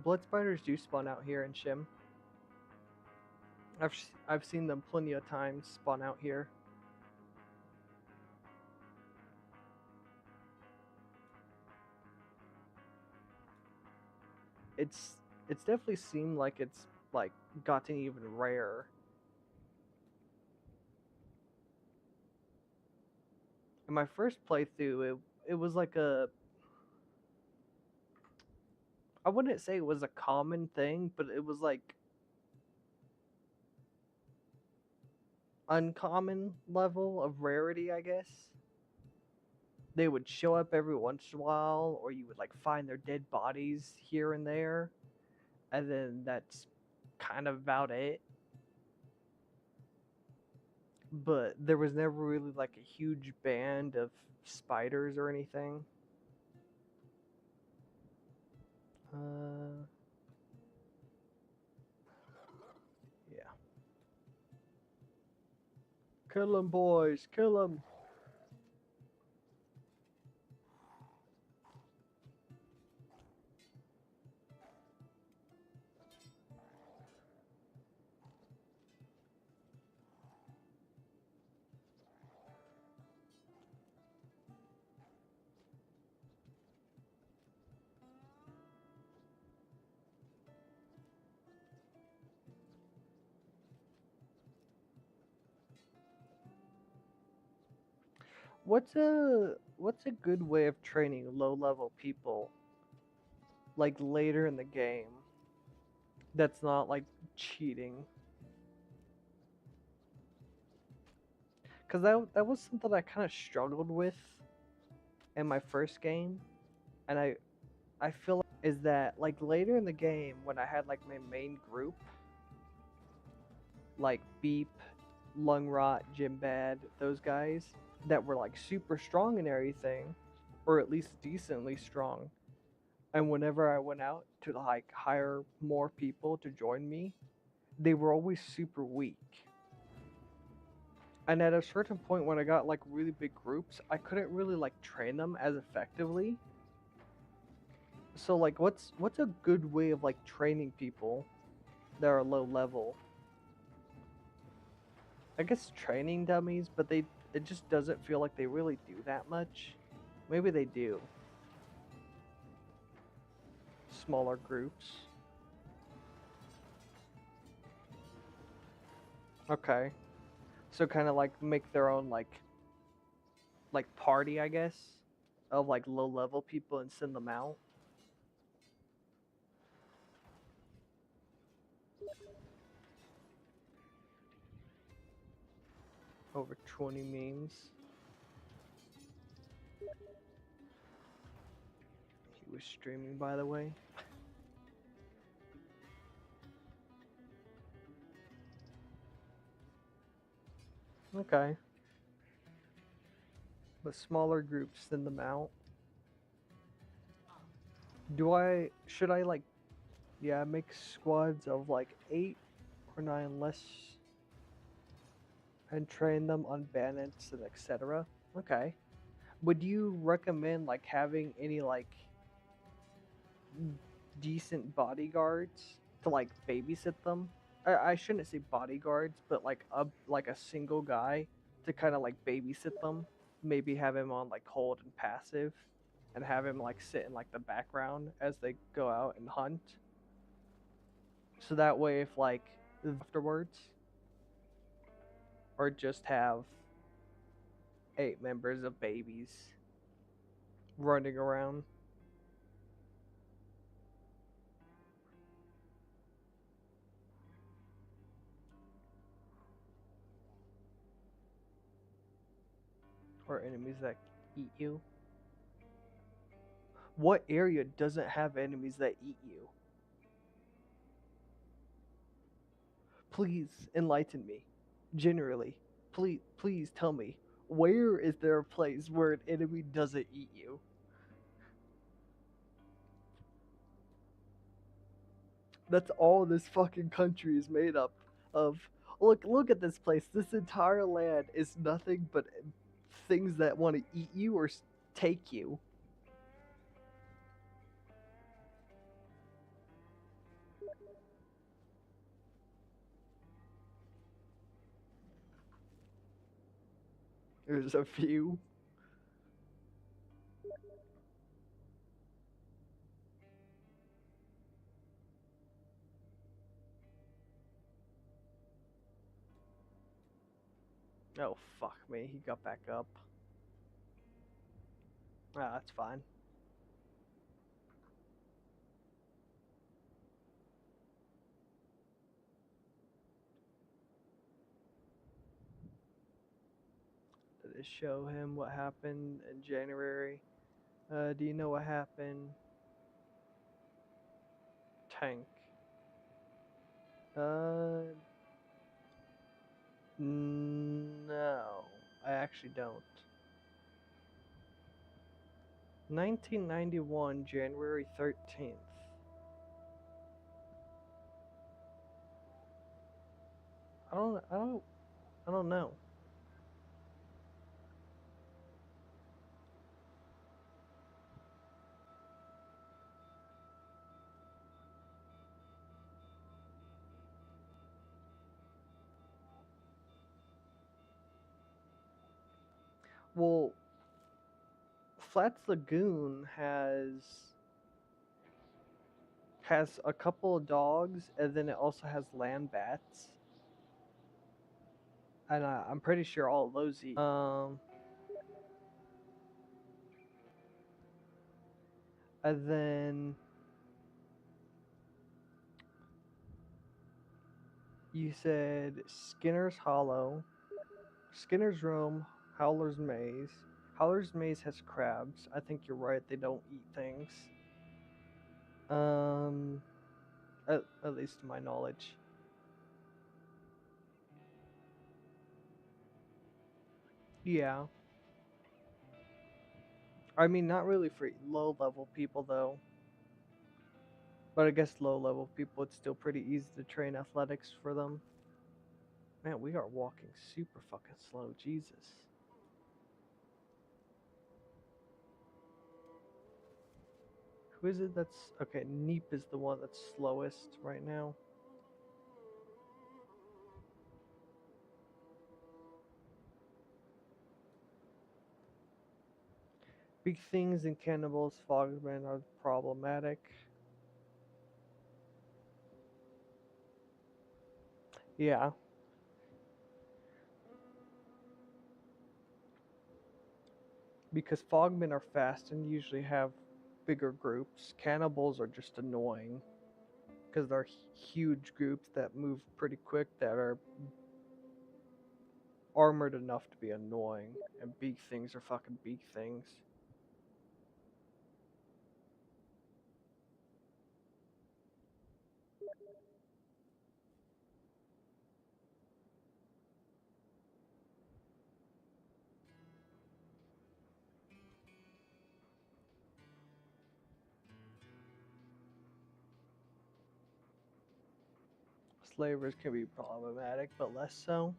blood spiders do spawn out here in Shim. I've seen them plenty of times spawn out here. It's definitely seemed like it's like gotten even rarer. In my first playthrough, it was like I wouldn't say it was a common thing, but it was like uncommon level of rarity, I guess. They would show up every once in a while, or you would like find their dead bodies here and there, and then that's kind of about it. But there was never really like a huge band of spiders or anything. Yeah. Kill 'em, boys! Kill 'em! What's a good way of training low level people like later in the game that's not like cheating? Cuz that was something I kind of struggled with in my first game, and I feel like is that like later in the game when I had like my main group like Beep, Lungrot, Jimbad, those guys that were like super strong and everything, or at least decently strong. And whenever I went out to like hire more people to join me, they were always super weak. And at a certain point when I got like really big groups, I couldn't really like train them as effectively. So like what's a good way of like training people that are low level? I guess training dummies, but it just doesn't feel like they really do that much. Maybe they do. Smaller groups. Okay. So kind of like make their own like party, I guess, of like low level people and send them out. Over 20 memes. He was streaming, by the way. Okay. But smaller groups send them out. Should I like, yeah, make squads of like 8 or 9 less and train them on bandits and etc. Okay. Would you recommend like having any like decent bodyguards to like babysit them? I shouldn't say bodyguards, but like a single guy to kind of like babysit them. Maybe have him on like hold and passive, and have him like sit in like the background as they go out and hunt. So that way, if like afterwards, or just have 8 members of babies running around. Or enemies that eat you. What area doesn't have enemies that eat you? Please enlighten me. Generally, please tell me, where is there a place where an enemy doesn't eat you? That's all this fucking country is made up of. Look at this place. This entire land is nothing but things that want to eat you or take you. There's a few. Oh, fuck me. He got back up. Ah, that's fine. Did it show him what happened in January? Do you know what happened? Tank. No. I actually don't. 1991, January 13th. I don't know. Well, Flats Lagoon has a couple of dogs, and then it also has land bats. And I'm pretty sure all of those eat. And then you said Skinner's Hollow, Skinner's Room, Howler's Maze. Howler's Maze has crabs. I think you're right, they don't eat things. At least to my knowledge. Yeah. I mean, not really for low level people though. But I guess low level people, it's still pretty easy to train athletics for them. Man, we are walking super fucking slow. Jesus. Who is it that's... Okay, Neep is the one that's slowest right now. Big things and cannibals, Fogmen are problematic. Yeah. Because Fogmen are fast and usually have bigger groups. Cannibals are just annoying. Because they're huge groups that move pretty quick that are armored enough to be annoying. And big things are fucking big things. Slavers can be problematic, but less so.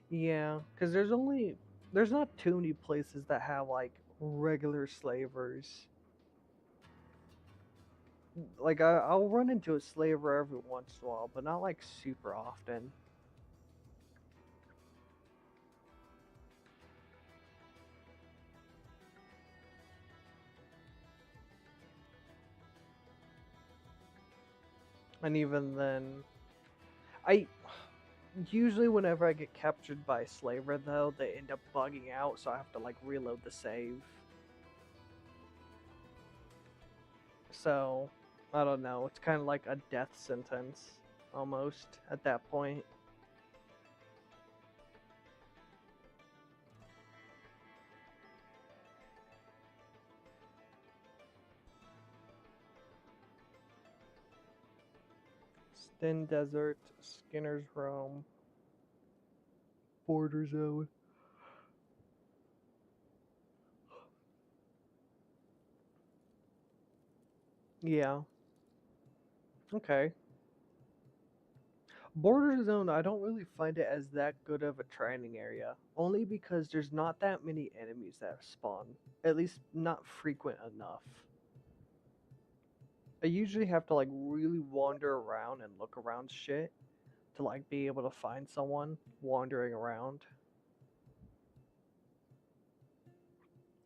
Yeah, because there's not too many places that have like regular slavers. Like I'll run into a slaver every once in a while, but not like super often. And even then, I usually whenever I get captured by a slaver though, they end up bugging out, so I have to like reload the save. So, I don't know, it's kind of like a death sentence almost at that point. Sten Desert, Skinner's Room, Border Zone. Yeah. Okay. Border Zone, I don't really find it as that good of a training area. Only because there's not that many enemies that spawn. At least not frequent enough. I usually have to like really wander around and look around shit to like be able to find someone wandering around.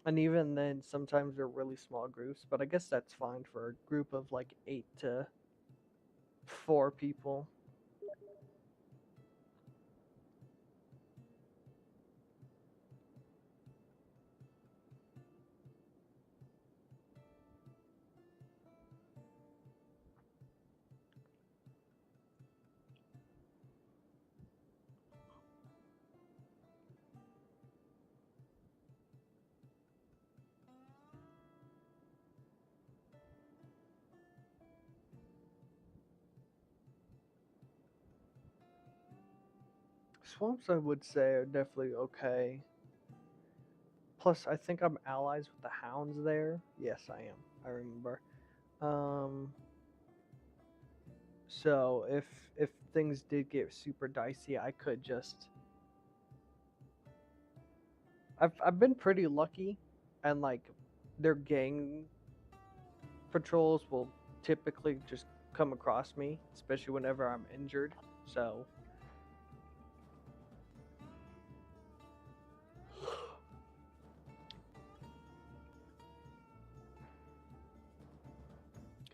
And even then, sometimes they're really small groups, but I guess that's fine for a group of like 8 to 4 people. Swamps, I would say, are definitely okay. Plus, I think I'm allies with the hounds there. Yes, I am. I remember. So if things did get super dicey, I could just. I've been pretty lucky, and like, their gang patrols will typically just come across me, especially whenever I'm injured. So.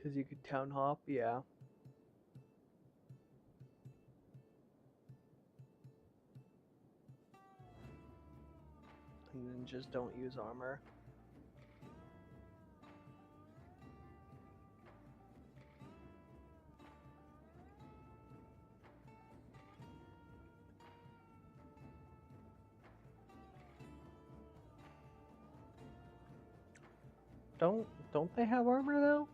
Because you could town hop, yeah. And then just don't use armor. Don't they have armor though?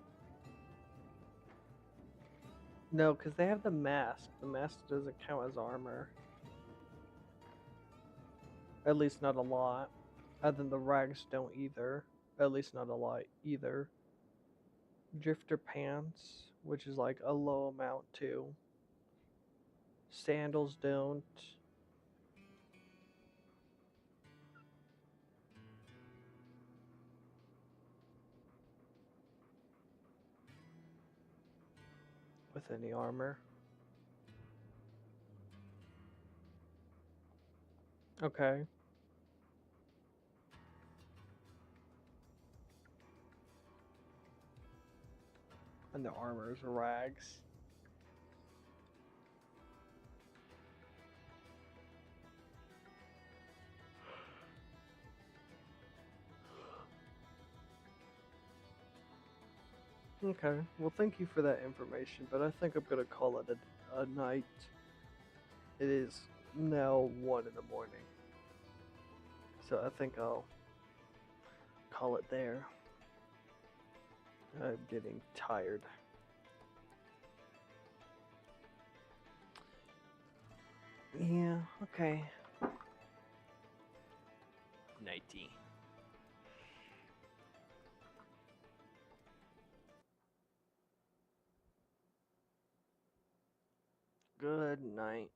No, because they have the mask. The mask doesn't count as armor. At least not a lot. And then the rags don't either. At least not a lot either. Drifter pants, which is like a low amount too. Sandals don't. With any armor. Okay. And the armor is rags. Okay, well thank you for that information, but I think I'm gonna call it a night. It is now 1 in the morning. So I think I'll call it there. I'm getting tired. Yeah, okay. Nighty. Good night.